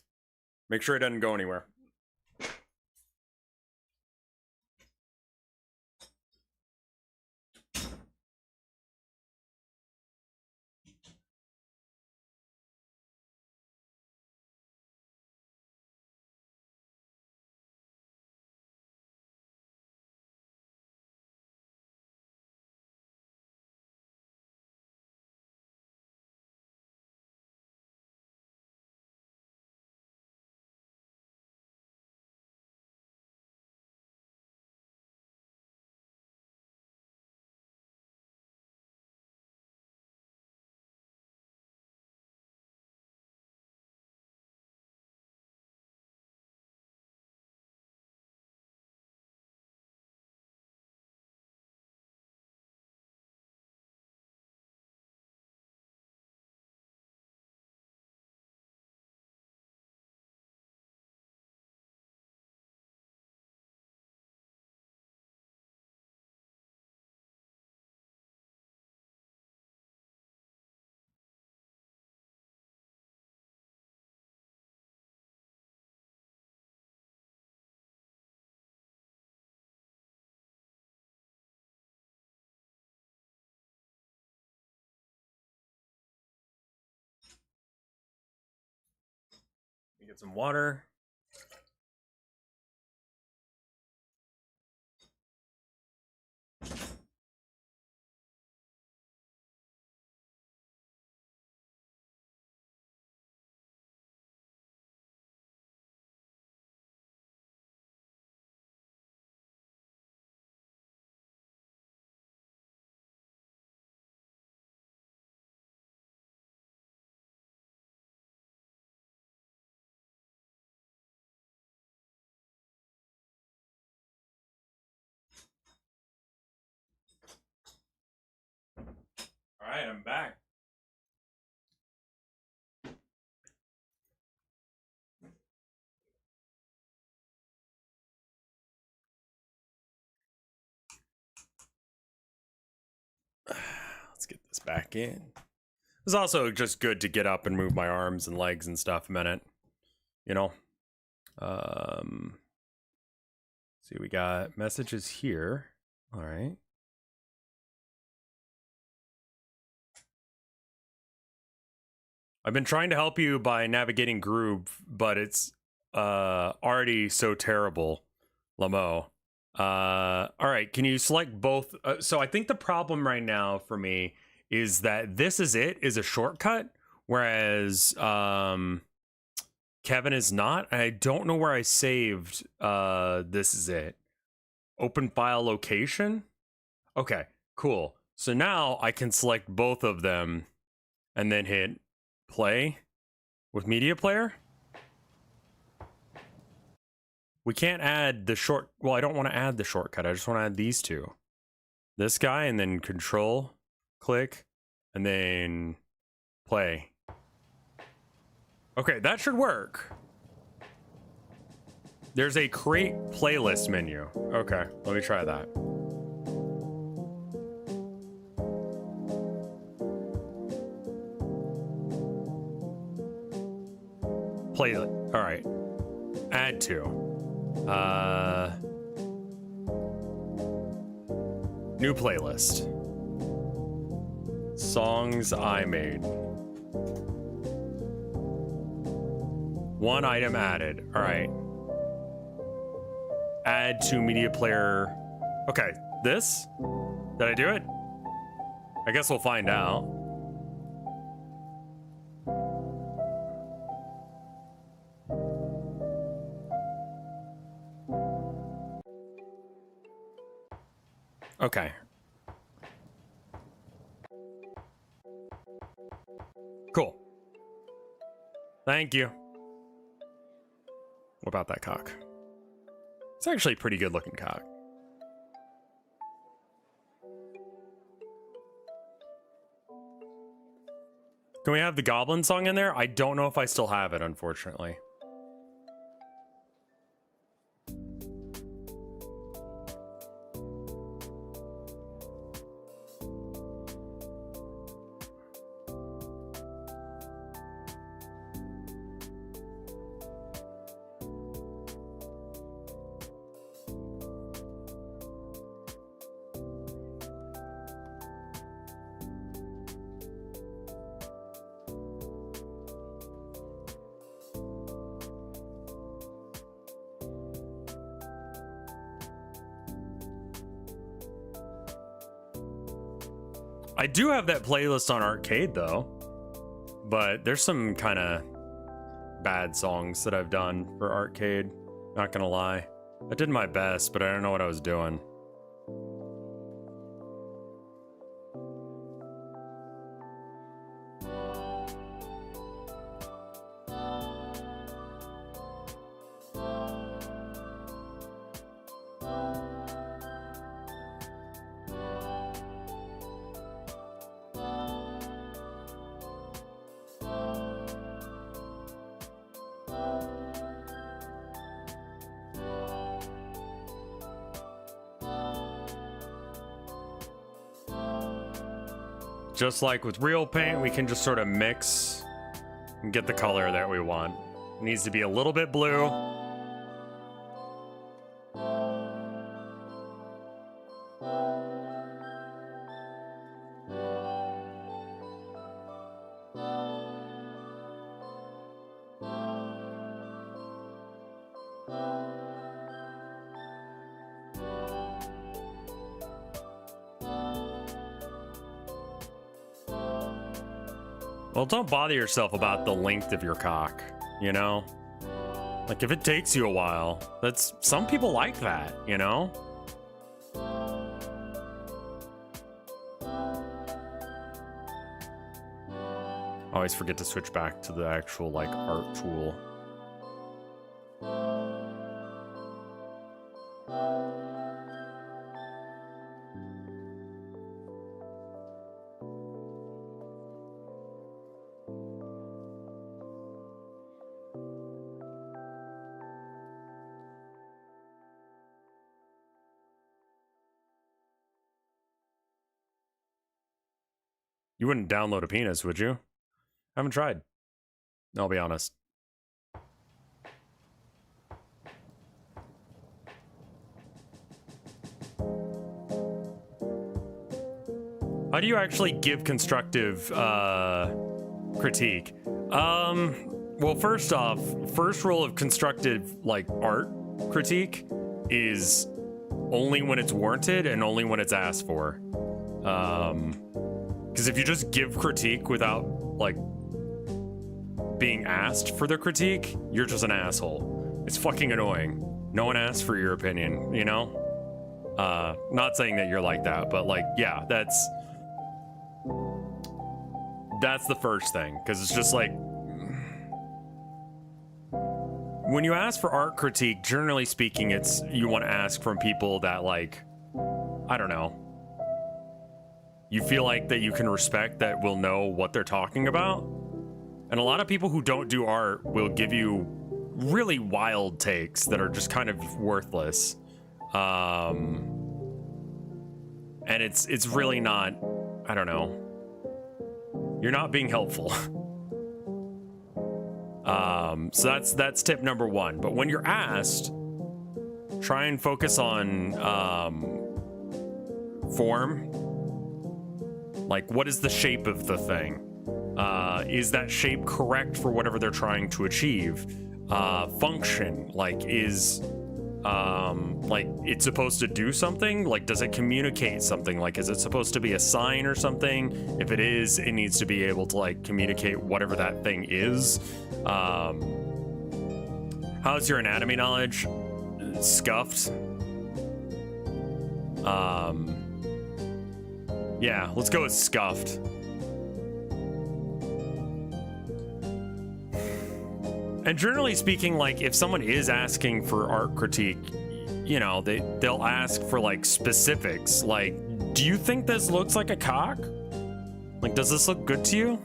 C: Make sure it doesn't go anywhere. Let me get some water. All right, I'm back. Let's Let's get this back in. It's also just good to get up and move my arms and legs and stuff a minute. You know? See, we got messages here. All right. I've been trying to help you by navigating Groove, but it's already so terrible, Lamo. All right, can you select both? So I think the problem right now for me is that this is a shortcut, whereas Kevin is not. I don't know where I saved this is it. Open file location. Okay, cool. So now I can select both of them and then hit play with media player. We can't add the short. Well, I don't want to add the shortcut. I just want to add these two. This guy and then control, click, and then play. Okay, that should work. There's a create playlist menu. Okay, let me try that. Playlist. All right. Add to. New playlist. Songs I made. One item added. All right. Add to media player. Okay, this? Did I do it? I guess we'll find out. Okay. Cool. Thank you. What about that cock? It's actually a pretty good looking cock. Can we have the Goblin song in there? I don't know if I still have it, unfortunately. I do have that playlist on arcade though, but there's some kind of bad songs that I've done for arcade. Not gonna lie. I did my best, but I don't know what I was doing. Just like with real paint, we can just sort of mix and get the color that we want. It needs to be a little bit blue. Well, don't bother yourself about the length of your cock, you know? Like, if it takes you a while, some people like that, you know? Always forget to switch back to the actual, like, art tool. You wouldn't download a penis, would you? I haven't tried. I'll be honest. How do you actually give constructive critique? Well, first off, first rule of constructive like art critique is only when it's warranted and only when it's asked for. Because if you just give critique without like being asked for the critique, you're just an asshole. It's fucking annoying. No one asked for your opinion, you know? Not saying that you're like that, but like, yeah, that's the first thing, because it's just like, when you ask for art critique, generally speaking, it's you want to ask from people that, like, I don't know, you feel like that you can respect, that will know what they're talking about. And a lot of people who don't do art will give you really wild takes that are just kind of worthless. And it's really not, I don't know, you're not being helpful. So that's tip number one. But when you're asked, try and focus on form. Like, what is the shape of the thing? Is that shape correct for whatever they're trying to achieve? Function, like, is like it's supposed to do something? Like, does it communicate something? Like, is it supposed to be a sign or something? If it is, it needs to be able to like communicate whatever that thing is. How's your anatomy knowledge? Scuffed. Yeah, let's go with scuffed. And generally speaking, like, if someone is asking for art critique, you know, they'll ask for like specifics. Like, do you think this looks like a cock? Like, does this look good to you?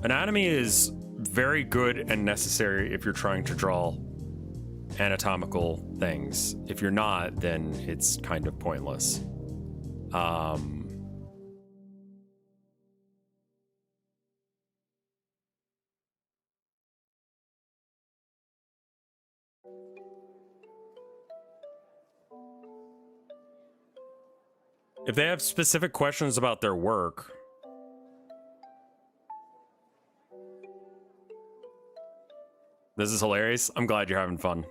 C: Anatomy is very good and necessary if you're trying to draw anatomical things. If you're not, then it's kind of pointless. If they have specific questions about their work, this is hilarious. I'm glad you're having fun.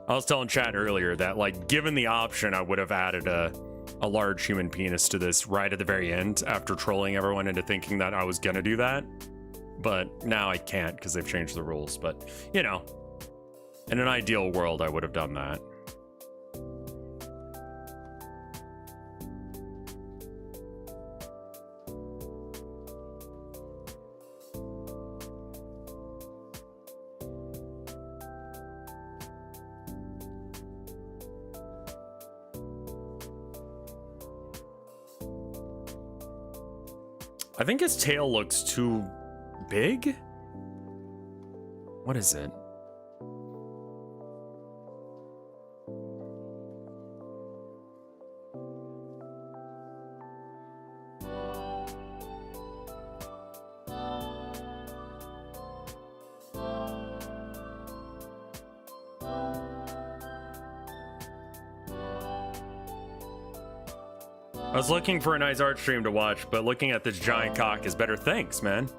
C: I was telling Chad earlier that, like, given the option, I would have added a large human penis to this right at the very end after trolling everyone into thinking that I was gonna do that. But now I can't because they've changed the rules. But, you know, in an ideal world, I would have done that. I think his tail looks too big? What is it? I was looking for a nice art stream to watch, but looking at this giant cock is better. Thanks, man.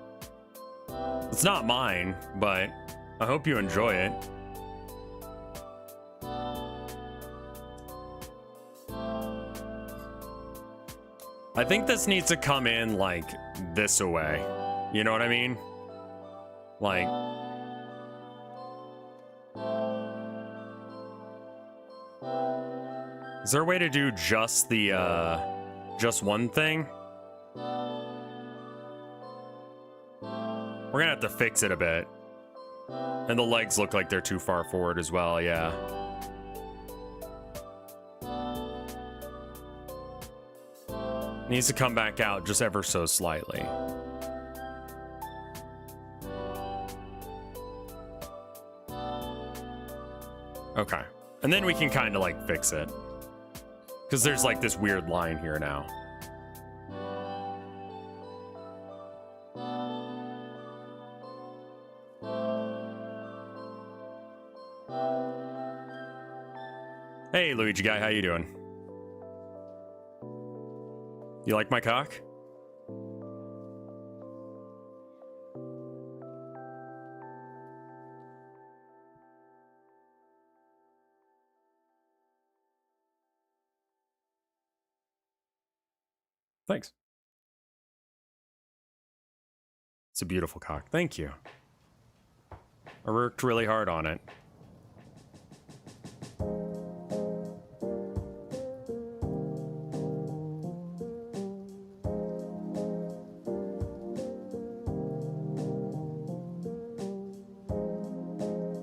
C: It's not mine, but I hope you enjoy it. I think this needs to come in like this away. You know what I mean? Like, is there a way to do just the just one thing? We're gonna have to fix it a bit. And the legs look like they're too far forward as well, yeah. Needs to come back out just ever so slightly. And then we can kind of like fix it. Because there's like this weird line here now. Hey, Luigi guy, how you doing? You like my cock? Thanks. It's a beautiful cock. Thank you. I worked really hard on it.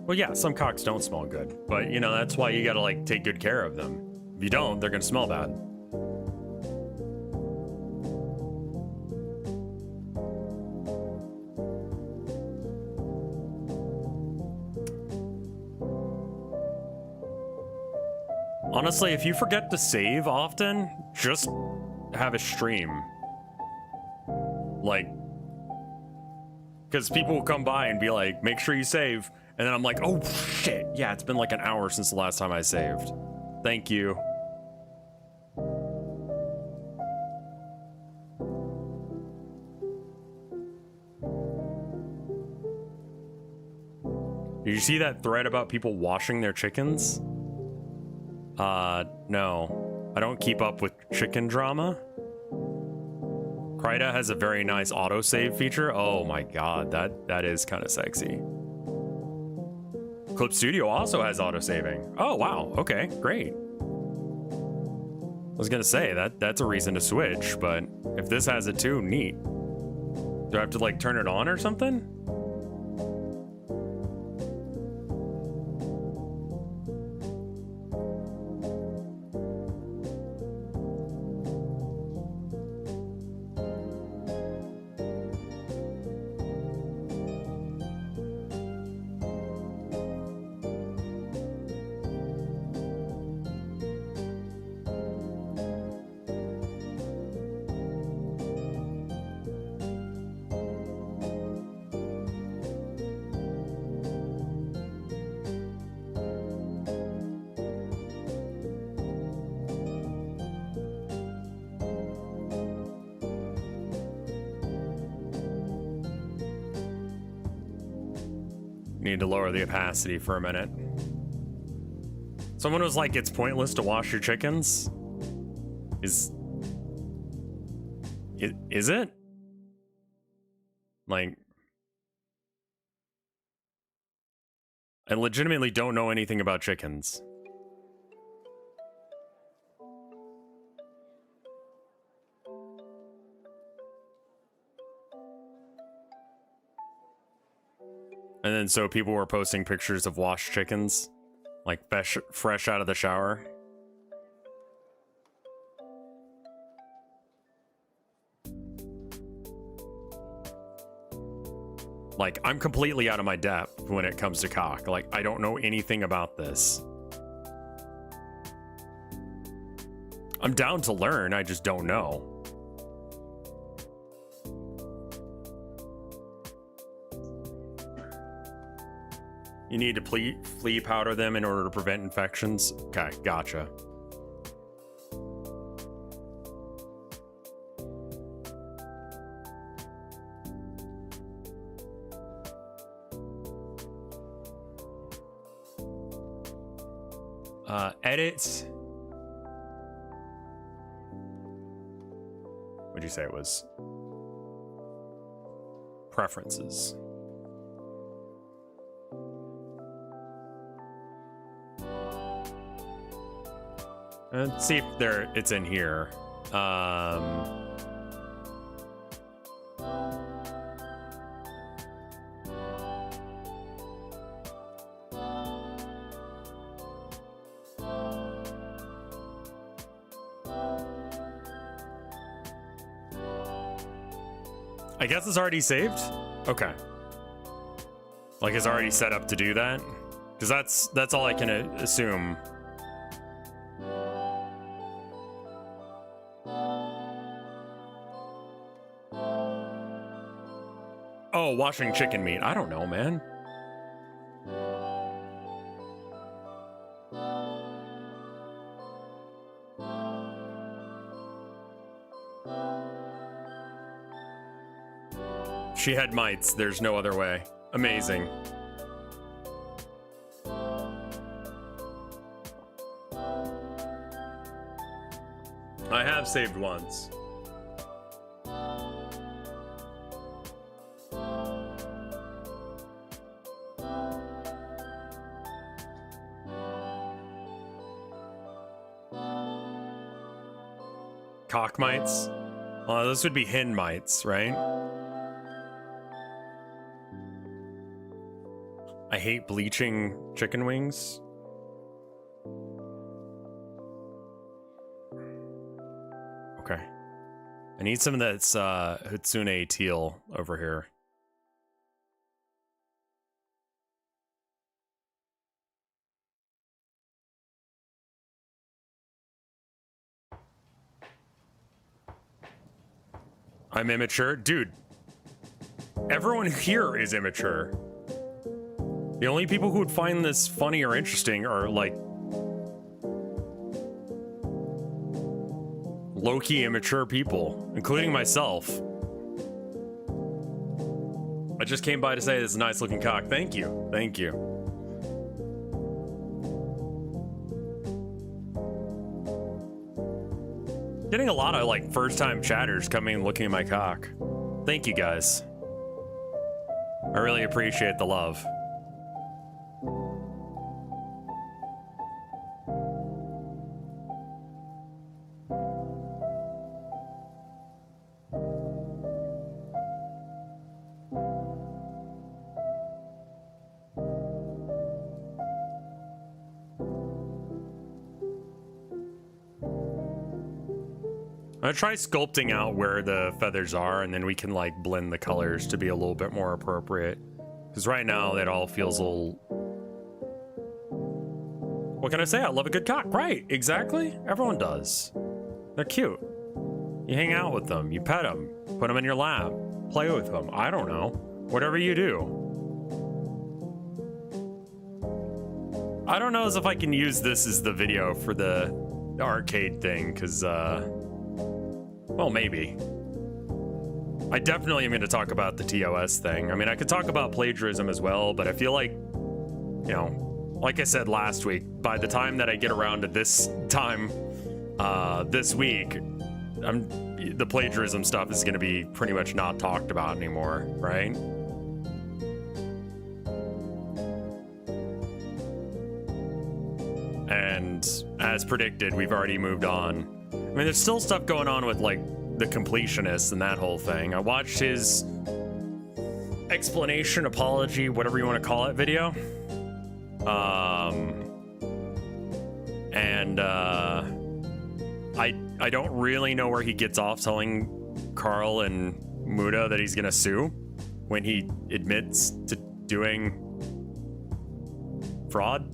C: Well, yeah, some cocks don't smell good, but you know, that's why you gotta like take good care of them. If you don't, they're gonna smell bad. Honestly, if you forget to save often, just have a stream. Like, because people will come by and be like, make sure you save. And then I'm like, oh shit, yeah, it's been like an hour since the last time I saved. Thank you. Did you see that thread about people washing their chickens? No. I don't keep up with chicken drama. Kryda has a very nice autosave feature. Oh my god, that is kind of sexy. Clip Studio also has autosaving. Oh wow, okay, great. I was gonna say that's a reason to switch, but if this has it too, neat. Do I have to like turn it on or something? Need to lower the opacity for a minute. Someone was like, it's pointless to wash your chickens. Is it? Like, I legitimately don't know anything about chickens. And then so people were posting pictures of washed chickens, like fresh out of the shower. Like, I'm completely out of my depth when it comes to cock. Like, I don't know anything about this. I'm down to learn, I just don't know. You need to flea powder them in order to prevent infections. Okay, gotcha. Edit. What'd you say it was? Preferences. Let's see if it's in here. I guess it's already saved? Okay. Like it's already set up to do that? Because that's all I can assume Oh, washing chicken meat. I don't know, man. She had mites. There's no other way. Amazing. I have saved once. Cock mites? Those would be hen mites, right? I hate bleaching chicken wings. Okay. I need some of that's Hatsune teal over here. I'm immature? Dude, everyone here is immature. The only people who would find this funny or interesting are like low-key immature people, including myself. I just came by to say this is a nice looking cock. Thank you. Thank you. Getting a lot of like first-time chatters coming and looking at my cock. Thank you guys. I really appreciate the love. I'm gonna try sculpting out where the feathers are, and then we can like blend the colors to be a little bit more appropriate. Because right now it all feels a little... What can I say? I love a good cock. Right, exactly. Everyone does. They're cute. You hang out with them, you pet them, put them in your lap, play with them. I don't know. Whatever you do. I don't know as if I can use this as the video for the arcade thing, because, well, maybe. I definitely am going to talk about the TOS thing. I mean, I could talk about plagiarism as well, but I feel like, you know, like I said last week, by the time that I get around to this time, this week, the plagiarism stuff is going to be pretty much not talked about anymore, right? And as predicted, we've already moved on. I mean, there's still stuff going on with, like, the completionist and that whole thing. I watched his explanation, apology, whatever you want to call it, video. I don't really know where he gets off telling Carl and Muda that he's gonna sue when he admits to doing fraud.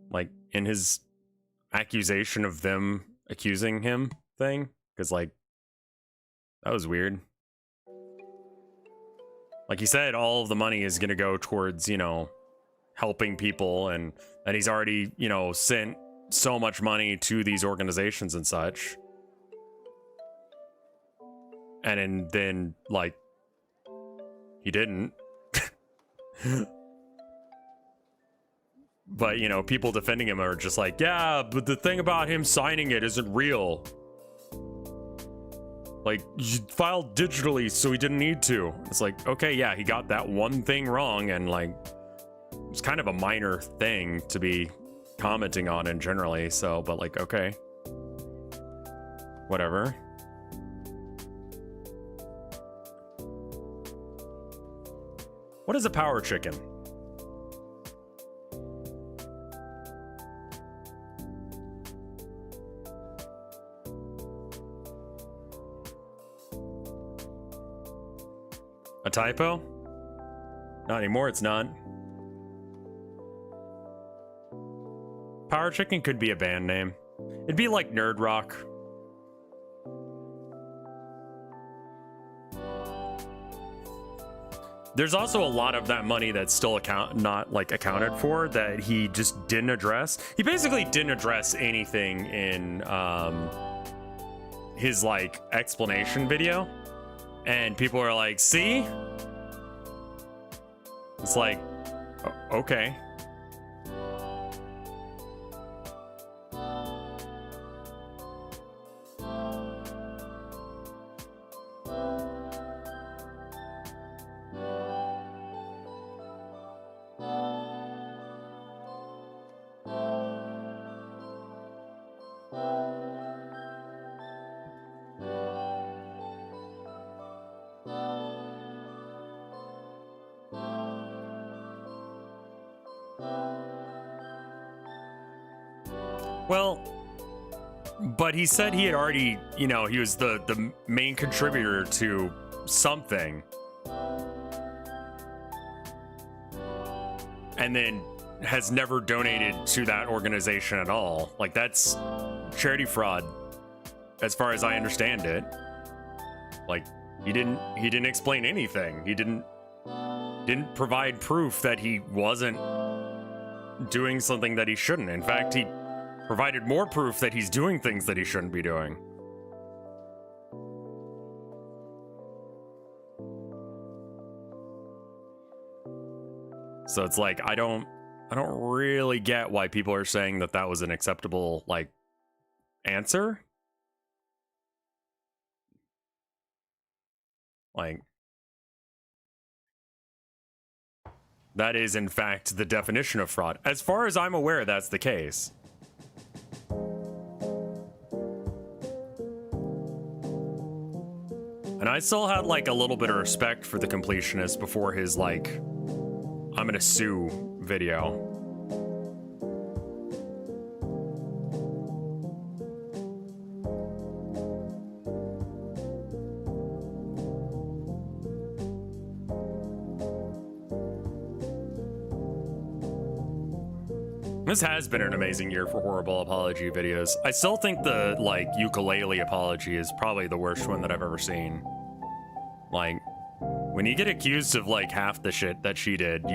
C: Like, in his accusation of them accusing him thing, because like that was weird. Like he said, all of the money is going to go towards, you know, helping people, and that he's already, you know, sent so much money to these organizations and such. And then like he didn't. But, you know, people defending him are just like, yeah, but the thing about him signing it isn't real. Like, you filed digitally, so he didn't need to. It's like, okay, yeah, he got that one thing wrong, and, like, it's kind of a minor thing to be commenting on in generally, so, but, like, okay. Whatever. What is a power chicken? A typo? Not anymore, it's not. Power Chicken could be a band name. It'd be like Nerd Rock. There's also a lot of that money that's still not like accounted for that he just didn't address. He basically didn't address anything in his like explanation video, and people are like, "See?" It's like, okay. Well, but he said he had already, you know, he was the main contributor to something. And then has never donated to that organization at all. Like, that's charity fraud, as far as I understand it. Like, he didn't explain anything. He didn't provide proof that he wasn't doing something that he shouldn't. In fact, he provided more proof that he's doing things that he shouldn't be doing. So it's like, I don't really get why people are saying that that was an acceptable, like, answer. Like, that is in fact the definition of fraud. As far as I'm aware, that's the case. And I still had like a little bit of respect for the completionist before his like, I'm gonna sue video. This has been an amazing year for horrible apology videos. I still think the, like, ukulele apology is probably the worst one that I've ever seen. Like, when you get accused of, like, half the shit that she did,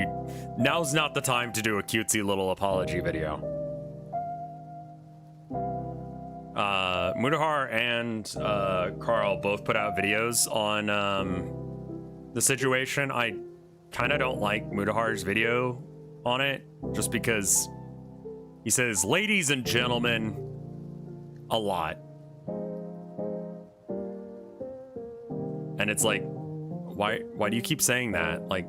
C: now's not the time to do a cutesy little apology video. Mudahar and Carl both put out videos on the situation. I kind of don't like Mudahar's video on it, just because he says, "Ladies and gentlemen," a lot. And it's like, why do you keep saying that? Like,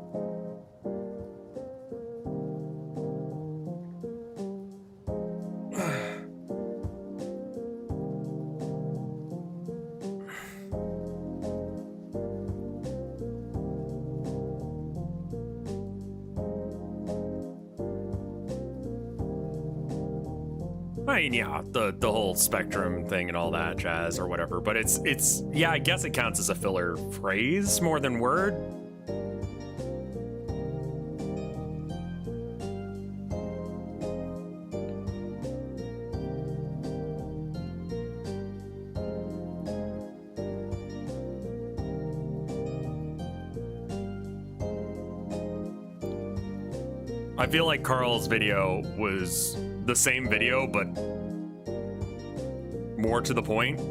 C: I mean, yeah, the whole spectrum thing and all that jazz or whatever, but it's yeah, I guess it counts as a filler phrase more than word. I feel like Carl's video was the same video, but more to the point.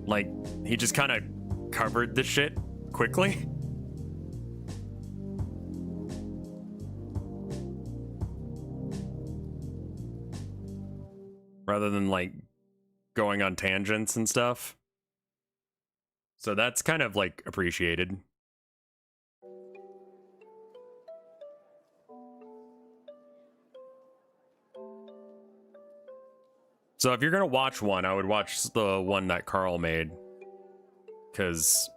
C: Like, he just kind of covered the shit quickly. Rather than, like, going on tangents and stuff. So that's kind of, like, appreciated. So if you're gonna watch one, I would watch the one that Carl made, because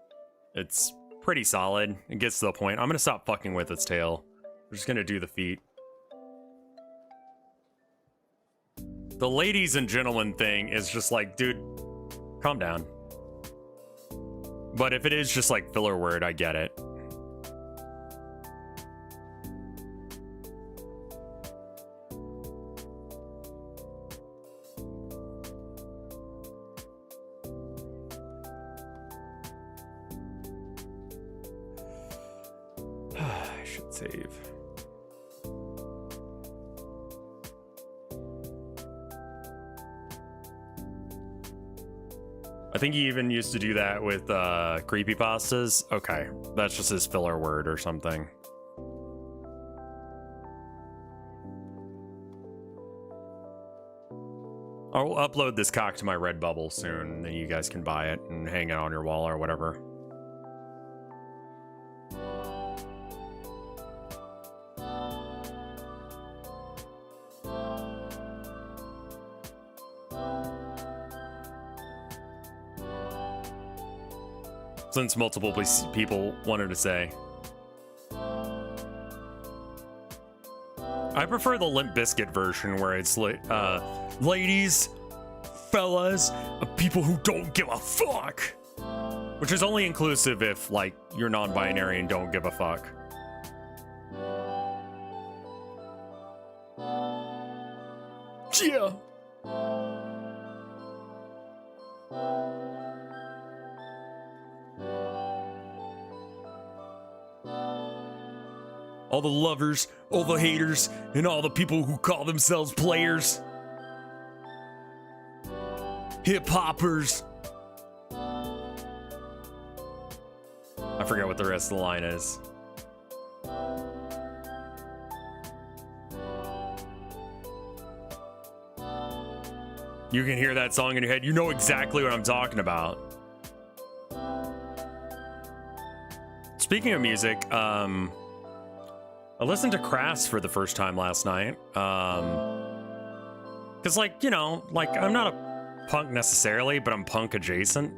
C: it's pretty solid. It gets to the point. I'm gonna stop fucking with its tail. We're just gonna do the feet. The ladies and gentlemen thing is just like, dude, calm down. But if it is just like filler word, I get it. Save. I think he even used to do that with creepypastas. Okay, that's just his filler word or something. I'll upload this cock to my Redbubble soon, and you guys can buy it and hang it on your wall or whatever. Since multiple people wanted to say. I prefer the Limp Bizkit version where it's like, ladies, fellas, people who don't give a fuck. Which is only inclusive if, like, you're non-binary and don't give a fuck. Yeah. All the lovers, all the haters, and all the people who call themselves players. Hip-hoppers. I forget what the rest of the line is. You can hear that song in your head. You know exactly what I'm talking about. Speaking of music, I listened to Crass for the first time last night. Cause like, you know, like I'm not a punk necessarily, but I'm punk adjacent.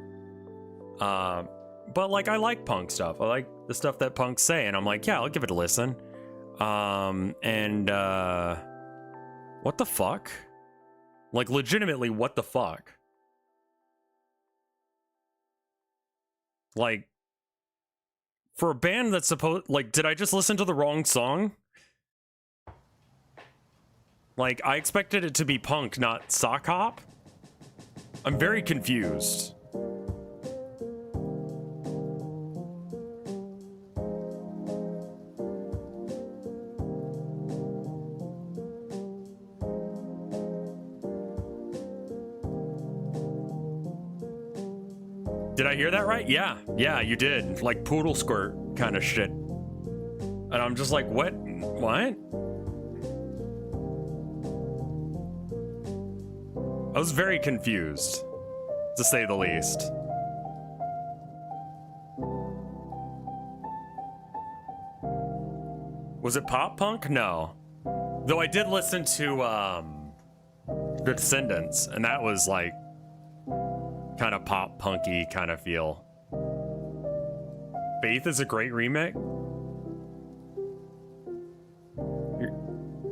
C: But like I like punk stuff. I like the stuff that punks say, and I'm like, yeah, I'll give it a listen. What the fuck? Like legitimately, what the fuck? Like, for a band that's supposed, like, did I just listen to the wrong song? Like, I expected it to be punk, not sock hop. I'm very confused. Did I hear that right? Yeah, you did. Like poodle squirt kind of shit. And I'm just like, what? What? I was very confused, to say the least. Was it pop punk? No. Though I did listen to The Descendants, and that was like kind of pop punky kind of feel. Faith is a great remake.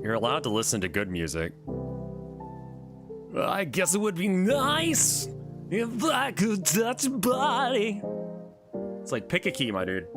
C: You're allowed to listen to good music. I guess it would be nice if I could touch your body. It's like, pick a key, my dude.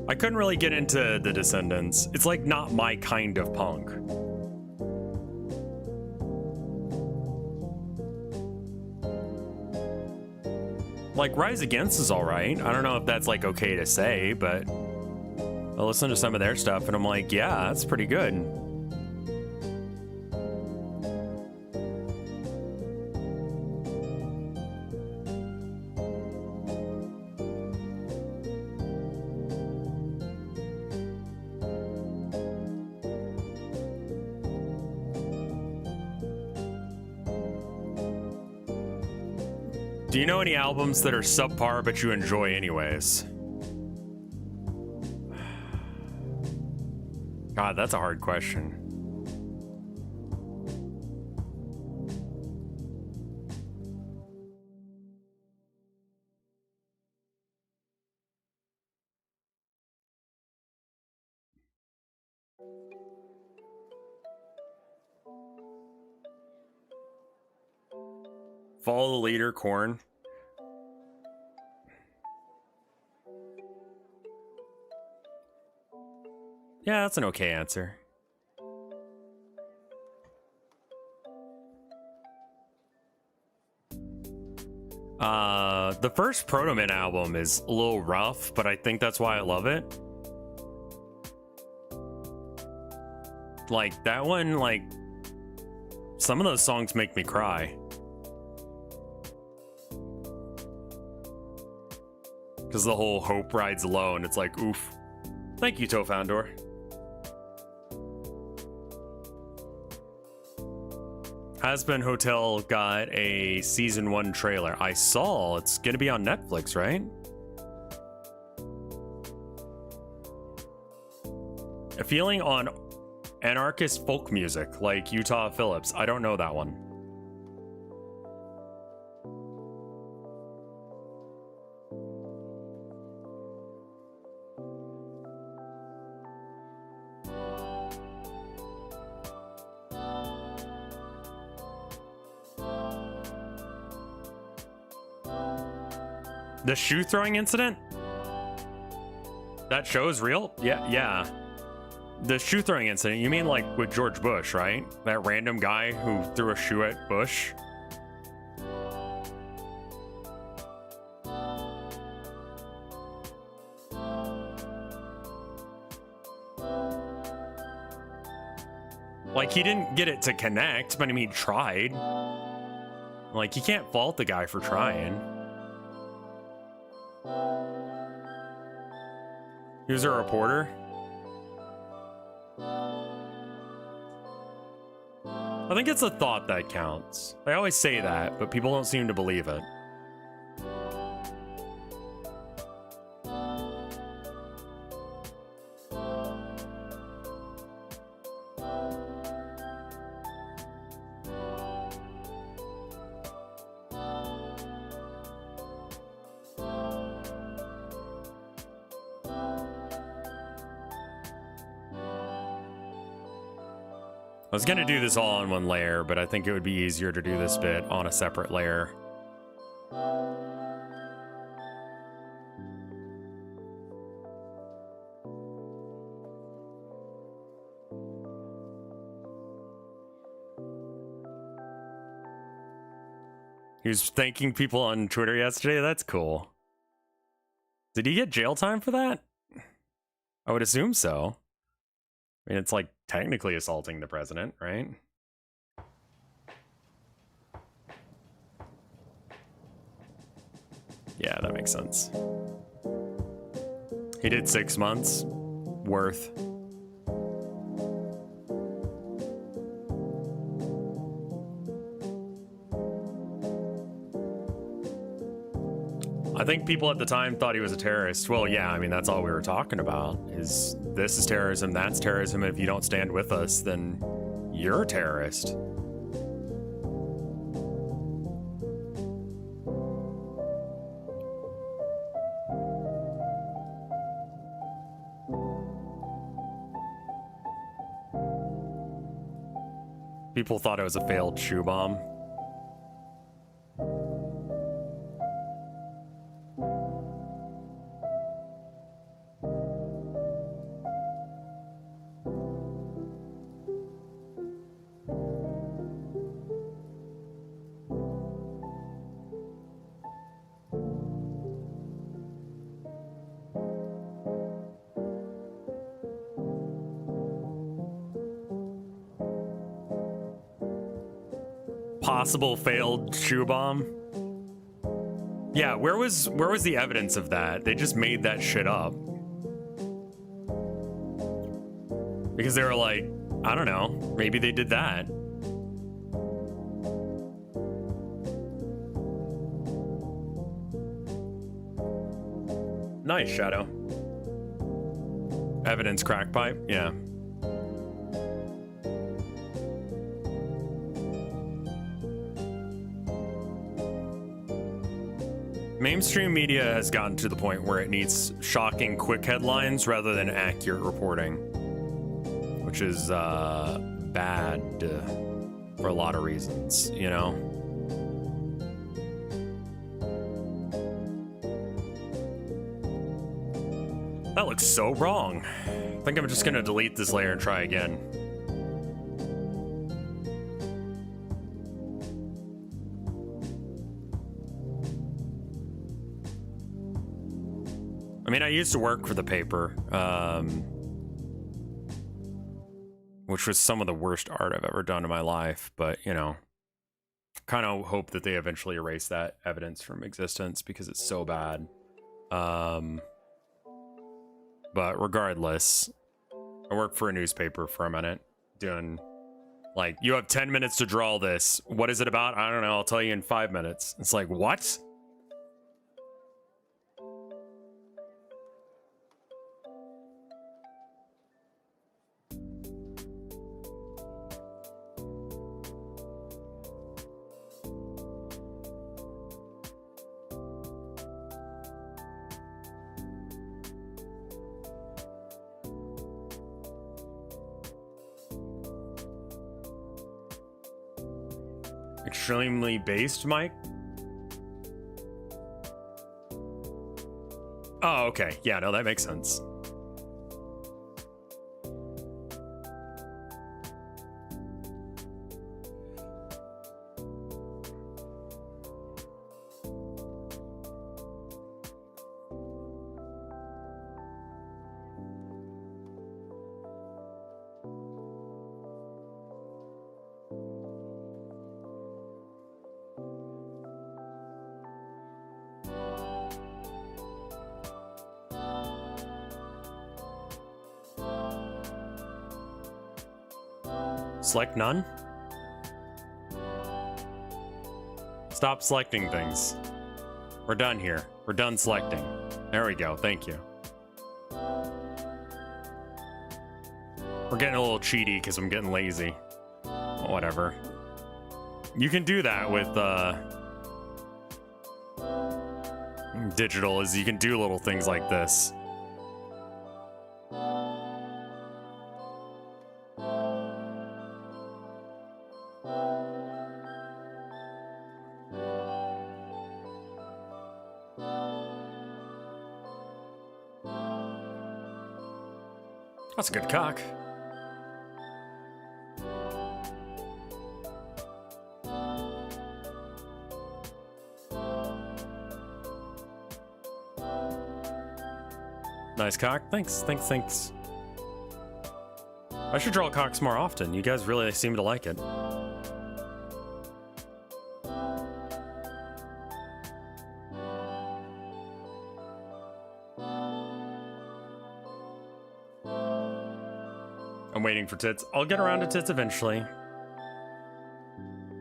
C: I couldn't really get into The Descendants. It's like not my kind of punk. Like Rise Against is all right. I don't know if that's like okay to say, but I listen to some of their stuff and I'm like, yeah, that's pretty good. Do you know any albums that are subpar but you enjoy anyways? God, that's a hard question. Follow the leader, Korn. Yeah, that's an okay answer. The first Proto Man album is a little rough, but I think that's why I love it. Like, that one, like, some of those songs make me cry. Because the whole Hope Rides Alone, it's like, oof. Thank you, Tofandor. Hazbin Hotel got a season 1 trailer. I saw it's gonna be on Netflix, right? A feeling on anarchist folk music like Utah Phillips. I don't know that one. The shoe throwing incident? That show is real? Yeah. The shoe throwing incident, you mean like with George Bush, right? That random guy who threw a shoe at Bush? Like, he didn't get it to connect, but I mean, he tried. Like, you can't fault the guy for trying. He was a reporter. I think it's a thought that counts. I always say that, but people don't seem to believe it. I was gonna do this all on one layer, but I think it would be easier to do this bit on a separate layer. He was thanking people on Twitter yesterday. That's cool. Did he get jail time for that? I would assume so. I mean, it's like technically assaulting the president, right? Yeah, that makes sense. He did 6 months worth. I think people at the time thought he was a terrorist. Well, yeah, I mean, that's all we were talking about. Is this is terrorism, that's terrorism. If you don't stand with us, then you're a terrorist. People thought it was a failed shoe bomb. Possible failed shoe bomb. Yeah, where was the evidence of that? They just made that shit up. Because they were like, I don't know, maybe they did that. Nice, Shadow. Evidence crack pipe, yeah. Mainstream media has gotten to the point where it needs shocking, quick headlines rather than accurate reporting, which is bad for a lot of reasons, you know? That looks so wrong. I think I'm just gonna delete this layer and try again. I mean, I used to work for the paper, which was some of the worst art I've ever done in my life, but, you know, kind of hope that they eventually erase that evidence from existence because it's so bad. But regardless, I worked for a newspaper for a minute, doing, like, you have 10 minutes to draw this. What is it about? I don't know. I'll tell you in 5 minutes. It's like, what? Extremely based, Mike? Oh, okay. Yeah, no, that makes sense. Select none? Stop selecting things. We're done here. We're done selecting. There we go. Thank you. We're getting a little cheaty because I'm getting lazy. Whatever. You can do that with digital, is you can do little things like this. That's a good cock. Nice cock. Thanks, thanks, thanks. I should draw cocks more often. You guys really seem to like it. I'm waiting for Tits. I'll get around to Tits eventually.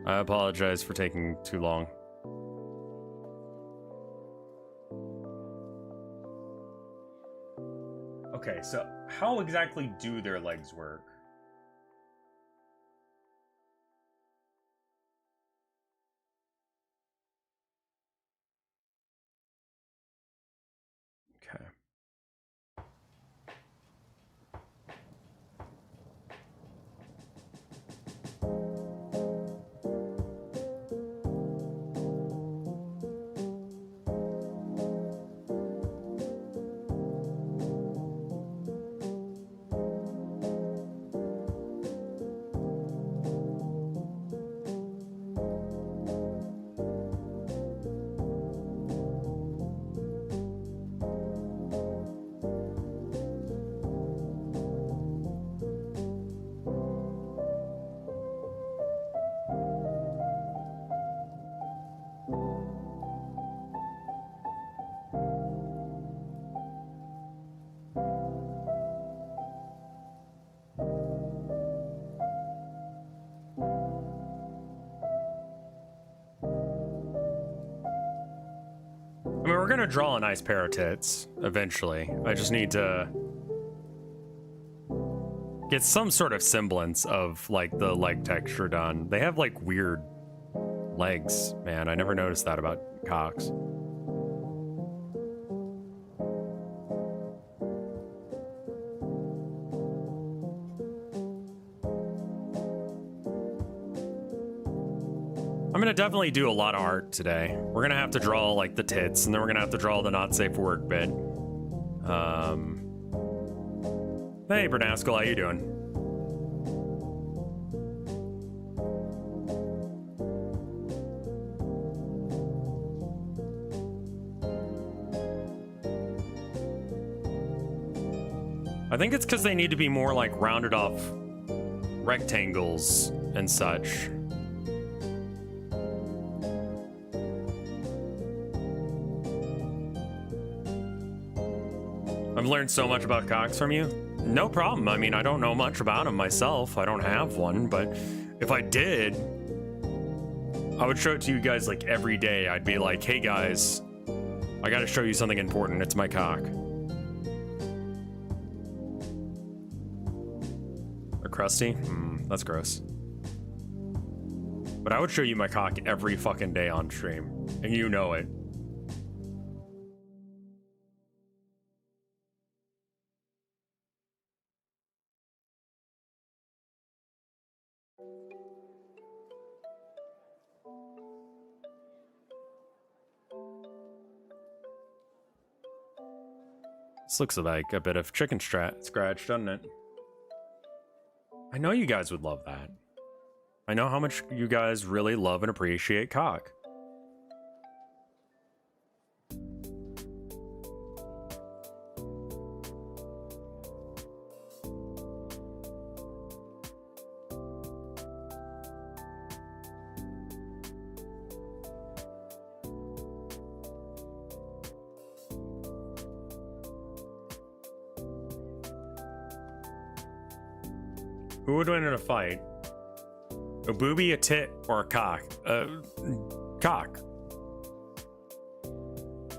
C: I apologize for taking too long. Okay, so how exactly do their legs work? Okay. I mean, we're gonna draw a nice pair of tits eventually. I just need to get some sort of semblance of like the leg texture done. They have like weird legs, man. I never noticed that about cocks. I'm gonna definitely do a lot of art today. We're gonna have to draw like the tits, and then we're gonna have to draw the not safe for work bit. Hey, Bernaskell, how you doing? I think it's because they need to be more like rounded off rectangles and such. I've learned so much about cocks from you. No problem. I mean, I don't know much about them myself. I don't have one, but if I did, I would show it to you guys like every day. I'd be like, hey guys, I gotta show you something important. It's my cock. They're crusty? That's gross. But I would show you my cock every fucking day on stream, and you know it. This looks like a bit of chicken scratch, doesn't it? I know you guys would love that. I know how much you guys really love and appreciate cock. Who would win in a fight? A booby, a tit, or a cock? Cock.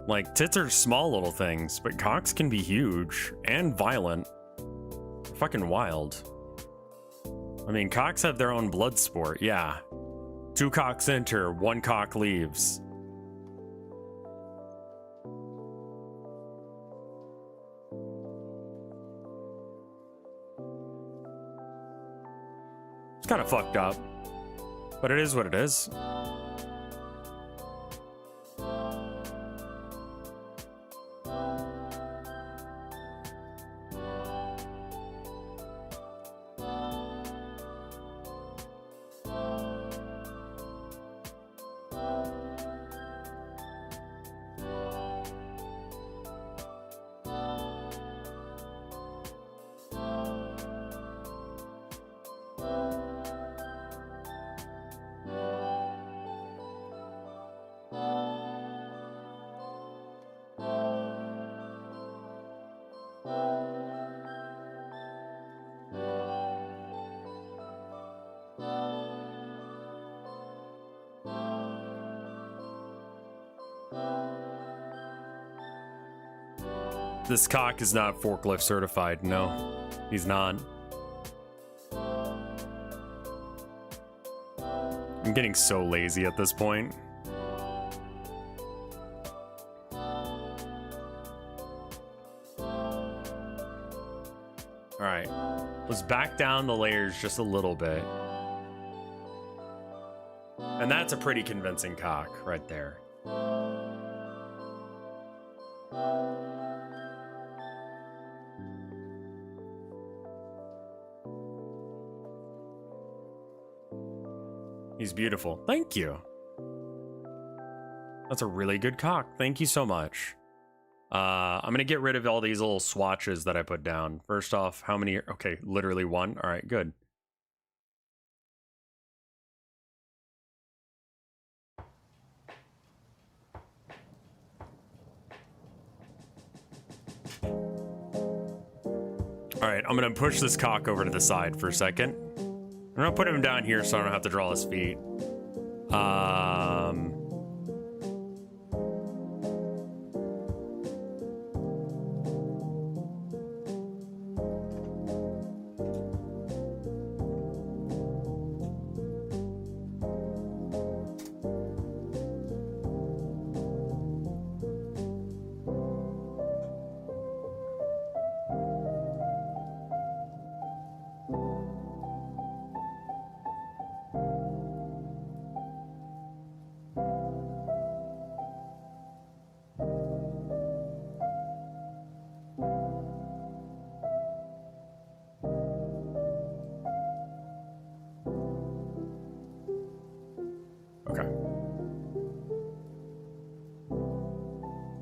C: Like, tits are small little things, but cocks can be huge and violent. They're fucking wild. I mean, cocks have their own blood sport, yeah. 2 cocks enter, 1 cock leaves. It's kind of fucked up, but it is what it is. This cock is not forklift certified. No, he's not. I'm getting so lazy at this point. All right, let's back down the layers just a little bit. And that's a pretty convincing cock right there. He's beautiful. Thank you. That's a really good cock. Thank you so much. I'm gonna get rid of all these little swatches that I put down. First off, how many? Okay, literally 1. All right, good. All right, I'm gonna push this cock over to the side for a second. I'm gonna put him down here so I don't have to draw his feet.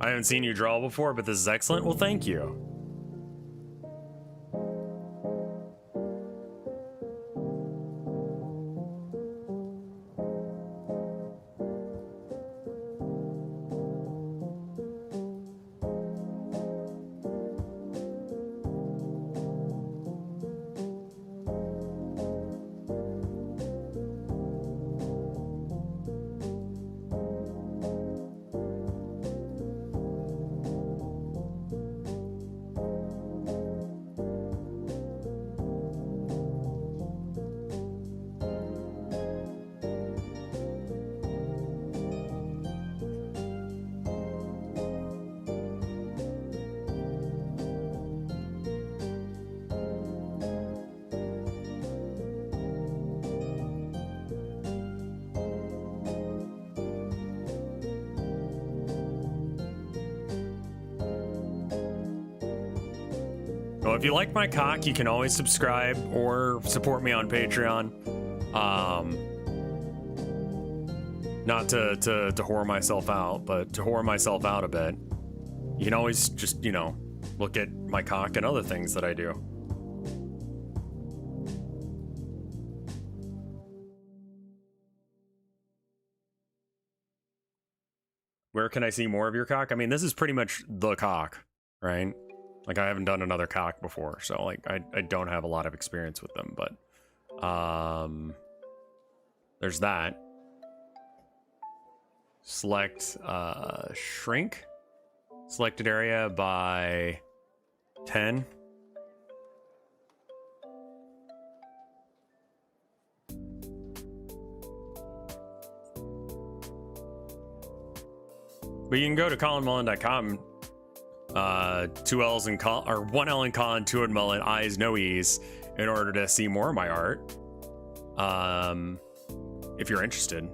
C: I haven't seen you draw before, but this is excellent. Well, thank you. Well, if you like my cock, you can always subscribe or support me on Patreon. Not to whore myself out, but to whore myself out a bit. You can always just, you know, look at my cock and other things that I do. Where can I see more of your cock? I mean, this is pretty much the cock, right? Like, I haven't done another cock before, so, like, I don't have a lot of experience with them, but, there's that. Select, shrink. Selected area by 10. But you can go to colinmullen.com. 2 L's in Colin, or 1 L in Colin, 2 in Mullen, I's no E's, in order to see more of my art. If you're interested.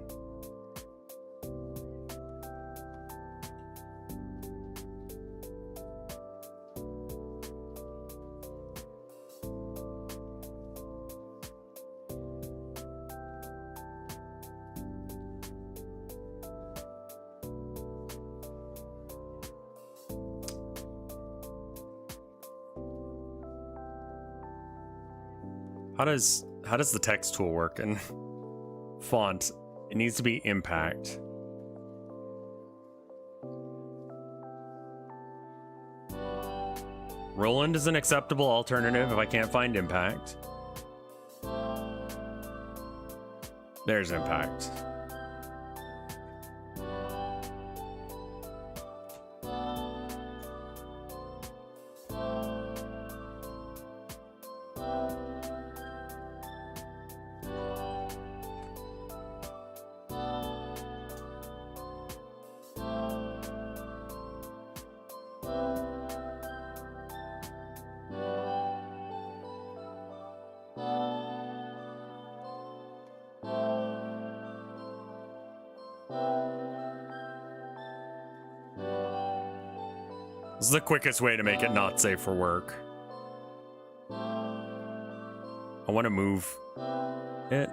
C: How does the text tool work? And font, it needs to be impact. Roland is an acceptable alternative if I can't find impact. There's impact. This is the quickest way to make it not safe for work. I want to move it.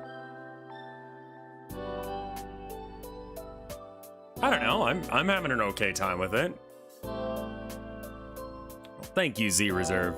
C: I don't know. I'm having an okay time with it. Well, thank you, Z Reserve.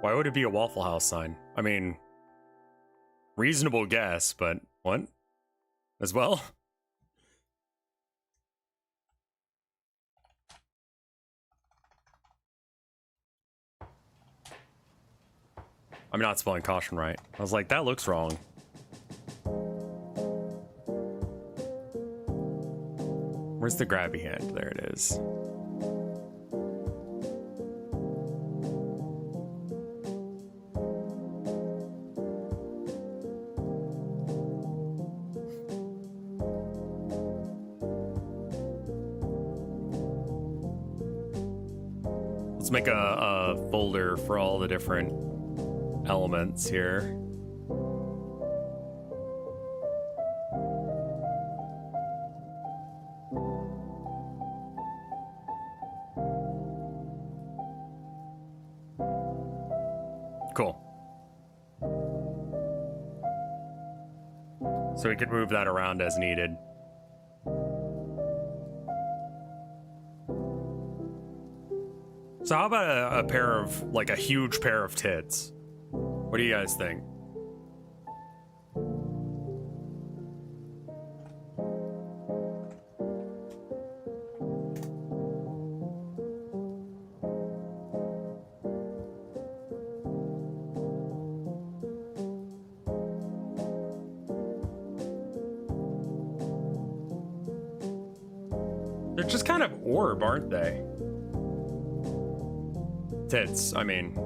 C: Why would it be a Waffle House sign? I mean, reasonable guess, but what? As well? I'm not spelling caution right. I was like, that looks wrong. Where's the grabby hand? There it is. Let's make a folder for all the different elements here. Cool. So we could move that around as needed. So how about a pair of, like a huge pair of tits? What do you guys think? They're just kind of orb, aren't they? Tits, I mean.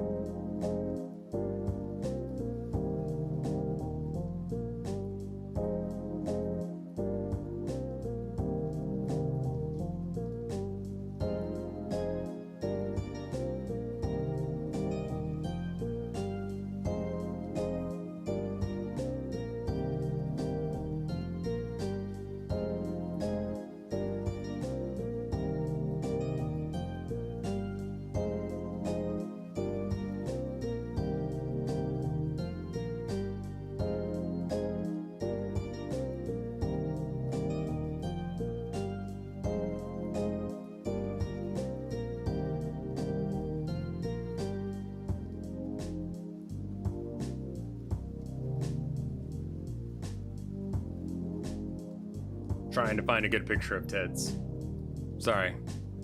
C: Trying to find a good picture of tits. Sorry,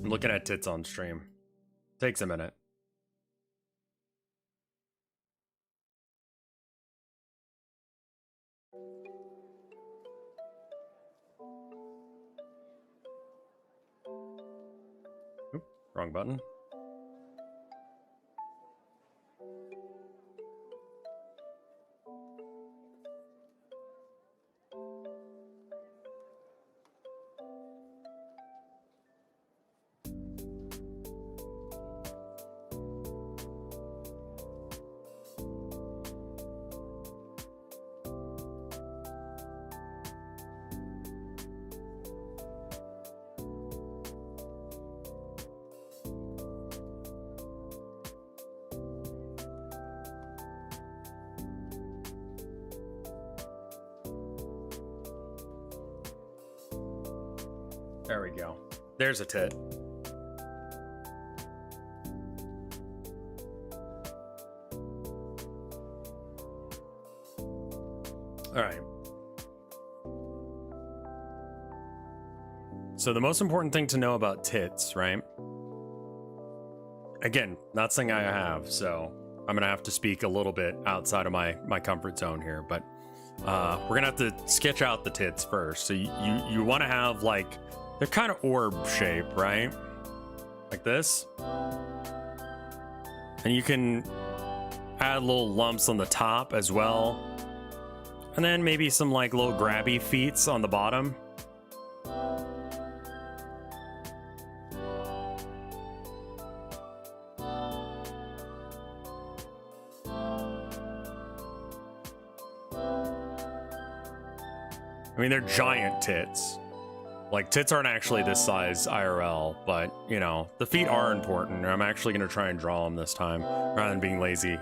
C: I'm looking at tits on stream. Takes a minute. Oop, wrong button. There we go. There's a tit. All right. So the most important thing to know about tits, right? Again, not something I have, so I'm gonna have to speak a little bit outside of my comfort zone here, but we're gonna have to sketch out the tits first. So you want to have like, they're kind of orb shape, right? Like this. And you can add little lumps on the top as well. And then maybe some like little grabby feet on the bottom. I mean, they're giant tits. Like, tits aren't actually this size IRL, but, you know, the feet are important. I'm actually going to try and draw them this time, rather than being lazy.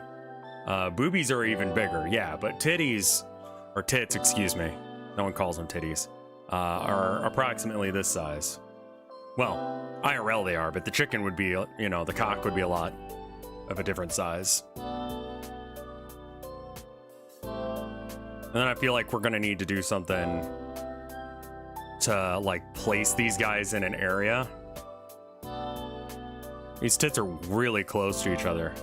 C: Boobies are even bigger, yeah, but titties, or tits, excuse me, no one calls them titties, are approximately this size. Well, IRL they are, but the chicken would be, you know, the cock would be a lot of a different size. And then I feel like we're going to need to do something to like place these guys in an area. These tits are really close to each other,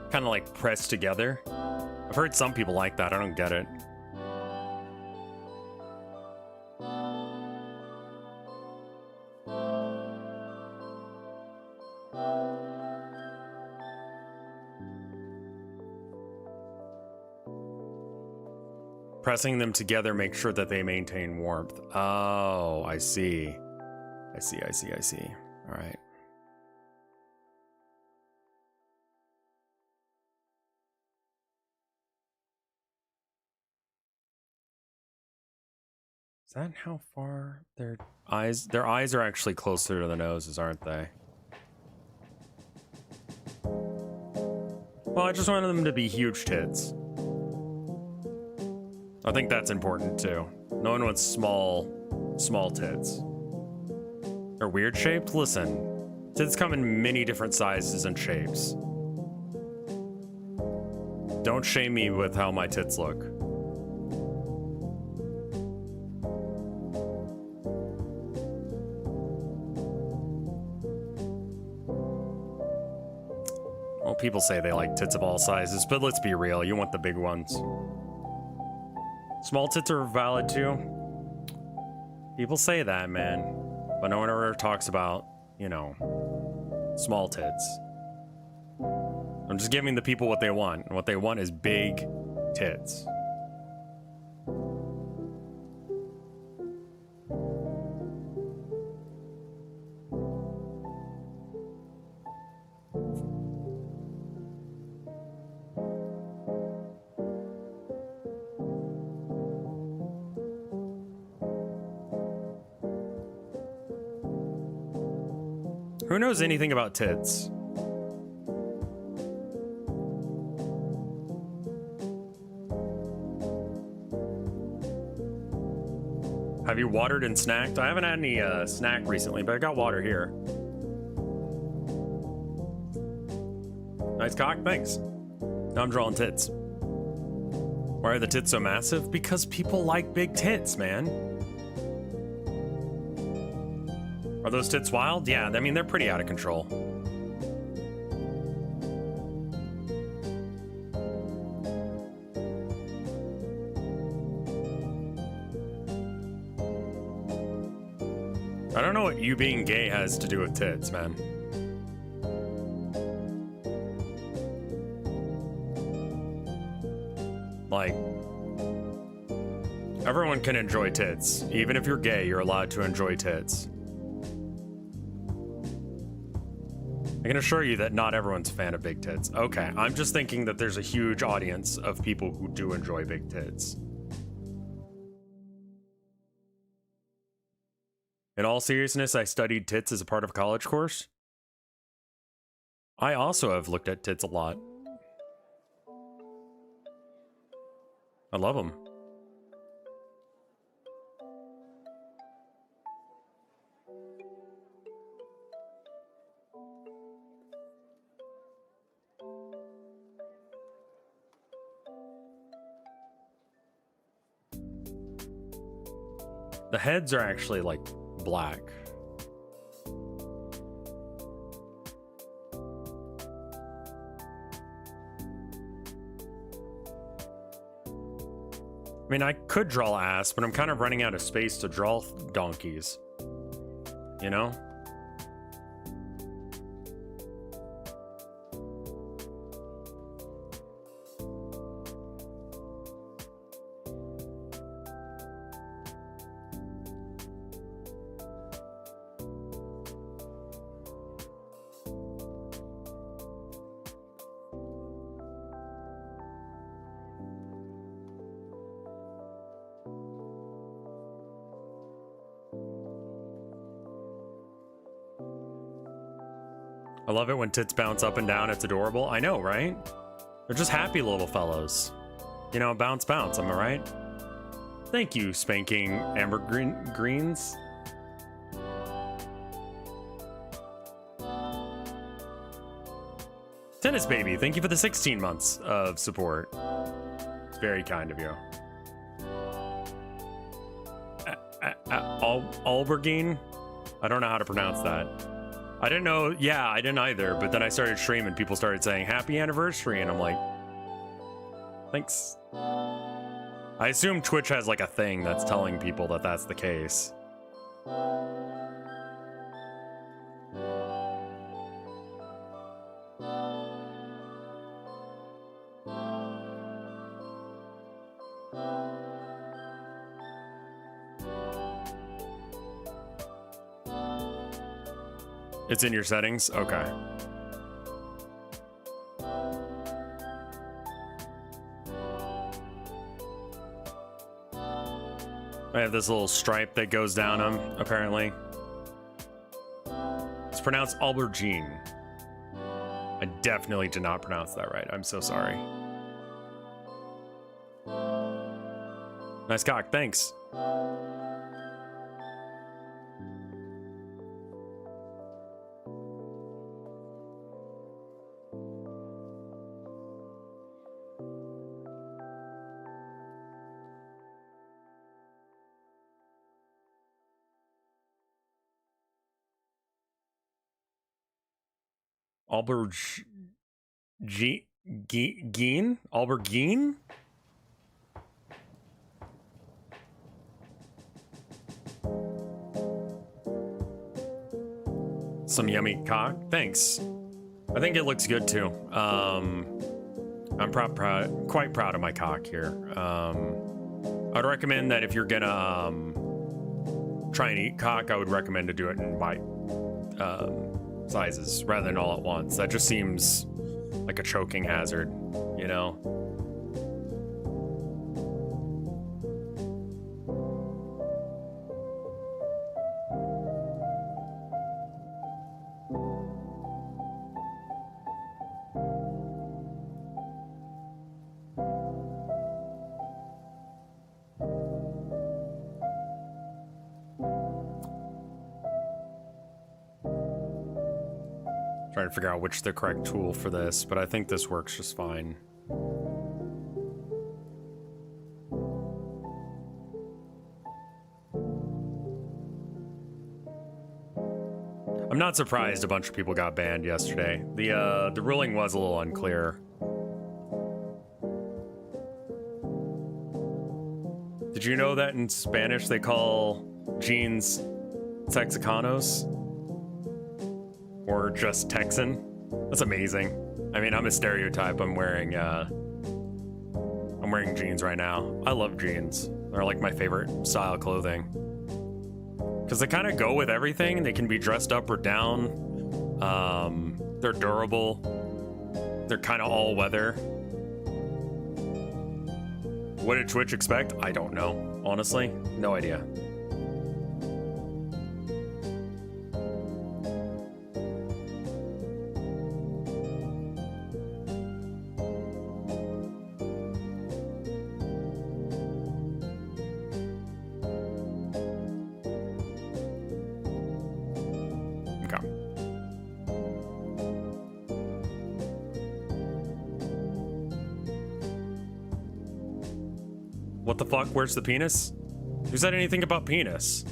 C: kind of like pressed together. I've heard some people like that. I don't get it. Pressing them together, make sure that they maintain warmth. Oh, I see. I see. All right. Is that how far their eyes are actually closer to the noses, aren't they? Well, I just wanted them to be huge tits. I think that's important too. No one wants small tits. They're weird shaped? Listen, tits come in many different sizes and shapes. Don't shame me with how my tits look. Well, people say they like tits of all sizes, but let's be real, you want the big ones. Small tits are valid too. People say that, man. But no one ever talks about, you know, small tits. I'm just giving the people what they want. And what they want is big tits. Who knows anything about tits? Have you watered and snacked? I haven't had any snack recently, but I got water here. Nice cock, thanks. Now I'm drawing tits. Why are the tits so massive? Because people like big tits, man. Are those tits wild? Yeah, I mean, they're pretty out of control. I don't know what you being gay has to do with tits, man. Like, everyone can enjoy tits. Even if you're gay, you're allowed to enjoy tits. I can assure you that not everyone's a fan of big tits. Okay, I'm just thinking that there's a huge audience of people who do enjoy big tits. In all seriousness, I studied tits as a part of a college course. I also have looked at tits a lot. I love them. The heads are actually like black. I mean, I could draw ass, but I'm kind of running out of space to draw donkeys. You know? I love it when tits bounce up and down. It's adorable. I know, right? They're just happy little fellows. You know, bounce, bounce. Am I right? Thank you, Spanking Amber Greens. Tennis Baby, thank you for the 16 months of support. It's very kind of you. Albergine? I don't know how to pronounce that. I didn't know, yeah, I didn't either, but then I started streaming, people started saying, happy anniversary, and I'm like, thanks. I assume Twitch has like a thing that's telling people that that's the case. It's in your settings? Okay. have this little stripe that goes down them, apparently. It's pronounced aubergine. I definitely did not pronounce that right. I'm so sorry. Nice cock, thanks. Aubergine? Some yummy cock. Thanks. I think it looks good too. I'm quite proud of my cock here. I'd recommend that if you're gonna try and eat cock, I would recommend to do it in bite sizes rather than all at once. That just seems like a choking hazard, you know? Trying to figure out which is the correct tool for this, but I think this works just fine. I'm not surprised a bunch of people got banned yesterday. The ruling was a little unclear. Did you know that in Spanish they call jeans Texicanos? Or just Texan? That's amazing. I mean, I'm a stereotype. I'm wearing jeans right now. I love jeans. They're like my favorite style clothing. Because they kind of go with everything. They can be dressed up or down. They're durable. They're kind of all weather. What did Twitch expect? I don't know. Honestly, no idea. What the fuck? Where's the penis? Who said anything about penis?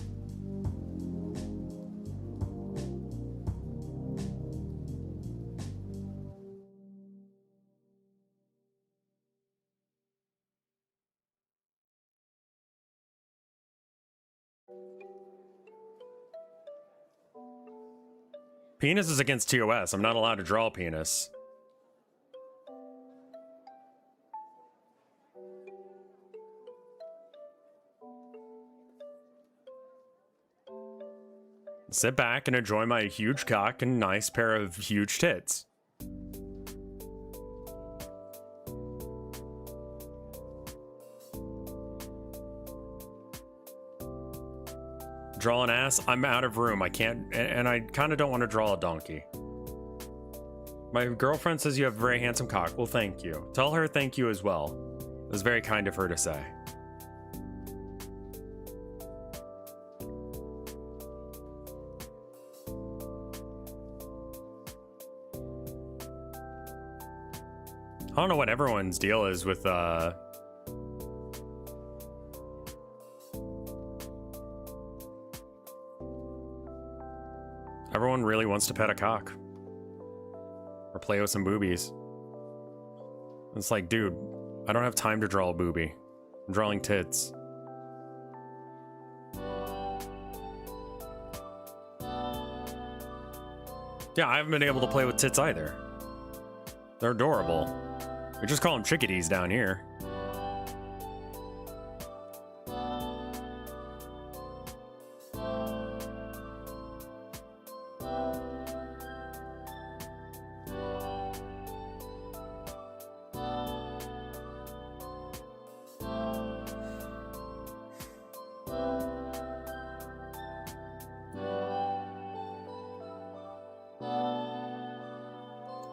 C: Penis is against TOS. I'm not allowed to draw a penis. Sit back and enjoy my huge cock and nice pair of huge tits. Draw an ass? I'm out of room. I can't, and I kind of don't want to draw a donkey. My girlfriend says you have a very handsome cock. Well, thank you. Tell her thank you as well. It was very kind of her to say. I don't know what everyone's deal is with, everyone really wants to pet a cock. Or play with some boobies. It's like, dude, I don't have time to draw a boobie. I'm drawing tits. Yeah, I haven't been able to play with tits either. They're adorable. We just call them chickadees down here.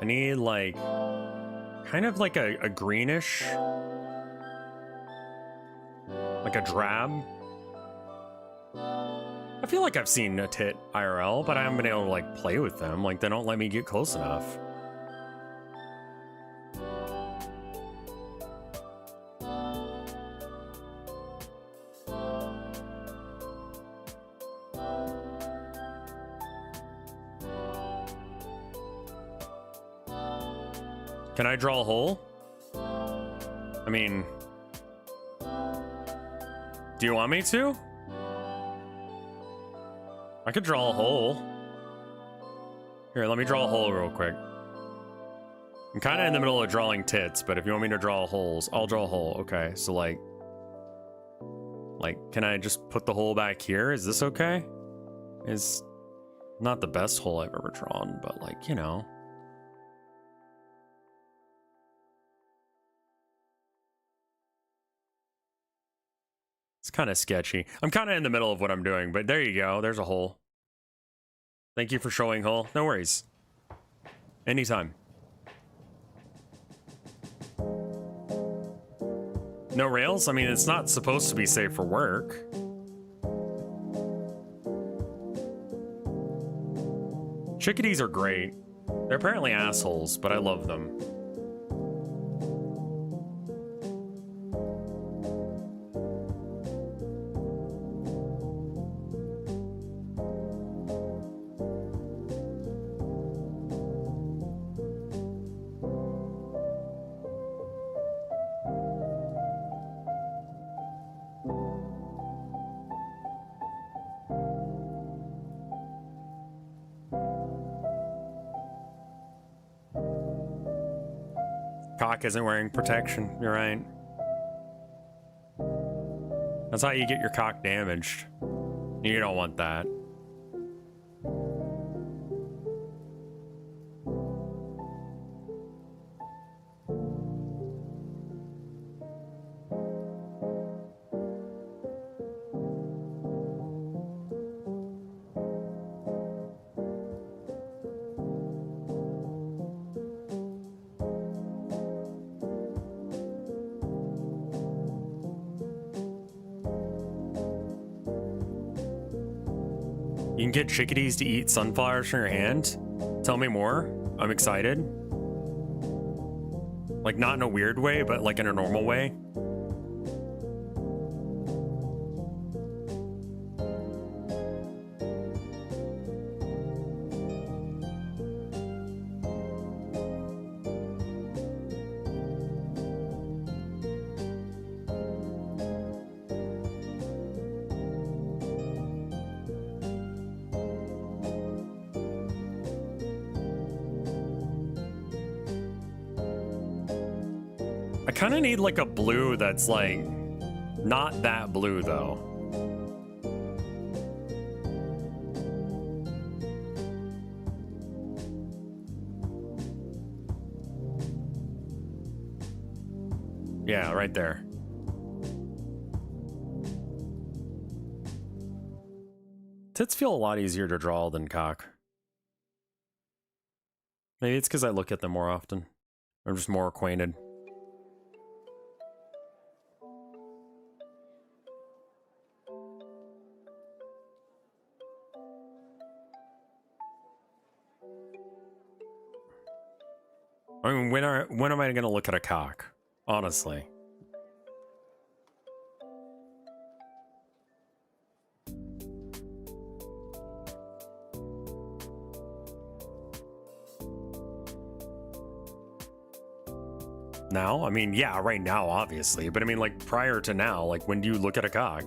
C: I need like kind of like a greenish, like a drab. I feel like I've seen a tit IRL, but I haven't been able to like play with them. Like they don't let me get close enough. Can I draw a hole? I mean, do you want me to? I could draw a hole. Here, let me draw a hole real quick. I'm kind of in the middle of drawing tits, but if you want me to draw holes, I'll draw a hole. Okay, so like, can I just put the hole back here? Is this okay? It's not the best hole I've ever drawn, but like, you know. It's kind of sketchy. I'm kind of in the middle of what I'm doing, but there you go. There's a hole. Thank you for showing hole. No worries. Anytime. No rails? I mean, it's not supposed to be safe for work. Chickadees are great. They're apparently assholes, but I love them. Cock isn't wearing protection. You're right. That's how you get your cock damaged. You don't want that. You can get chickadees to eat sunflowers from your hand? Tell me more. I'm excited. Like, not in a weird way, but like in a normal way. I kind of need like a blue that's like not that blue though. Yeah, right there. Tits feel a lot easier to draw than cock. Maybe it's because I look at them more often. I'm just more acquainted. I mean, when am I gonna look at a cock? Honestly. Now? I mean, yeah, right now, obviously. But I mean, like, prior to now, like, when do you look at a cock?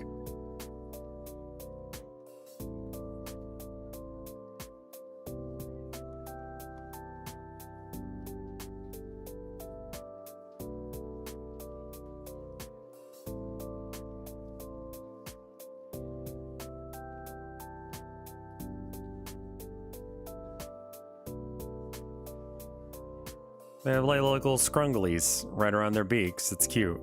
C: They have like little scrunglies right around their beaks. It's cute.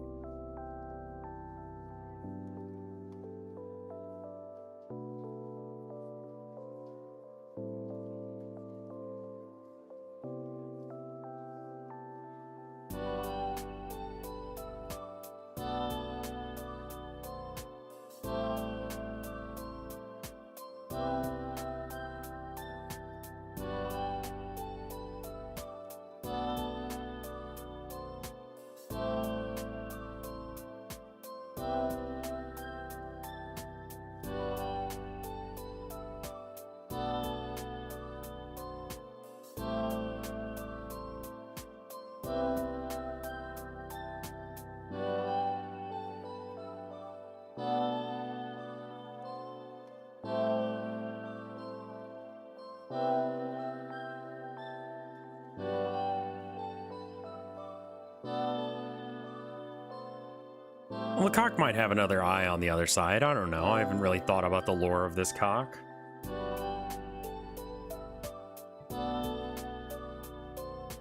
C: the cock might have another eye on the other side. I don't know. I haven't really thought about the lore of this cock.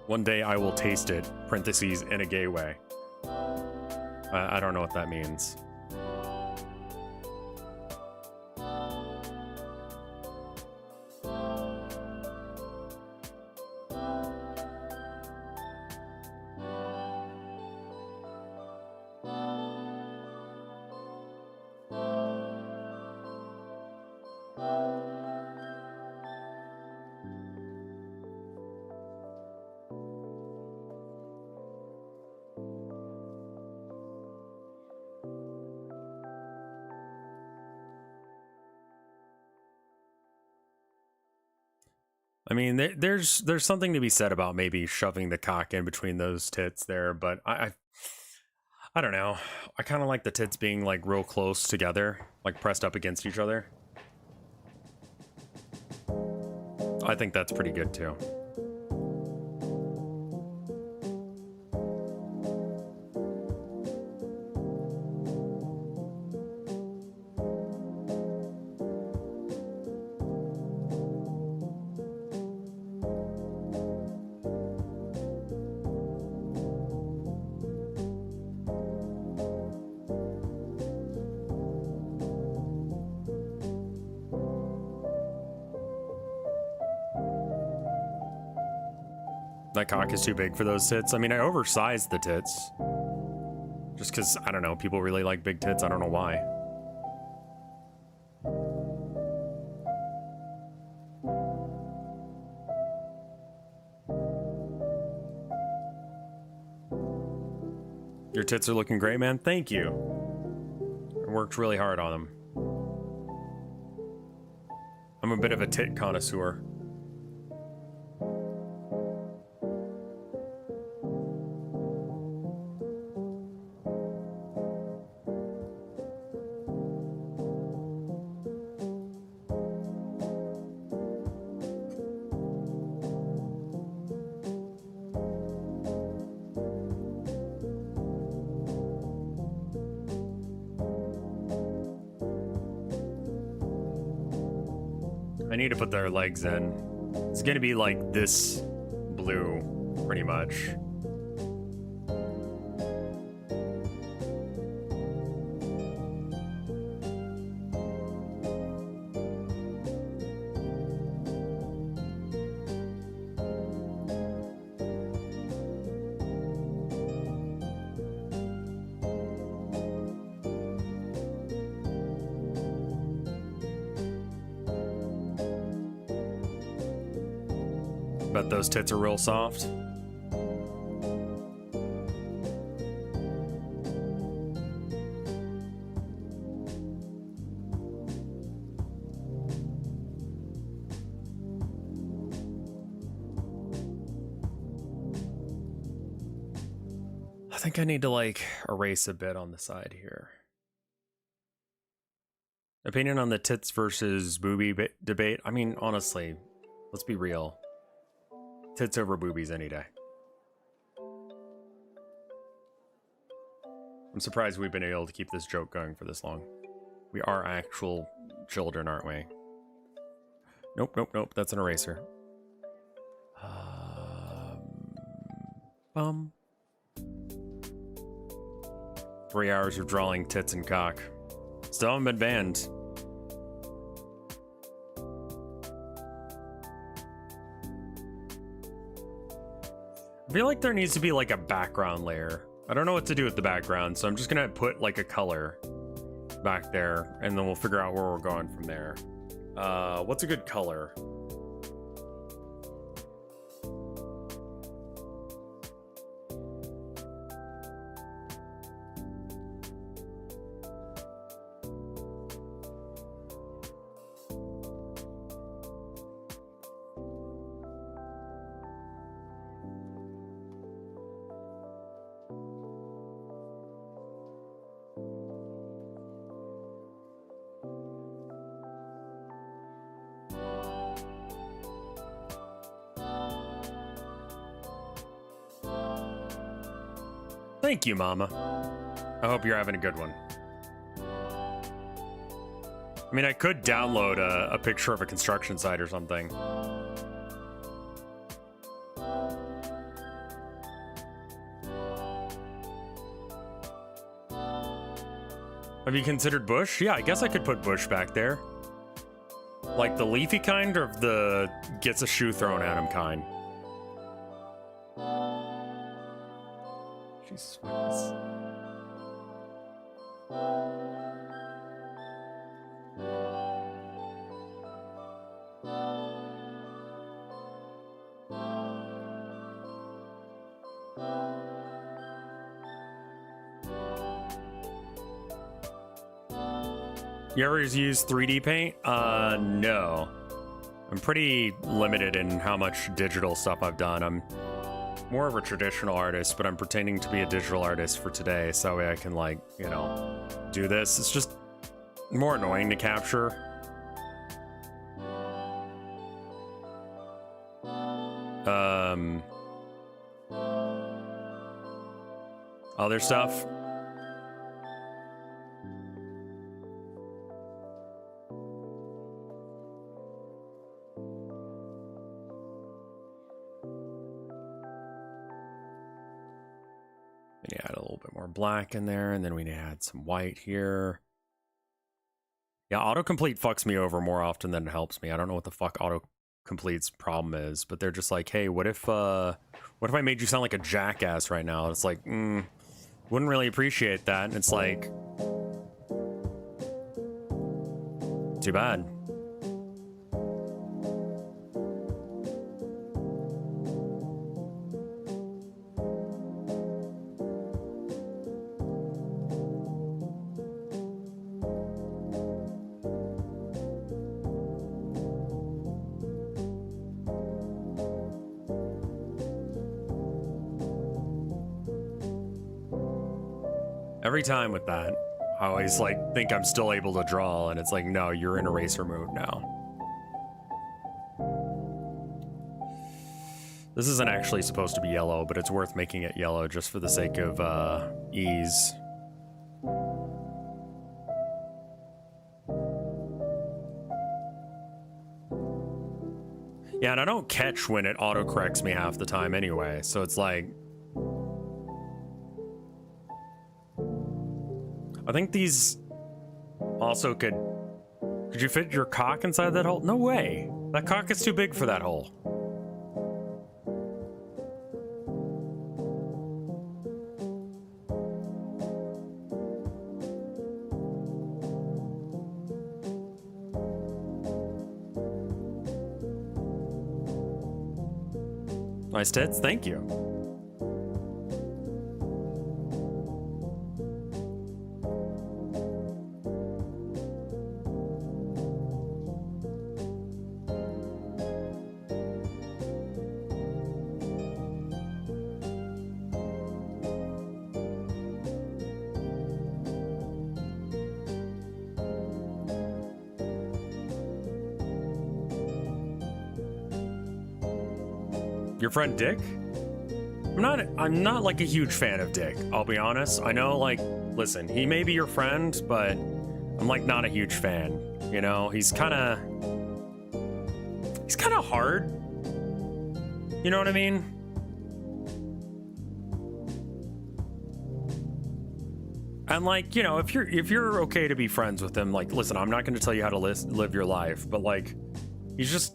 C: One day I will taste it, parentheses, in a gay way. I don't know what that means. I mean, there's something to be said about maybe shoving the cock in between those tits there, but I don't know. I kind of like the tits being like real close together, like pressed up against each other. I think that's pretty good too. That cock is too big for those tits. I mean, I oversized the tits. Just because, I don't know, people really like big tits. I don't know why. Your tits are looking great, man. Thank you. I worked really hard on them. I'm a bit of a tit connoisseur. I need to put their legs in. It's gonna be like this blue, pretty much. Bet those tits are real soft. I think I need to like erase a bit on the side here. Opinion on the tits versus boobie debate. I mean, honestly, let's be real. Tits over boobies any day. I'm surprised we've been able to keep this joke going for this long. We are actual children, aren't we? Nope, nope, nope. That's an eraser. 3 hours of drawing tits and cock. Still haven't been banned. I feel like there needs to be like a background layer. I don't know what to do with the background, so I'm just gonna put like a color back there, and then we'll figure out where we're going from there. What's a good color? Thank you, Mama. I hope you're having a good one. I mean, I could download a picture of a construction site or something. Have you considered bush? Yeah, I guess I could put bush back there. Like the leafy kind or the gets a shoe thrown at him kind? Jesus. You ever use 3D paint? No. I'm pretty limited in how much digital stuff I've done. I'm more of a traditional artist, but I'm pretending to be a digital artist for today, so that way I can, like, you know, do this. It's just more annoying to capture. Other stuff. And add a little bit more black in there, and then we add some white here. Yeah, autocomplete fucks me over more often than it helps me. I don't know what the fuck autocomplete's problem is, but they're just like, hey, what if I made you sound like a jackass right now? It's like, wouldn't really appreciate that. And it's like, too bad. Every time with that, I always like think I'm still able to draw, and it's like, no, you're in eraser mode now. This isn't actually supposed to be yellow, but it's worth making it yellow just for the sake of ease. Yeah, and I don't catch when it autocorrects me half the time anyway, so it's like, I think these also could you fit your cock inside that hole? No way. That cock is too big for that hole. Nice tits, thank you. Your friend Dick? I'm not like a huge fan of Dick, I'll be honest. I know, like, listen, he may be your friend, but I'm like not a huge fan. You know, he's kind of hard. You know what I mean? And like, you know, if you're okay to be friends with him, like, listen, I'm not going to tell you how to live your life, but like, he's just,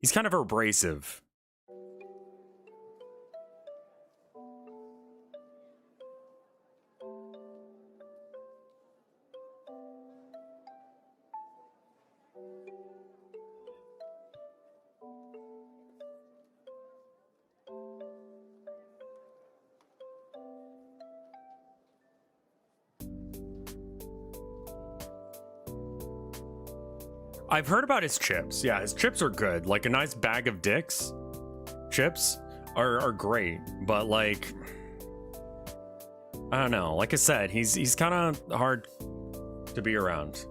C: he's kind of abrasive. I've heard about his chips. Yeah, his chips are good. Like a nice bag of Dick's chips are great, but like, I don't know. Like I said, he's kind of hard to be around.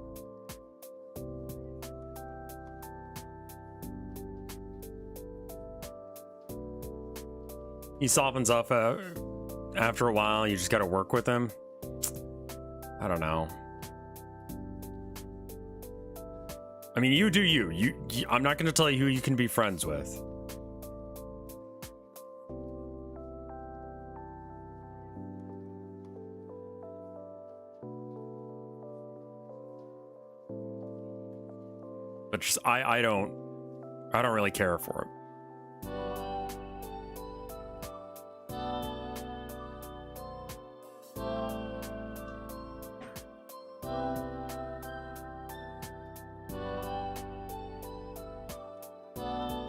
C: he softens up after a while. You just got to work with him. I don't know. I mean, you do you. I'm not going to tell you who you can be friends with. But just I don't really care for him.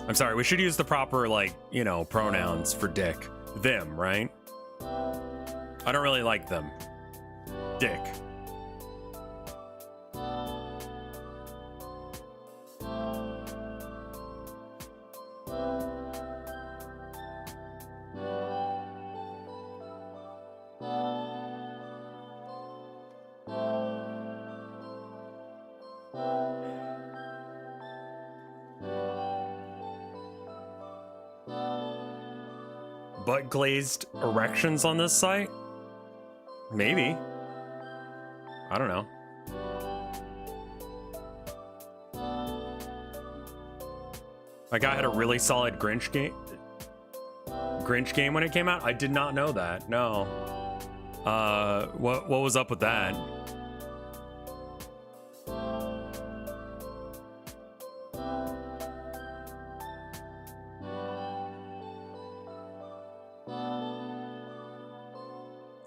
C: I'm sorry, we should use the proper, like, you know, pronouns for dick. Them, right? I don't really like them. Dick. Butt glazed erections on this site? Maybe. I don't know. My guy had a really solid Grinch game when it came out. I did not know that. No. What was up with that?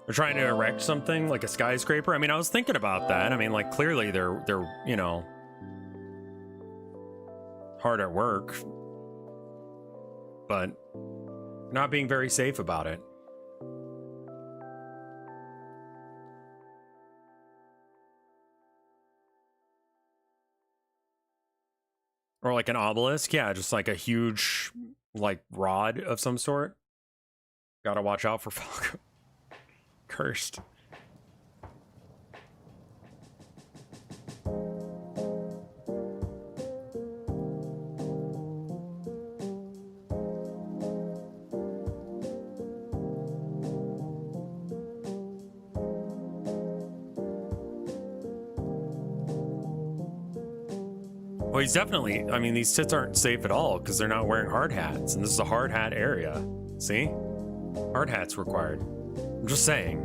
C: They're trying to erect something like a skyscraper. I mean, I was thinking about that. I mean, like, clearly they're you know, hard at work, but not being very safe about it. Or like an obelisk, yeah, just like a huge, like, rod of some sort. Gotta watch out for Falco. Cursed. Well, he's definitely, I mean, these tits aren't safe at all because they're not wearing hard hats, and this is a hard hat area. See? Hard hats required. I'm just saying.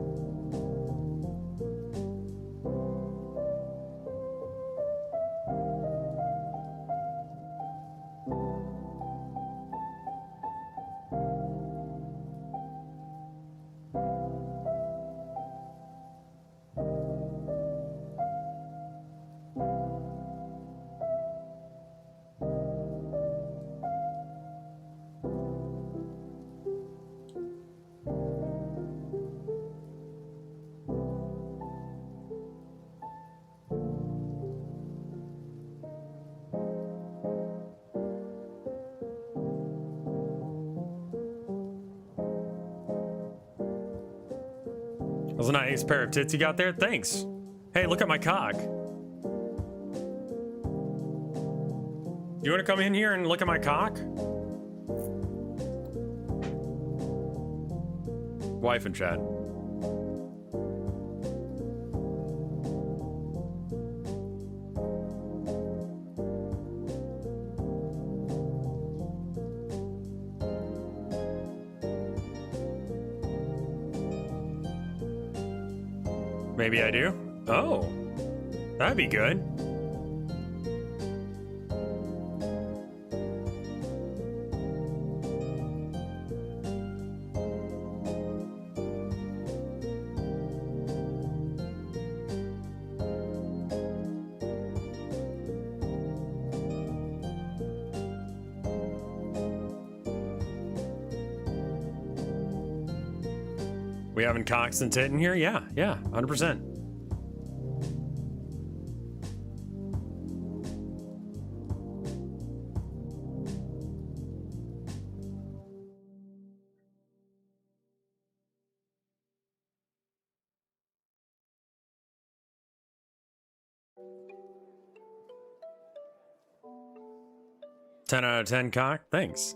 C: That was a nice pair of tits you got there. Thanks. Hey, look at my cock. You want to come in here and look at my cock? Wife in chat. Maybe I do. Oh, that'd be good. We having cocks and tit in here? Yeah, 100%. Ten out of 10 cock? Thanks.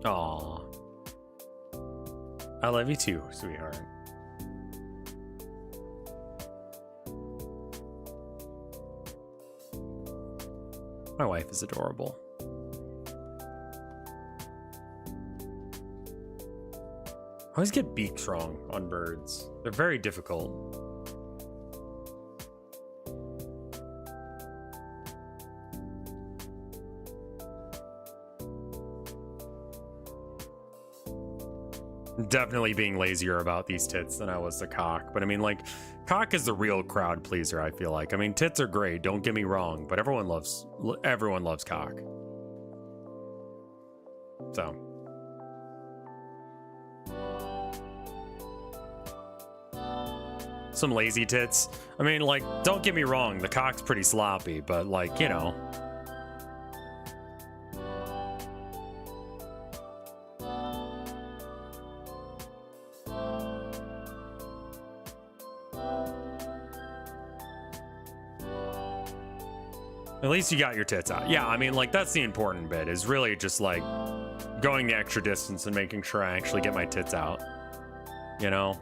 C: Aw. I love you too, sweetheart. My wife is adorable. I always get beaks wrong on birds. They're very difficult. Definitely being lazier about these tits than I was the cock. But I mean, like, cock is the real crowd pleaser, I feel like. I mean, tits are great, don't get me wrong, but everyone loves cock. So. Some lazy tits. I mean, like, don't get me wrong, the cock's pretty sloppy, but like, you know. At least you got your tits out. Yeah, I mean, like, that's the important bit, is really just, like, going the extra distance and making sure I actually get my tits out. You know?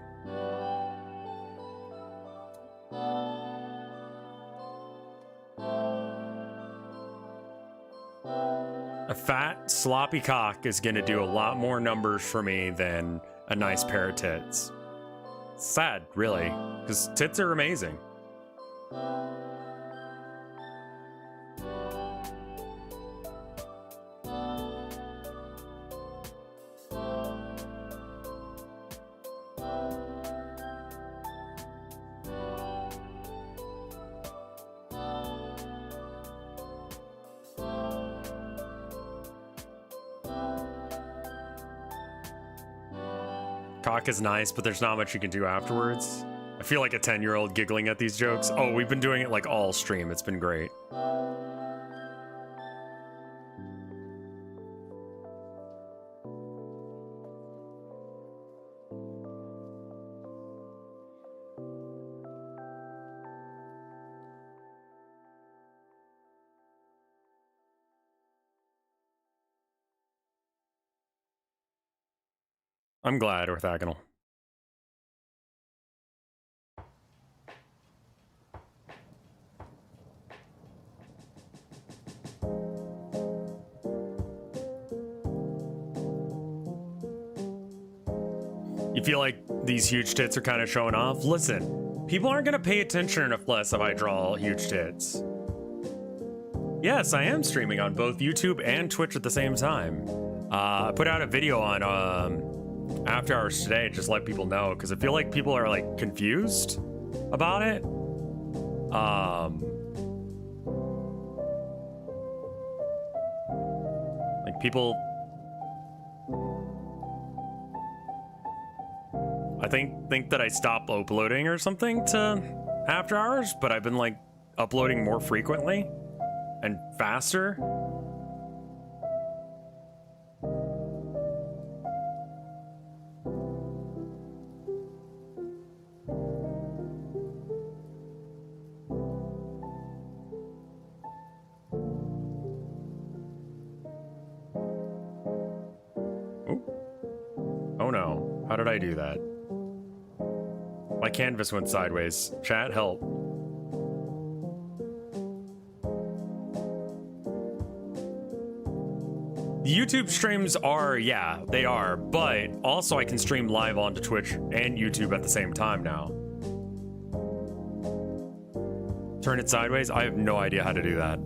C: A fat, sloppy cock is gonna do a lot more numbers for me than a nice pair of tits. Sad, really, because tits are amazing. Cock is nice, but there's not much you can do afterwards. I feel like a 10-year-old giggling at these jokes. Oh, we've been doing it like all stream. It's been great. I'm glad, orthogonal. You feel like these huge tits are kind of showing off? Listen, people aren't going to pay attention enough less if I draw huge tits. Yes, I am streaming on both YouTube and Twitch at the same time. I put out a video on after hours today, just let people know, because I feel like people are like confused about it. Like people, I think that I stopped uploading or something to after hours, but I've been like uploading more frequently and faster. Oh no, how did I do that? My canvas went sideways. Chat, help. The YouTube streams are, yeah, they are, but also I can stream live onto Twitch and YouTube at the same time now. Turn it sideways? I have no idea how to do that.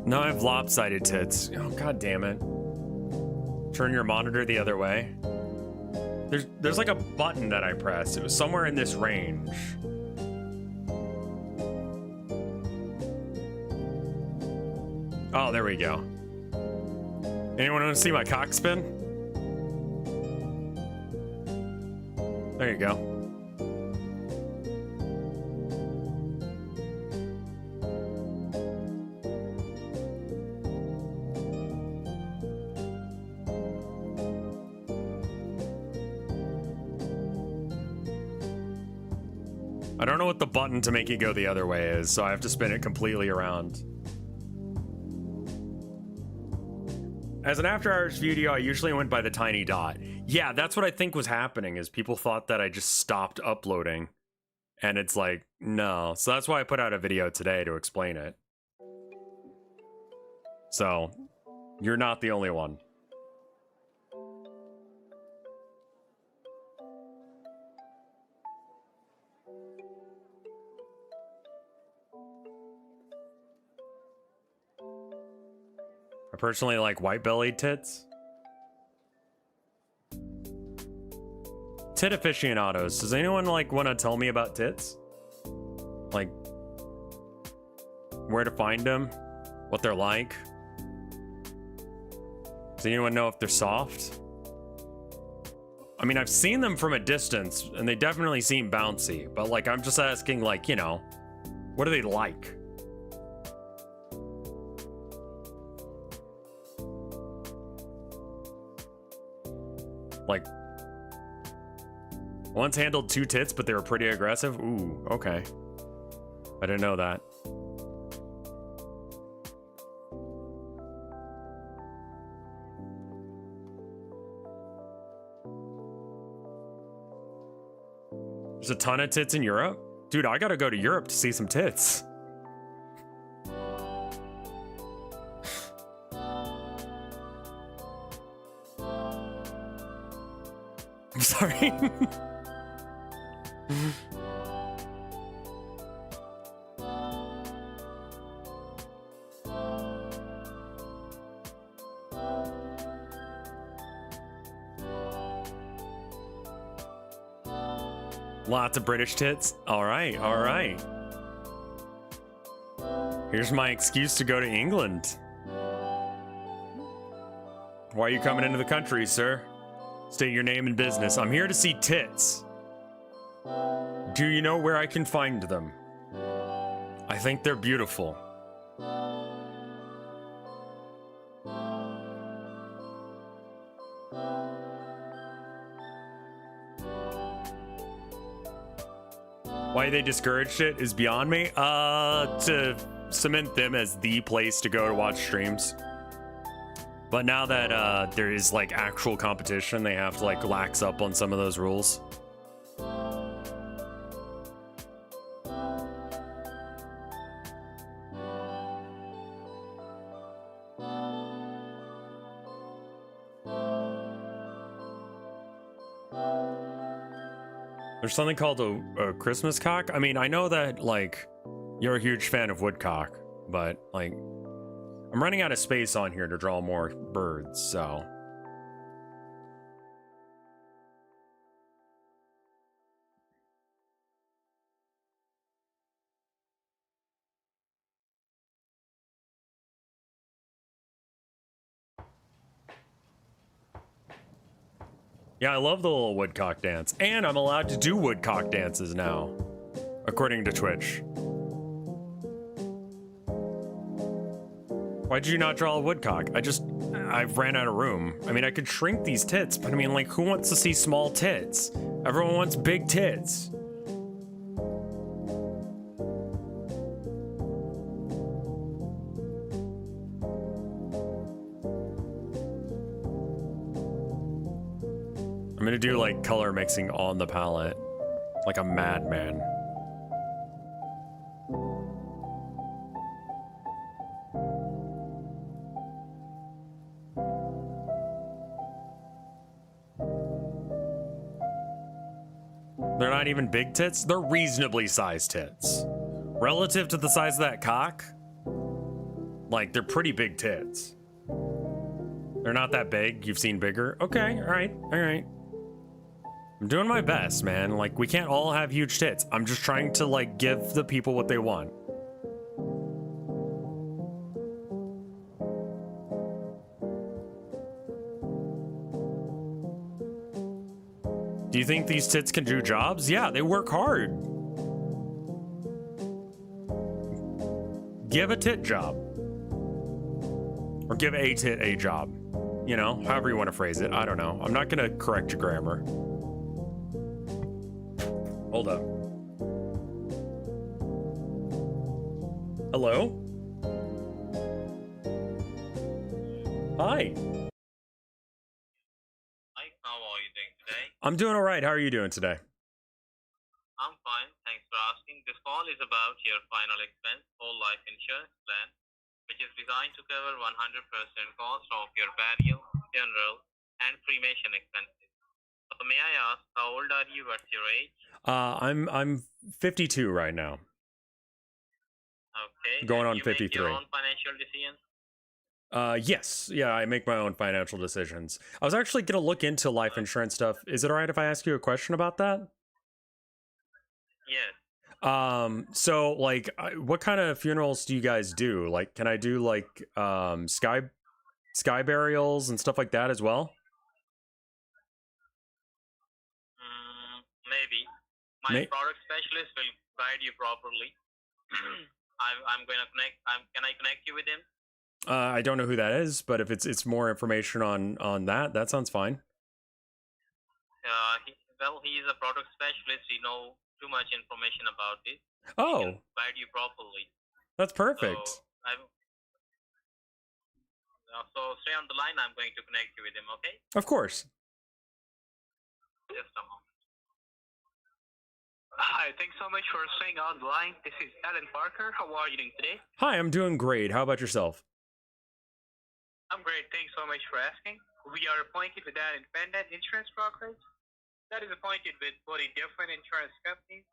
C: No, I have lopsided tits. Oh, god damn it. Turn your monitor the other way. There's like a button that I pressed. It was somewhere in this range. Oh, there we go. Anyone want to see my cock spin? There you go. I don't know what the button to make it go the other way is, so I have to spin it completely around. As an after hours video, I usually went by the tiny dot. Yeah, that's what I think was happening, is people thought that I just stopped uploading. And it's like, no. So that's why I put out a video today to explain it. So, you're not the only one. I personally like white-bellied tits. Tit aficionados. Does anyone like want to tell me about tits? Like, where to find them? What they're like? Does anyone know if they're soft? I mean, I've seen them from a distance, and they definitely seem bouncy. But, like, I'm just asking, like, you know, what are they like? Like, once handled 2 tits, but they were pretty aggressive? Ooh, okay. I didn't know that. There's a ton of tits in Europe? Dude, I gotta go to Europe to see some tits. I'm sorry. Lots of British tits. All right, all right. Here's my excuse to go to England. Why are you coming into the country, sir? State your name and business. I'm here to see tits. Do you know where I can find them? I think they're beautiful. Why they discouraged it is beyond me. To cement them as the place to go to watch streams. But now that there is like actual competition, they have to like lax up on some of those rules. There's something called a Christmas cock. I mean, I know that like you're a huge fan of woodcock, but like I'm running out of space on here to draw more birds, so. Yeah, I love the little woodcock dance. And I'm allowed to do woodcock dances now, according to Twitch. Why'd you not draw a woodcock? I ran out of room. I mean, I could shrink these tits, but I mean, like, who wants to see small tits? Everyone wants big tits. I'm gonna do like color mixing on the palette, like a madman. They're not even big tits, they're reasonably sized tits. Relative to the size of that cock, like they're pretty big tits. They're not that big, you've seen bigger. Okay, all right. I'm doing my best, man. Like, we can't all have huge tits. I'm just trying to, like, give the people what they want. Do you think these tits can do jobs? Yeah, they work hard. Give a tit job. Or give a tit a job. You know, however you want to phrase it. I don't know. I'm not gonna correct your grammar. Hold up. Hello? Hi.
D: Hi, how are you doing today?
C: I'm doing all right. How are you doing today?
D: I'm fine, thanks for asking. This call is about your final expense whole life insurance plan, which is designed to cover 100% cost of your burial, funeral, and cremation expenses. So may I ask, how old are you? What's your age?
C: I'm 52 right now.
D: Okay,
C: Going
D: and
C: on
D: you make your
C: 53.
D: own financial decisions?
C: Yes. Yeah, I make my own financial decisions. I was actually going to look into life insurance stuff. Is it all right if I ask you a question about that?
D: Yes.
C: So like what kind of funerals do you guys do? Like can I do like sky burials and stuff like that as well?
D: Maybe. My
C: May
D: product specialist will guide you properly. I'm going to connect. Can I connect you with him?
C: I don't know who that is, but if it's more information on that sounds fine.
D: He is a product specialist. He knows too much information about this. He
C: Oh,
D: can guide you properly.
C: that's perfect.
D: So so stay on the line. I'm going to connect you with him. Okay?
C: Of course.
D: Just a moment. Hi, thanks so much for staying on the line. This is Alan Parker. How are you doing today?
C: Hi, I'm doing great. How about yourself?
D: I'm great. Thanks so much for asking. We are appointed with an independent insurance brokerage that is appointed with 40 different insurance companies.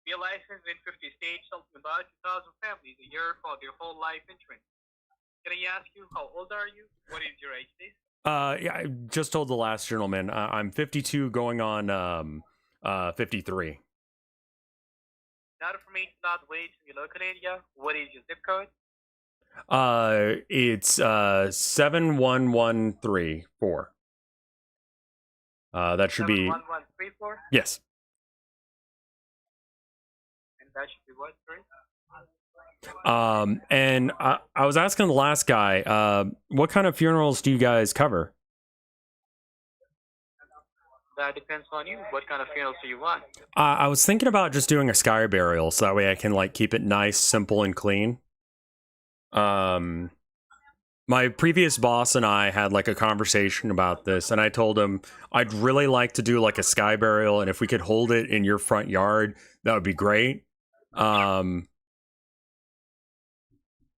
D: We are licensed in 50 states, helping about 2,000 families a year for their whole life insurance. Can I ask you, how old are you? What is your age, please?
C: Yeah, I just told the last gentleman I'm 52 going on 53.
D: Not for me to not wait in your local area. What is your zip code?
C: It's 71134. That should be
D: 71134?
C: yes.
D: And that should be what, sorry?
C: And I was asking the last guy, what kind of funerals do you guys cover?
D: That depends on you. What kind of funerals do you want?
C: I was thinking about just doing a sky burial, so that way I can like keep it nice, simple, and clean. My previous boss and I had like a conversation about this, and I told him I'd really like to do like a sky burial, and if we could hold it in your front yard, that would be great. Are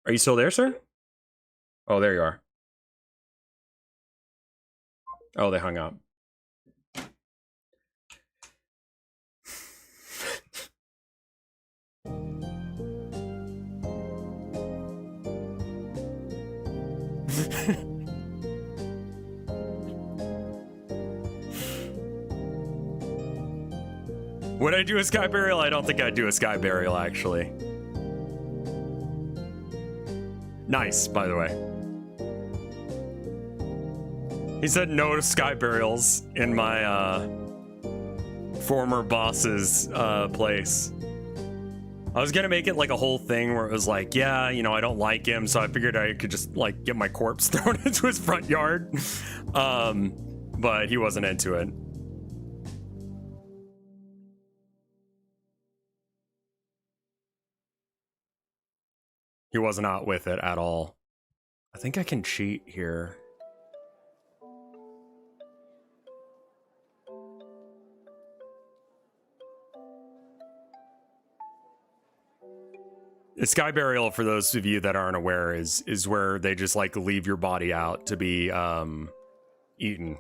C: you still there, sir? Oh, there you are. Oh, they hung up. Would I do a sky burial? I don't think I'd do a sky burial, actually. Nice, by the way. He said no to sky burials in my former boss's place. I was gonna make it like a whole thing where it was like, yeah, you know, I don't like him, so I figured I could just like get my corpse thrown into his front yard. But he wasn't into it. He was not with it at all. I think I can cheat here. A sky burial, for those of you that aren't aware, is where they just like leave your body out to be eaten.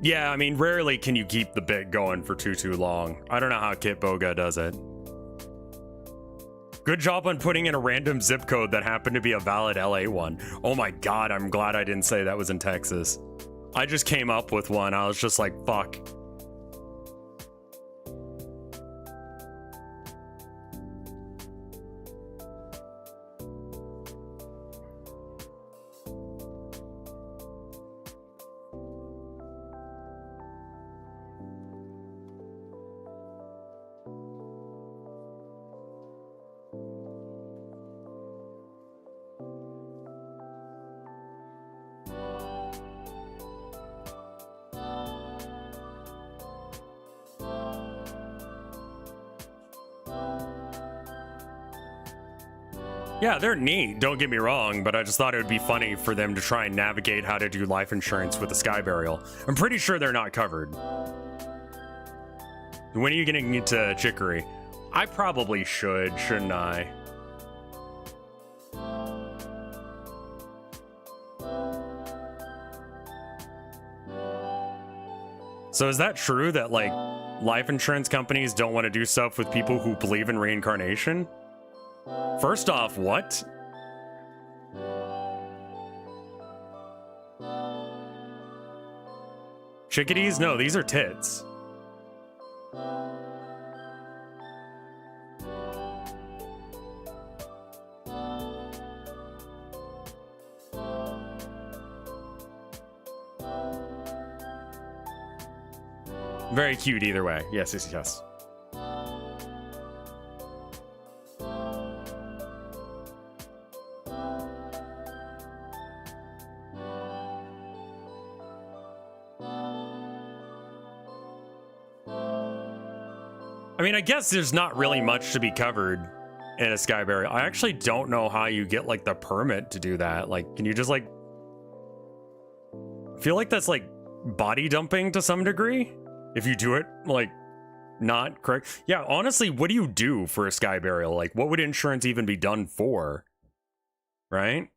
C: Yeah, I mean, rarely can you keep the bit going for too long. I don't know how Kit Boga does it. Good job on putting in a random zip code that happened to be a valid LA one. Oh my god, I'm glad I didn't say that was in Texas. I just came up with one. I was just like, fuck. Yeah, they're neat, don't get me wrong, but I just thought it would be funny for them to try and navigate how to do life insurance with a sky burial. I'm pretty sure they're not covered. When are you getting into chicory? I probably should, shouldn't I? So is that true that, like, life insurance companies don't want to do stuff with people who believe in reincarnation? First off, what? Chickadees? No, these are tits. Very cute either way. Yes, yes, yes. I mean, I guess there's not really much to be covered in a sky burial. I actually don't know how you get, like, the permit to do that. Like, can you just, like... I feel like that's, like, body dumping to some degree? If you do it, like, not correct. Yeah, honestly, what do you do for a sky burial? Like, what would insurance even be done for? Right?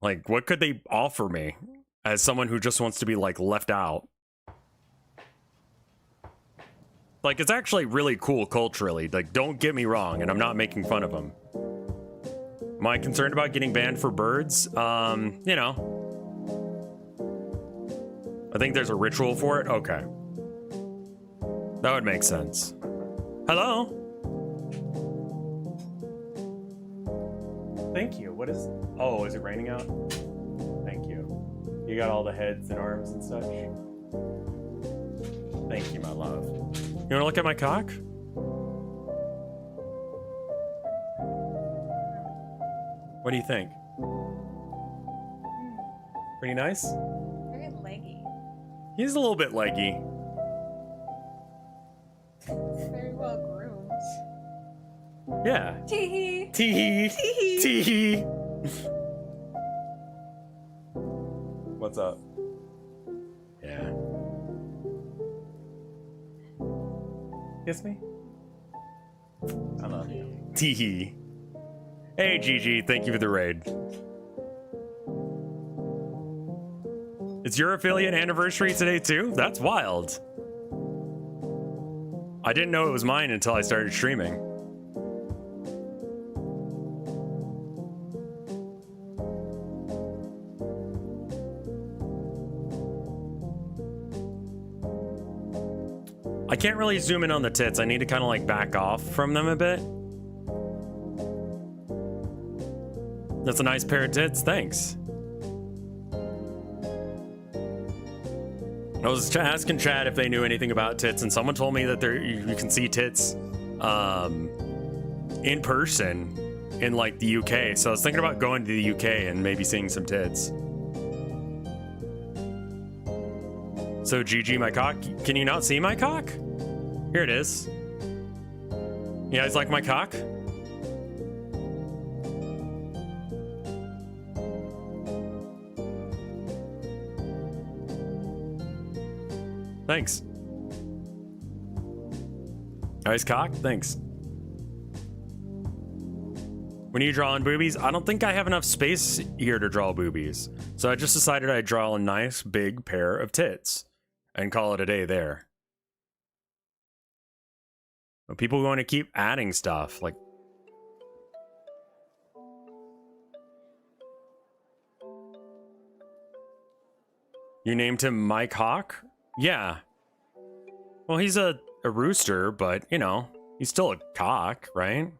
C: Like, what could they offer me as someone who just wants to be, like, left out? Like, it's actually really cool culturally. Like, don't get me wrong, and I'm not making fun of them. Am I concerned about getting banned for birds? You know. I think there's a ritual for it. Okay. That would make sense. Hello? Thank you. What is... Oh, is it raining out? Thank you. You got all the heads and arms and such? Thank you, my love. You wanna look at my cock? What do you think? Pretty nice?
E: Very leggy.
C: He's a little bit leggy.
E: Very well groomed.
C: Yeah.
E: Tee-hee.
C: Tee-hee.
E: Tee-hee.
C: Tee-hee. What's up? Yeah. Kiss me? I love you. Tee-hee. Hey, Gigi. Thank you for the raid. It's your affiliate anniversary today, too? That's wild. I didn't know it was mine until I started streaming. I can't really zoom in on the tits. I need to kind of like back off from them a bit. That's a nice pair of tits. Thanks. I was asking Chad if they knew anything about tits, and someone told me that you can see tits in person in like the UK. So I was thinking about going to the UK and maybe seeing some tits. So GG, my cock. Can you not see my cock? Here it is. You guys like my cock? Thanks. Nice cock? Thanks. When are you drawing boobies? I don't think I have enough space here to draw boobies. So I just decided I'd draw a nice big pair of tits and call it a day there. But people are going to keep adding stuff like... You named him Mike Hawk? Yeah. Well, he's a rooster, but, you know, he's still a cock, right?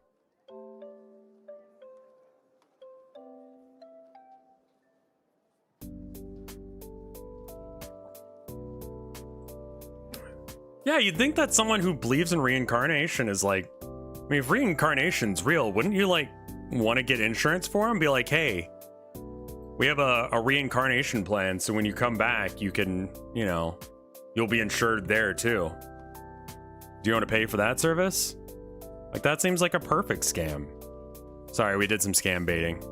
C: Yeah, you'd think that someone who believes in reincarnation is like... I mean, if reincarnation's real, wouldn't you, like, want to get insurance for him? Be like, hey, we have a reincarnation plan, so when you come back, you can, you know... You'll be insured there, too. Do you want to pay for that service? Like, that seems like a perfect scam. Sorry, we did some scam baiting.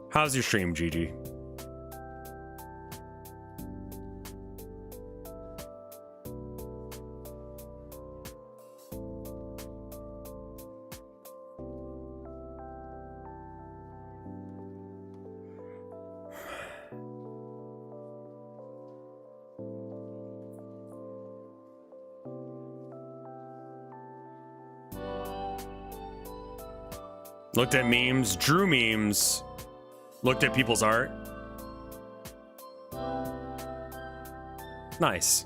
C: How's your stream, Gigi? Looked at memes, drew memes, looked at people's art. Nice.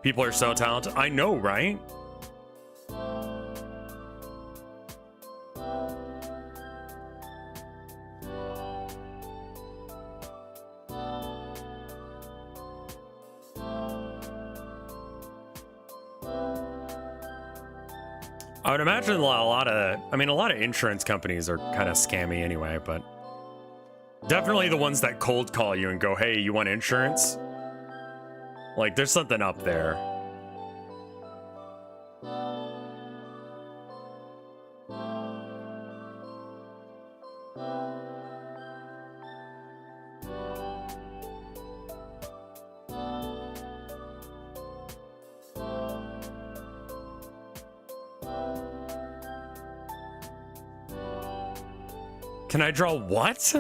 C: People are so talented. I know, right? I would imagine a lot of insurance companies are kind of scammy anyway, but definitely the ones that cold call you and go, hey, you want insurance? Like, there's something up there. Can I draw what?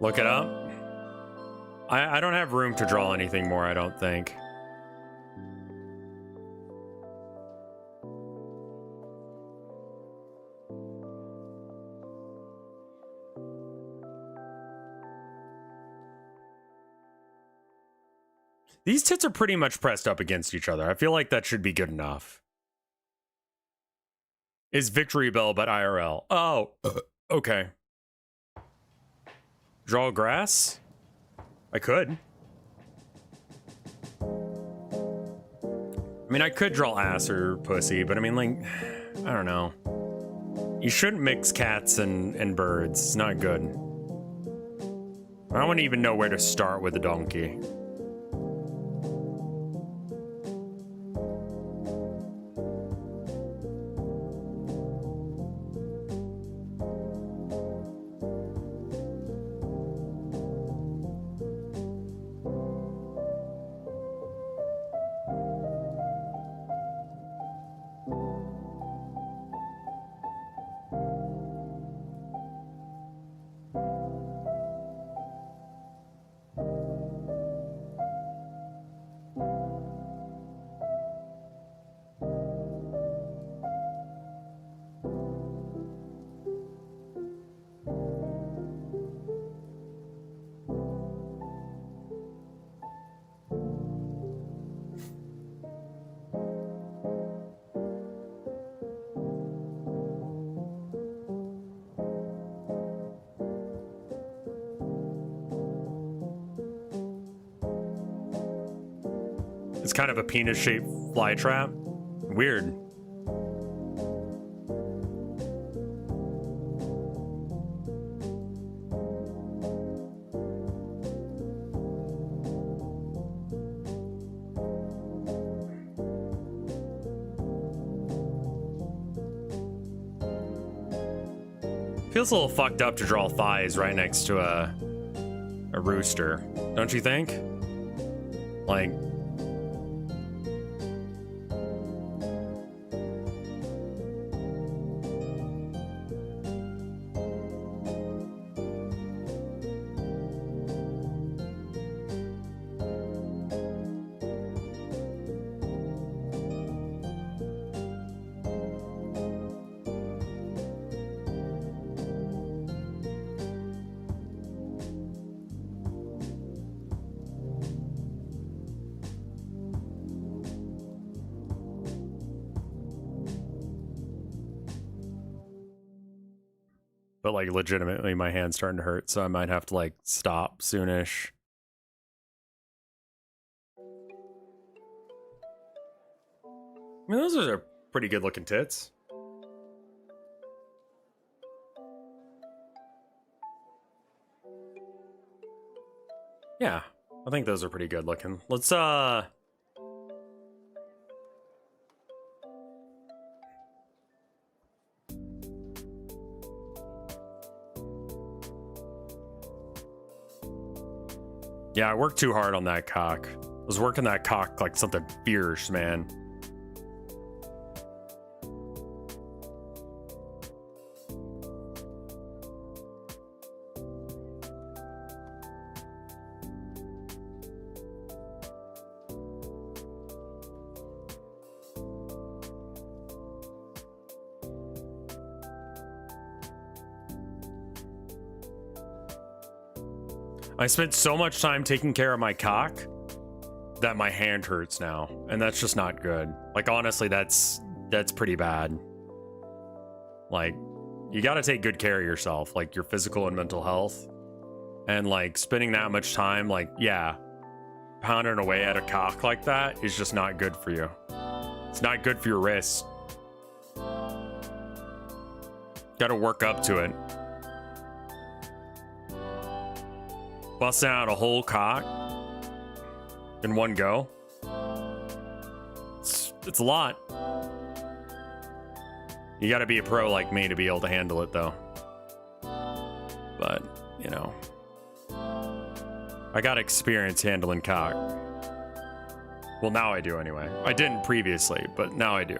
C: Look it up. I don't have room to draw anything more, I don't think. These tits are pretty much pressed up against each other. I feel like that should be good enough. Is Victory Bell but IRL? Oh, okay. Draw grass? I could. I mean, I could draw ass or pussy, but I mean, like, I don't know. You shouldn't mix cats and birds. It's not good. I wouldn't even know where to start with a donkey. It's kind of a penis-shaped fly trap. Weird. Feels a little fucked up to draw thighs right next to a rooster, don't you think? Like, but like legitimately my hand's starting to hurt, so I might have to like stop soonish. I mean, those are pretty good looking tits. Yeah, I think those are pretty good looking. Let's yeah, I worked too hard on that cock. I was working that cock like something fierce, man. I spent so much time taking care of my cock that my hand hurts now, and that's just not good. Like, honestly, that's pretty bad. Like, you gotta take good care of yourself, like your physical and mental health. And like spending that much time, like, yeah, pounding away at a cock like that is just not good for you. It's not good for your wrists. Gotta work up to it. Busting out a whole cock in one go. It's a lot. You gotta be a pro like me to be able to handle it though. But, you know, I got experience handling cock. Well, now I do anyway. I didn't previously, but now I do.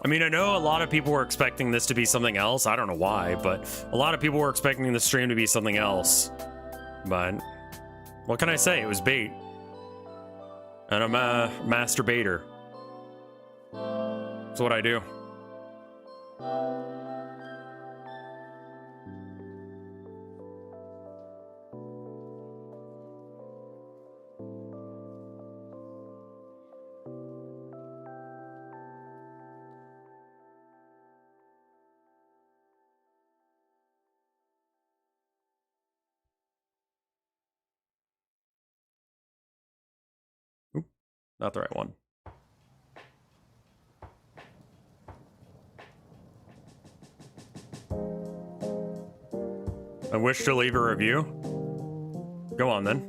C: I mean, I know a lot of people were expecting this to be something else. I don't know why, but a lot of people were expecting the stream to be something else. But what can I say? It was bait. And I'm a masturbator. That's what I do. Not the right one. I wish to leave a review. Go on then.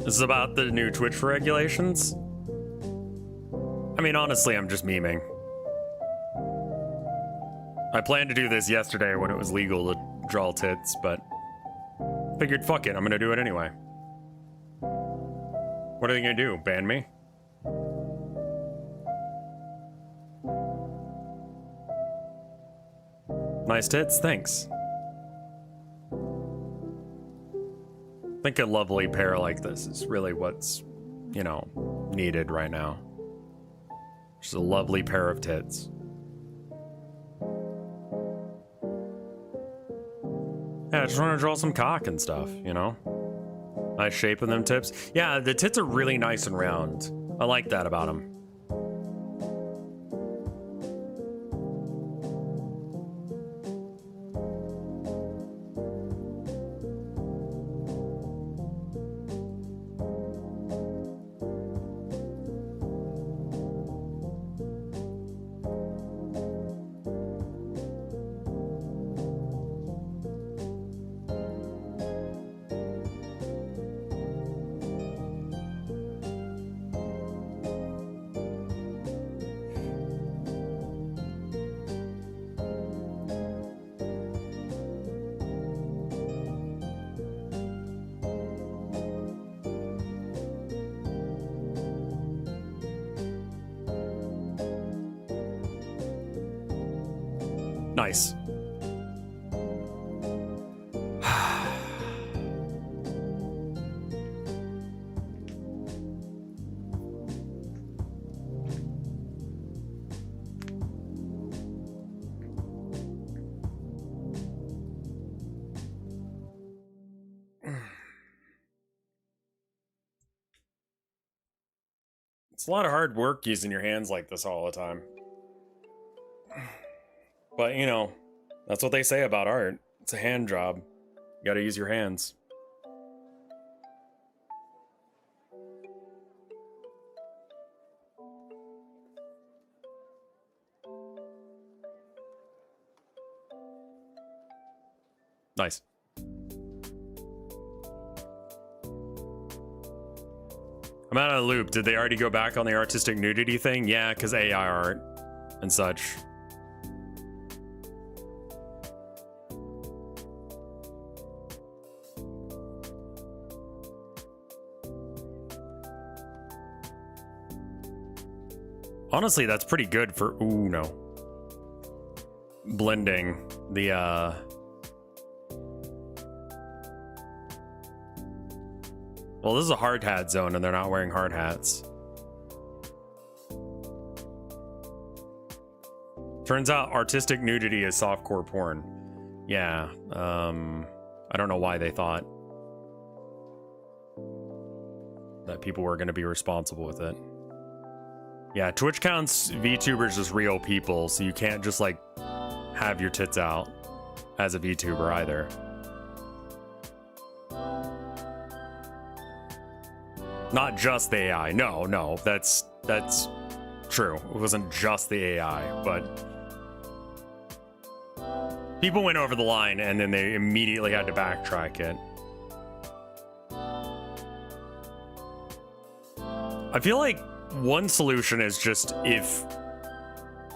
C: This is about the new Twitch regulations. I mean, honestly, I'm just memeing. I planned to do this yesterday when it was legal to draw tits, but figured, fuck it, I'm gonna do it anyway. What are they gonna do? Ban me? Nice tits, thanks. I think a lovely pair like this is really what's, you know, needed right now. Just a lovely pair of tits. Yeah, I just want to draw some cock and stuff, you know? Nice shape in them tips. Yeah, the tits are really nice and round. I like that about them. Nice. It's a lot of hard work using your hands like this all the time. But, you know, that's what they say about art. It's a hand job. You gotta use your hands. Nice. I'm out of the loop. Did they already go back on the artistic nudity thing? Yeah, because AI art and such. Honestly, that's pretty good for... Ooh, no. Blending the, Well, this is a hard hat zone, and they're not wearing hard hats. Turns out artistic nudity is softcore porn. Yeah, I don't know why they thought that people were going to be responsible with it. Yeah, Twitch counts VTubers as real people, so you can't just, like, have your tits out as a VTuber either. Not just the AI. No, that's true. It wasn't just the AI, but people went over the line and then they immediately had to backtrack it. I feel like one solution is just if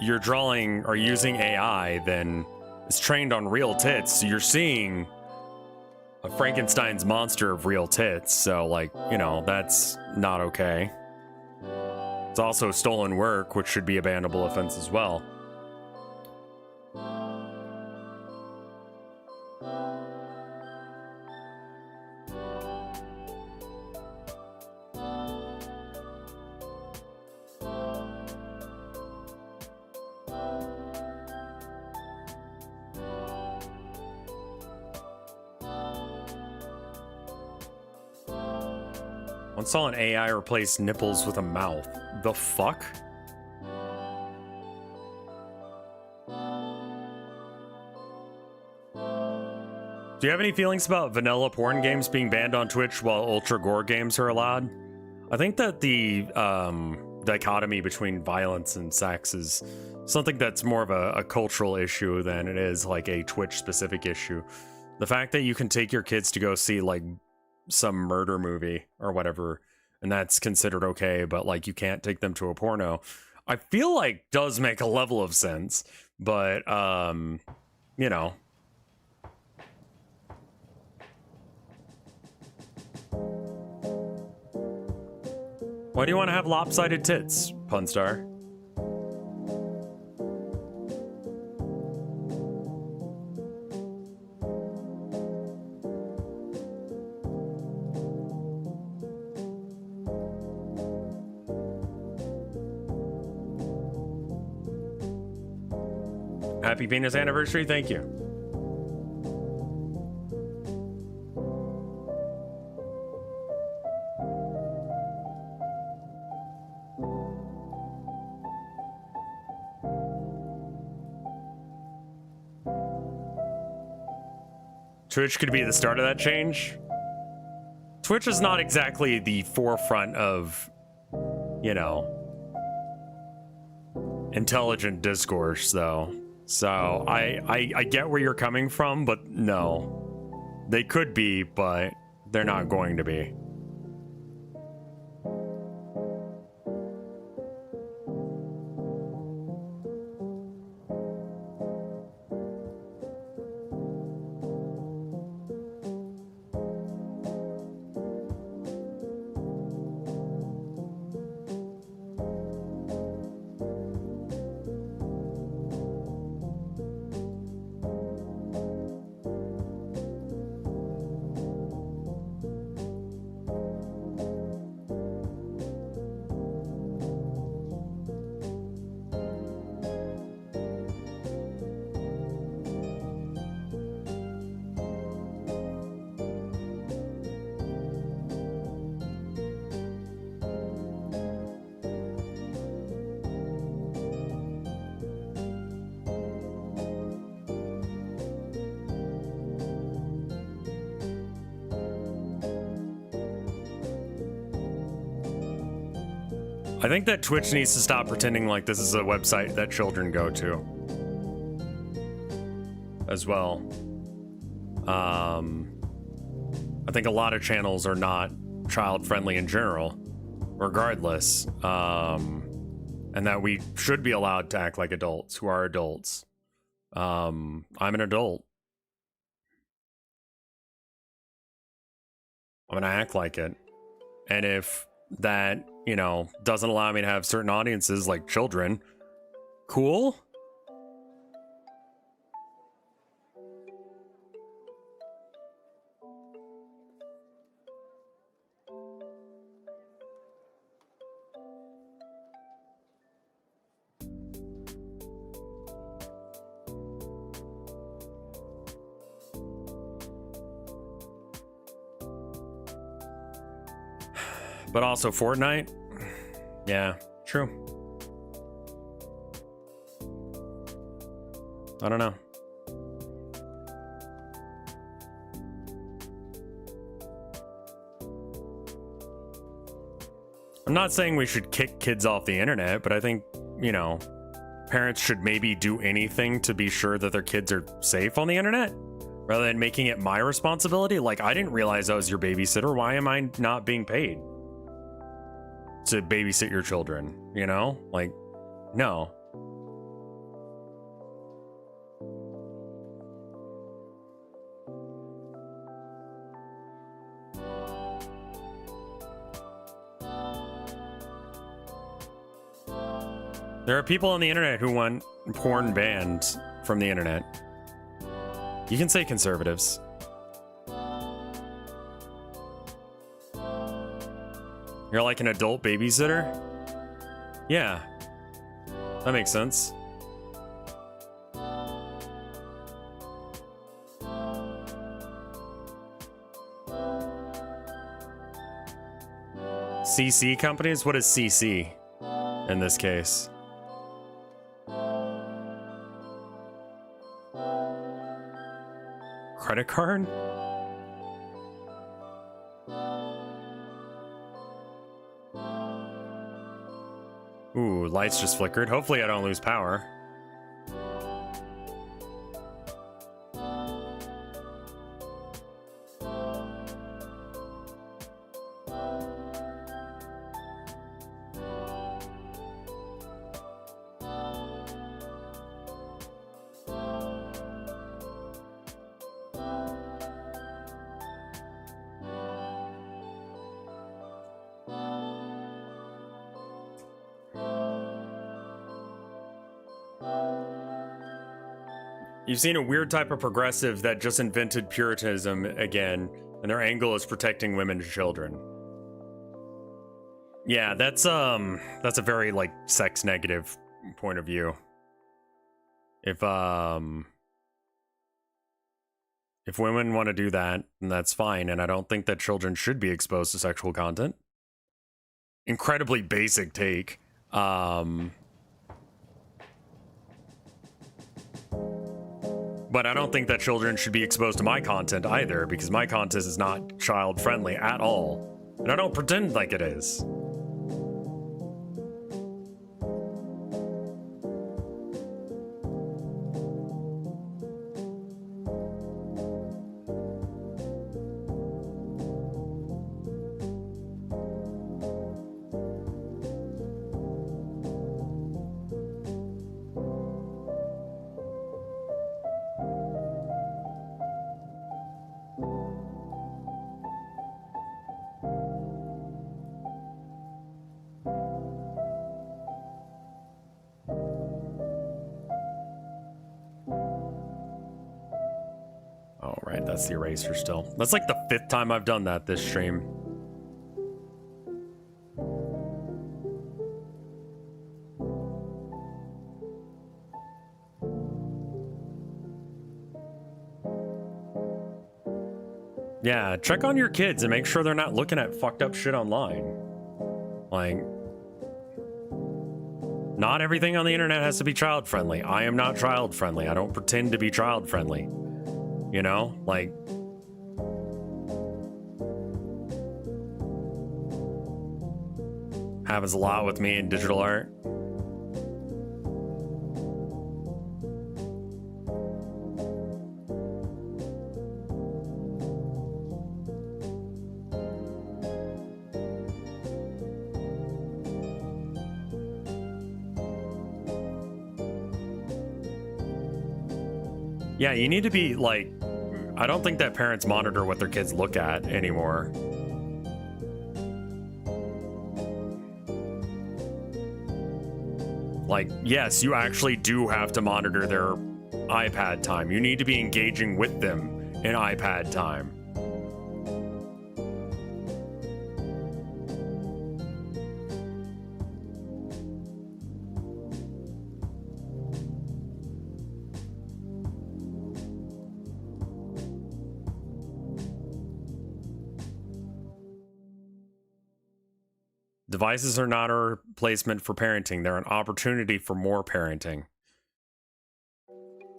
C: you're drawing or using AI, then it's trained on real tits, so you're seeing a Frankenstein's monster of real tits, so, like, you know, that's not okay. It's also stolen work, which should be a bannable offense as well. Once saw an AI replace nipples with a mouth. The fuck? Do you have any feelings about vanilla porn games being banned on Twitch while ultra gore games are allowed? I think that the dichotomy between violence and sex is something that's more of a cultural issue than it is like a Twitch specific issue. The fact that you can take your kids to go see like some murder movie or whatever, and that's considered okay, but like you can't take them to a porno, I feel like does make a level of sense, but you know. Why do you want to have lopsided tits, Punstar? Happy penis anniversary, thank you. Twitch could be the start of that change. Twitch is not exactly the forefront of, you know, intelligent discourse, though. So I get where you're coming from, but no. They could be, but they're not going to be. I think that Twitch needs to stop pretending like this is a website that children go to. As well. I think a lot of channels are not child-friendly in general, regardless. And that we should be allowed to act like adults who are adults. I'm an adult. I'm gonna act like it. And if that, you know, doesn't allow me to have certain audiences like children, cool. But also Fortnite? Yeah, true. I don't know. I'm not saying we should kick kids off the internet, but I think, you know, parents should maybe do anything to be sure that their kids are safe on the internet rather than making it my responsibility. Like, I didn't realize I was your babysitter. Why am I not being paid to babysit your children? You know, like, no. There are people on the internet who want porn banned from the internet. You can say conservatives. You're like an adult babysitter? Yeah. That makes sense. CC companies? What is CC in this case? Credit card? Ooh, lights just flickered. Hopefully I don't lose power. You've seen a weird type of progressive that just invented Puritanism again, and their angle is protecting women and children. Yeah, that's a very, like, sex negative point of view. If women want to do that, then that's fine, and I don't think that children should be exposed to sexual content. Incredibly basic take. But I don't think that children should be exposed to my content either, because my content is not child-friendly at all. And I don't pretend like it is. That's the eraser still. That's like the 5th time I've done that this stream. Yeah, check on your kids and make sure they're not looking at fucked up shit online. Like, not everything on the internet has to be child friendly. I am not child friendly. I don't pretend to be child friendly. You know, like, Happens a lot with me in digital art. Yeah, you need to be like, I don't think that parents monitor what their kids look at anymore. Like, yes, you actually do have to monitor their iPad time. You need to be engaging with them in iPad time. Devices are not a replacement for parenting. They're an opportunity for more parenting.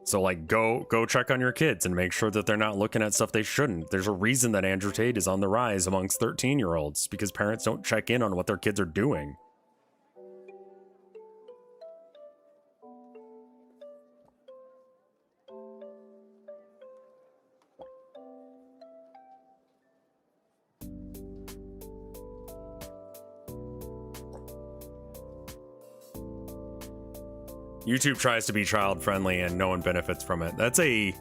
C: So like go check on your kids and make sure that they're not looking at stuff they shouldn't. There's a reason that Andrew Tate is on the rise amongst 13-year-olds because parents don't check in on what their kids are doing. YouTube tries to be child friendly and no one benefits from it. That's a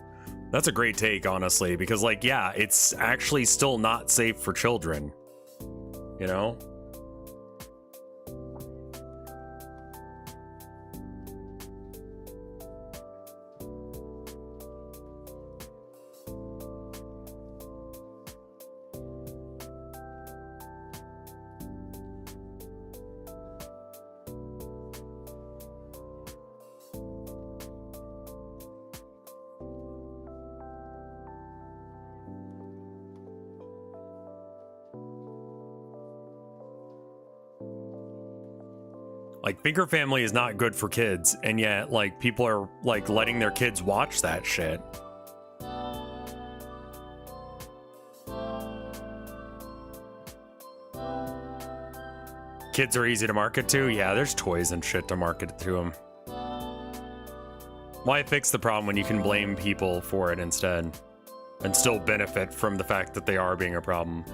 C: great take, honestly, because like, yeah, it's actually still not safe for children, you know? Like, Finger Family is not good for kids, and yet, like, people are, like, letting their kids watch that shit. Kids are easy to market to? Yeah, there's toys and shit to market to them. Why fix the problem when you can blame people for it instead? And still benefit from the fact that they are being a problem?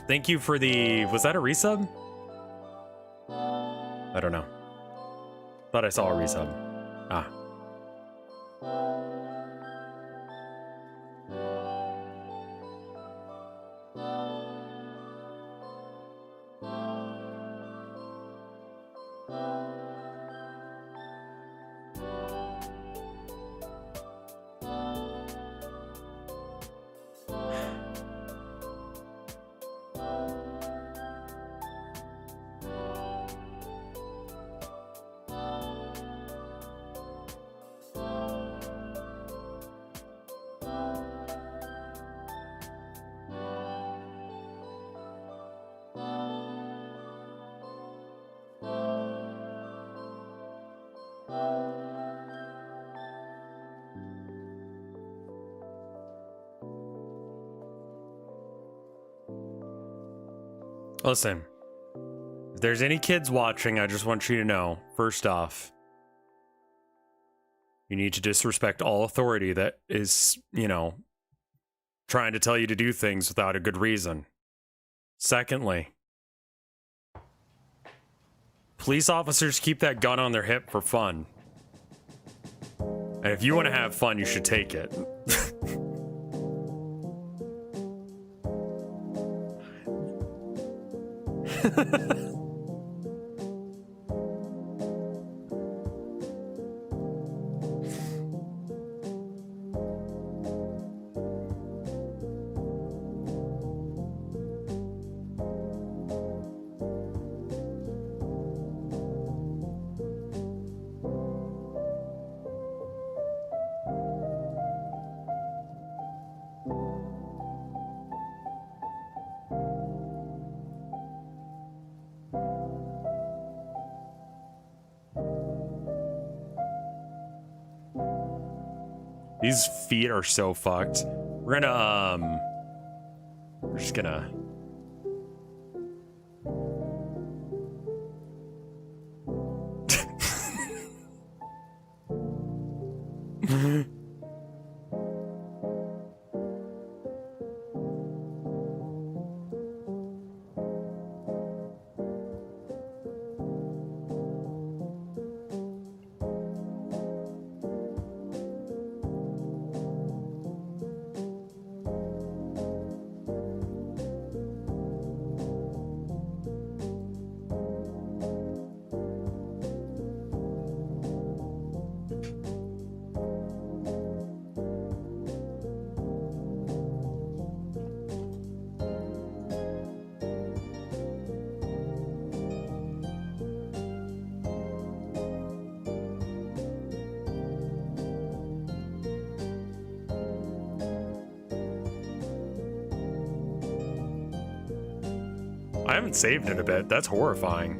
C: Thank you for the... Was that a resub? I don't know. Thought I saw a resub. Ah. Listen, if there's any kids watching, I just want you to know, first off, you need to disrespect all authority that is, you know, trying to tell you to do things without a good reason. Secondly, police officers keep that gun on their hip for fun. And if you want to have fun, you should take it. These feet are so fucked. We're gonna, we're just gonna... I haven't saved in a bit. That's horrifying.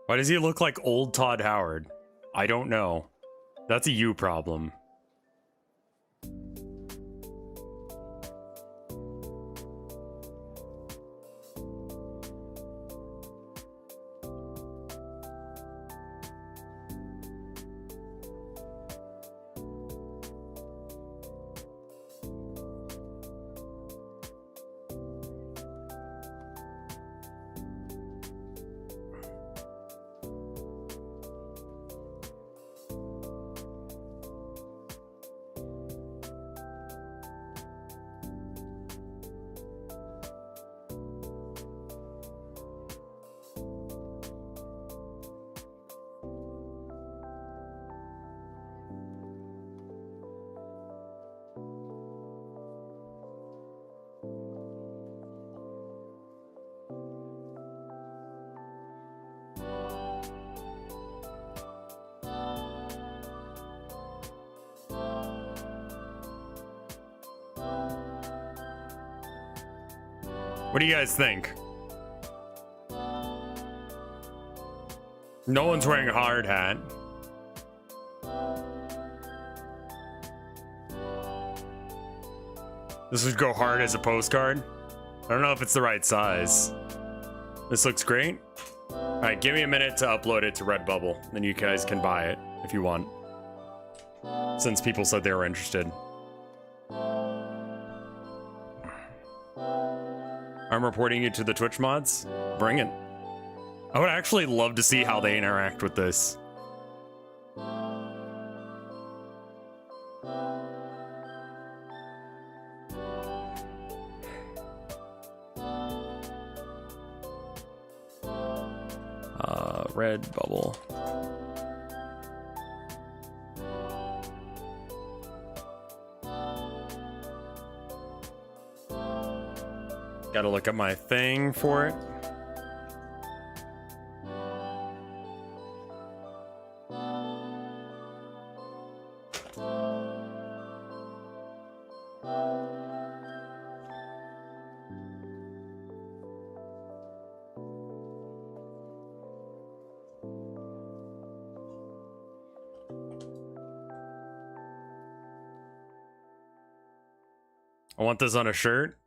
C: Why does he look like old Todd Howard? I don't know. That's a you problem. What do you guys think? No one's wearing a hard hat. This would go hard as a postcard. I don't know if it's the right size. This looks great. All right, give me a minute to upload it to Redbubble. Then you guys can buy it if you want. Since people said they were interested. I'm reporting you to the Twitch mods. Bring it. I would actually love to see how they interact with this. Redbubble. Gotta look at my thing for it. I want this on a shirt.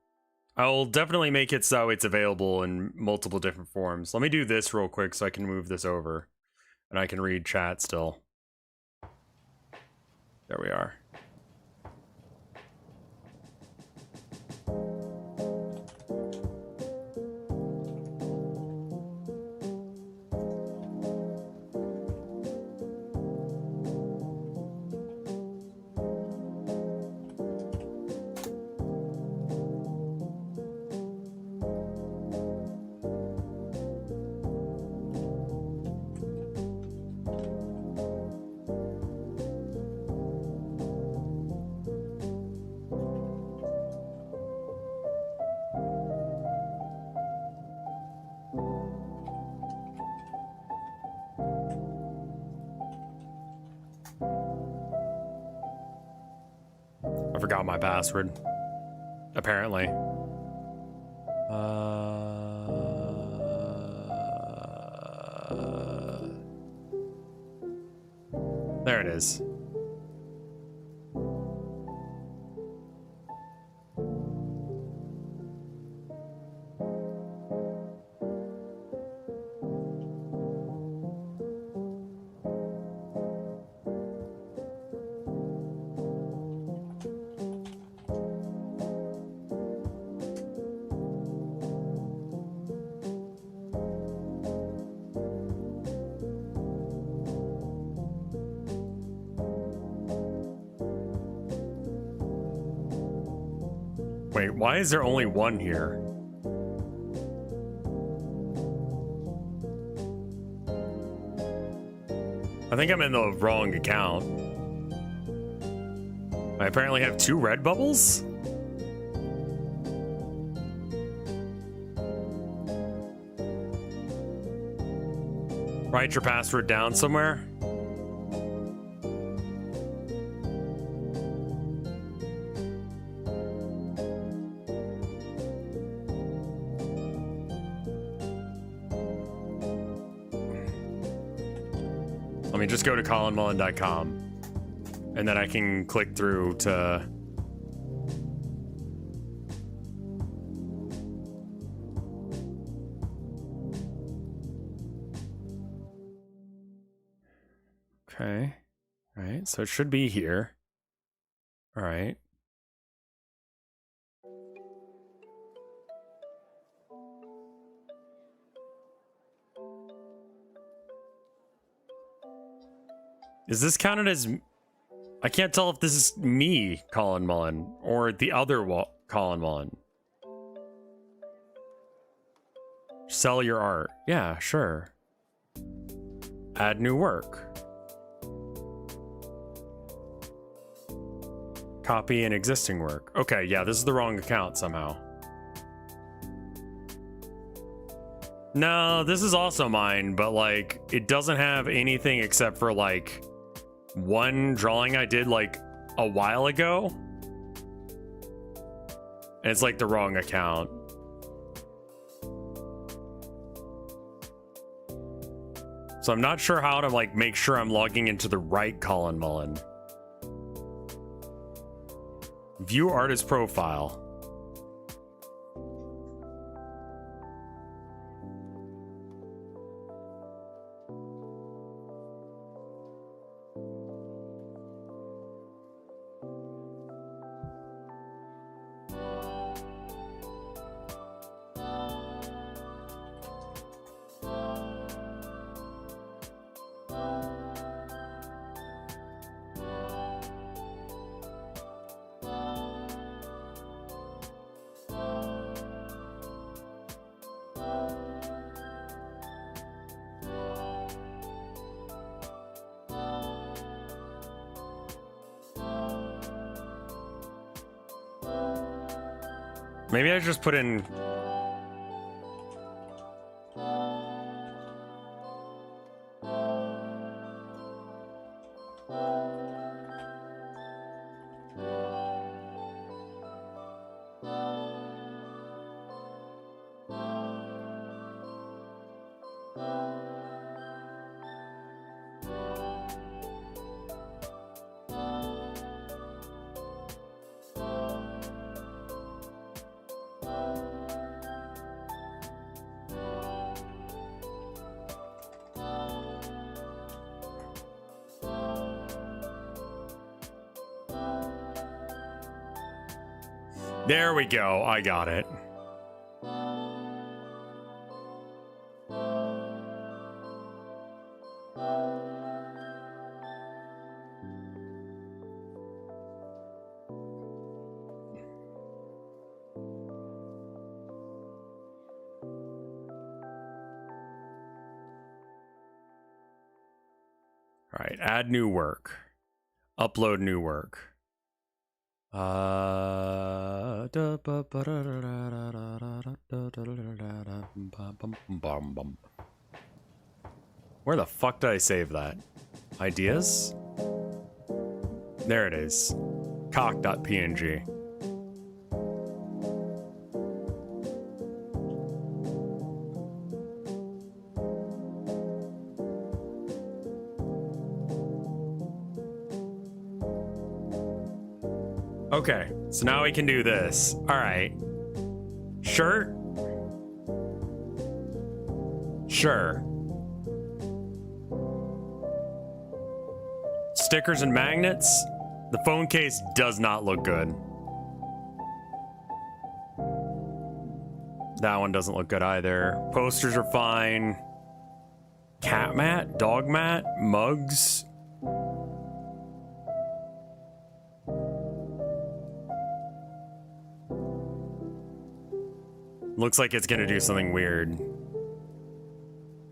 C: I'll definitely make it so it's available in multiple different forms. Let me do this real quick so I can move this over. And I can read chat still. There we are. forgot my password. Apparently. There it is. Wait, why is there only one here? I think I'm in the wrong account. I apparently have 2 red bubbles? Write your password down somewhere? Let me just go to colinmullen.com and then I can click through to okay. All right, so it should be here. All right. Is this counted as... I can't tell if this is me, Colin Mullen, or the other Colin Mullen. Sell your art. Yeah, sure. Add new work. Copy an existing work. Okay, yeah, this is the wrong account somehow. No, this is also mine, but like, it doesn't have anything except for like one drawing I did like a while ago. And it's like the wrong account. So I'm not sure how to like make sure I'm logging into the right Colin Mullen. View artist profile. Maybe I just put in... There we go. I got it. All right, add new work. Upload new work. Where the fuck did I save that? Ideas? There it is. cock.png. Okay, so now we can do this. All right. Shirt. Sure. Stickers and magnets. The phone case does not look good. That one doesn't look good either. Posters are fine. Cat mat, dog mat, mugs. Looks like it's gonna do something weird.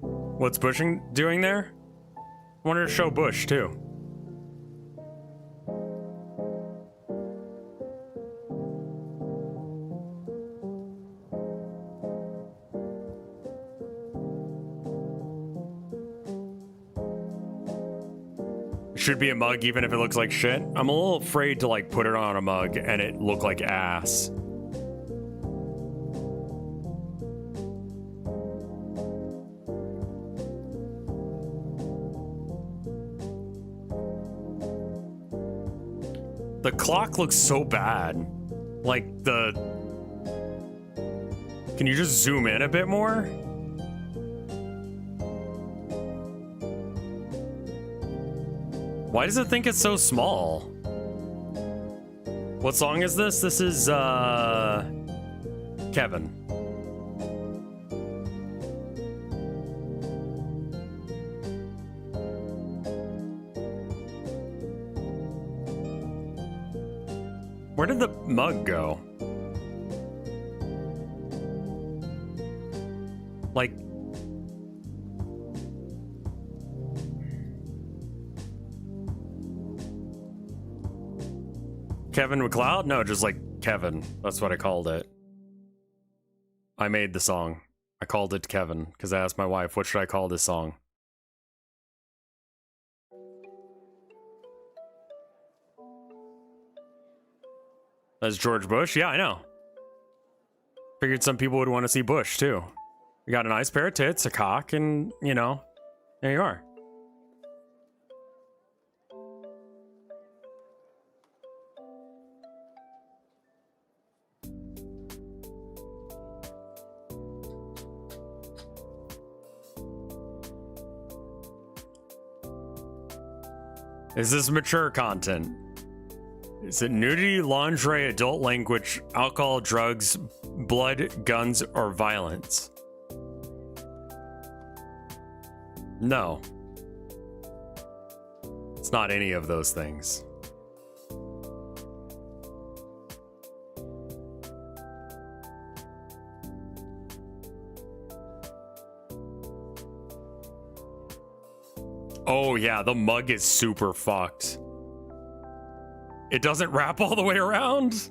C: What's Bush doing there? I wanted to show Bush too. Should be a mug even if it looks like shit. I'm a little afraid to like put it on a mug and it look like ass. The clock looks so bad. Like the... Can you just zoom in a bit more? Why does it think it's so small? What song is this? This is, Kevin. Where did the mug go? Like... Kevin MacLeod? No, just like Kevin. That's what I called it. I made the song. I called it Kevin because I asked my wife, what should I call this song? That's George Bush? Yeah, I know. Figured some people would want to see Bush too. You got a nice pair of tits, a cock, and, you know, there you are. Is this mature content? Is it nudity, lingerie, adult language, alcohol, drugs, blood, guns, or violence? No. It's not any of those things. Oh yeah, the mug is super fucked. It doesn't wrap all the way around?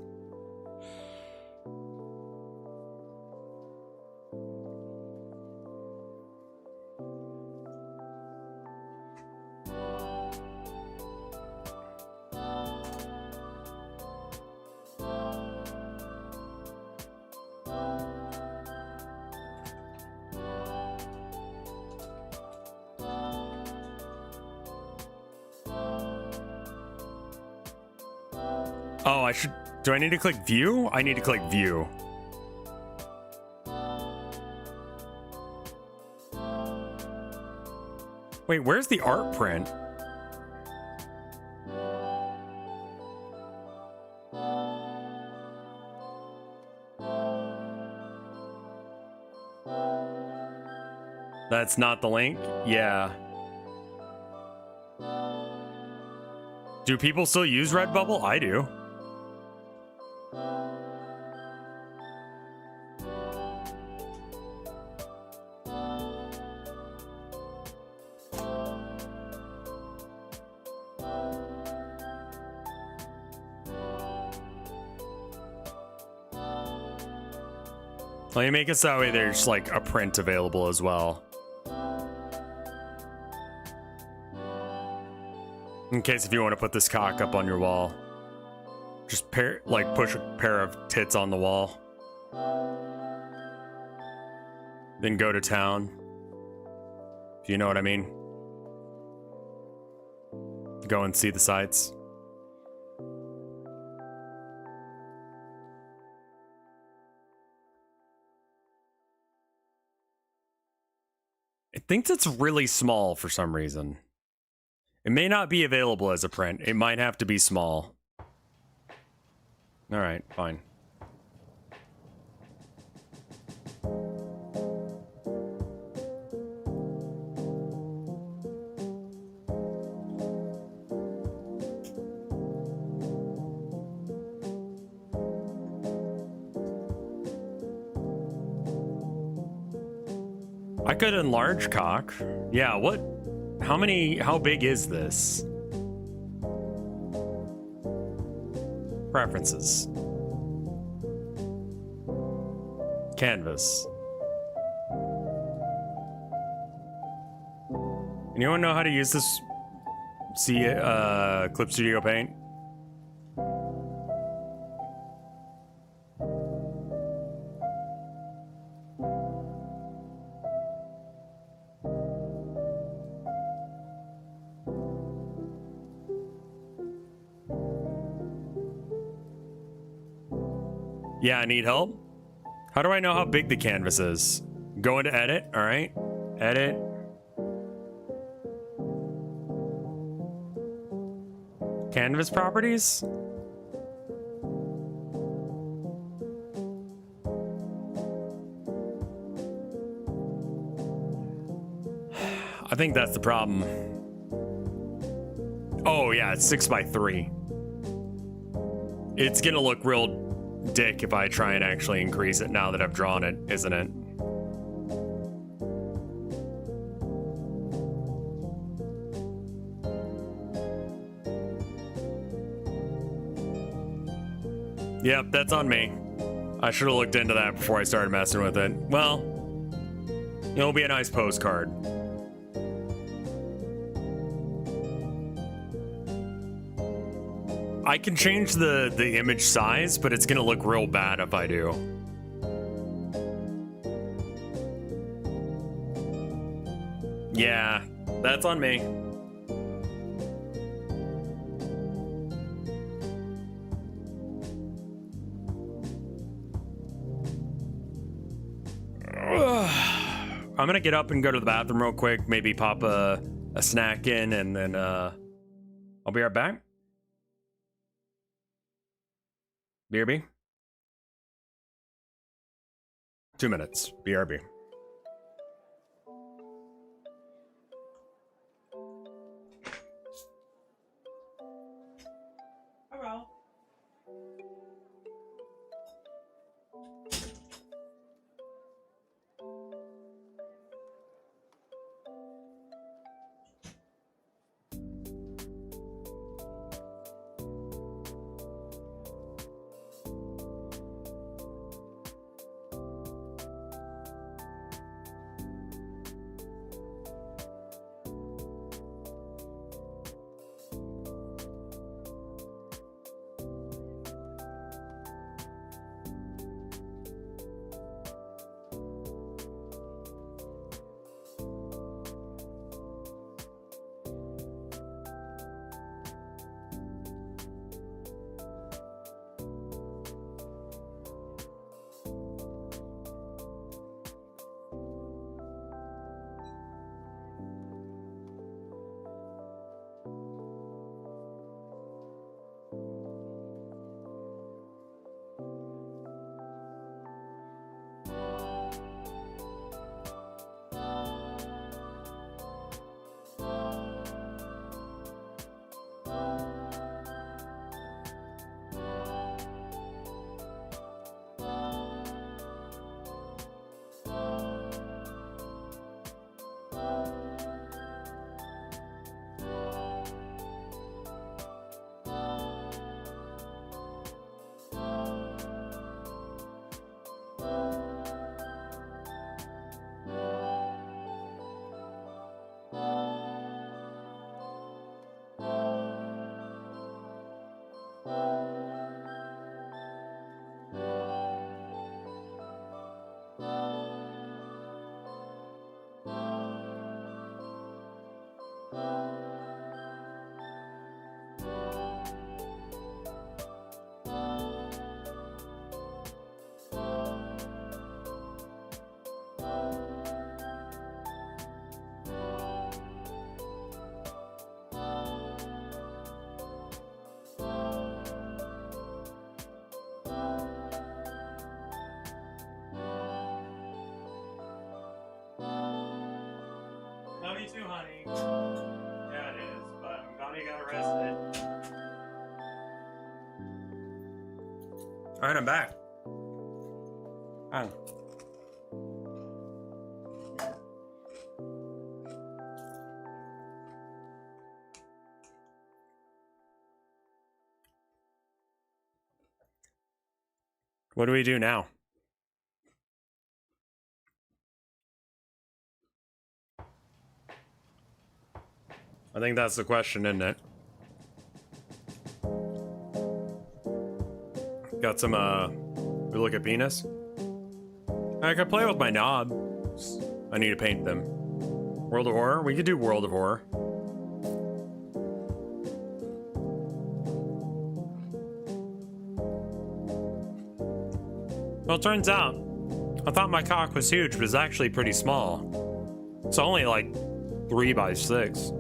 C: Oh, I should... Do I need to click view? I need to click view. Wait, where's the art print? That's not the link? Yeah. Do people still use Redbubble? I do. Let me make it so that way there's like a print available as well. In case if you want to put this cock up on your wall. Just push a pair of tits on the wall. Then go to town. Do you know what I mean? Go and see the sights. It thinks it's really small for some reason. It may not be available as a print. It might have to be small. Alright, fine. I could enlarge cock. Yeah, what? How big is this? Preferences. Canvas. Anyone know how to use this Clip Studio Paint? Yeah, I need help. How do I know how big the canvas is? Go into edit, all right? Edit. Canvas properties? I think that's the problem. Oh yeah, it's 6x3. It's gonna look real dick if I try and actually increase it now that I've drawn it, isn't it? Yep, that's on me. I should have looked into that before I started messing with it. Well, it'll be a nice postcard. I can change the image size, but it's gonna look real bad if I do. Yeah, that's on me. I'm gonna get up and go to the bathroom real quick, maybe pop a snack in, and then I'll be right back. BRB? 2 minutes. BRB.
B: Hello.
C: Love you too, honey. Yeah, it is, but I'm glad you got arrested. Alright, I'm back. Oh. What do we do now? I think that's the question, isn't it? Got some, we look at penis? I could play with my knobs. I need to paint them. World of Horror? We could do World of Horror. Well, it turns out, I thought my cock was huge, but it's actually pretty small. It's only like 3 by 6.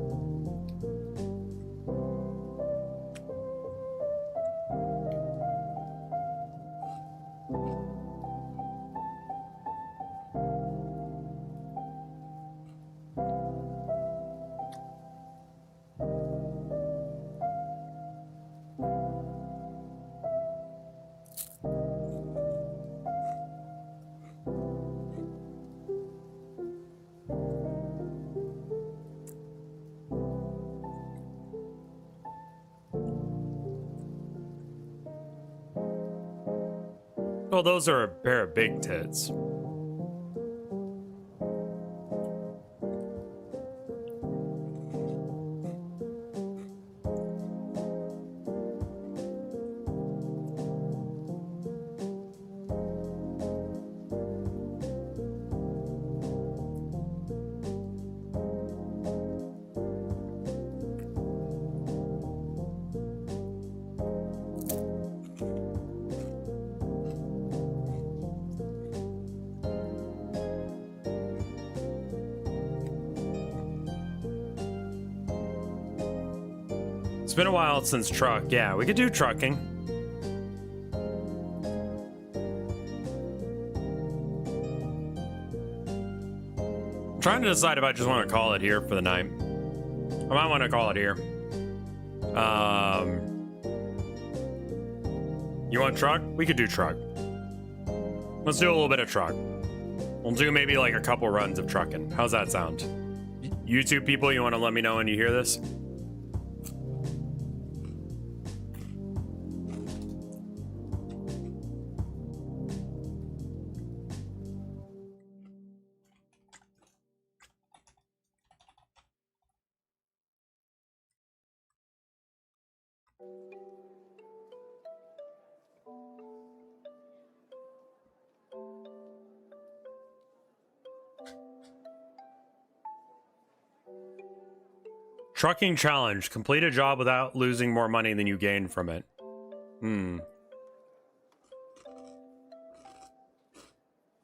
C: Well, those are a pair of big tits. It's been a while since truck. Yeah, we could do trucking. I'm trying to decide if I just want to call it here for the night. I might want to call it here. You want truck? We could do truck. Let's do a little bit of truck. We'll do maybe like a couple runs of trucking. How's that sound? YouTube people, you want to let me know when you hear this? Trucking challenge. Complete a job without losing more money than you gain from it.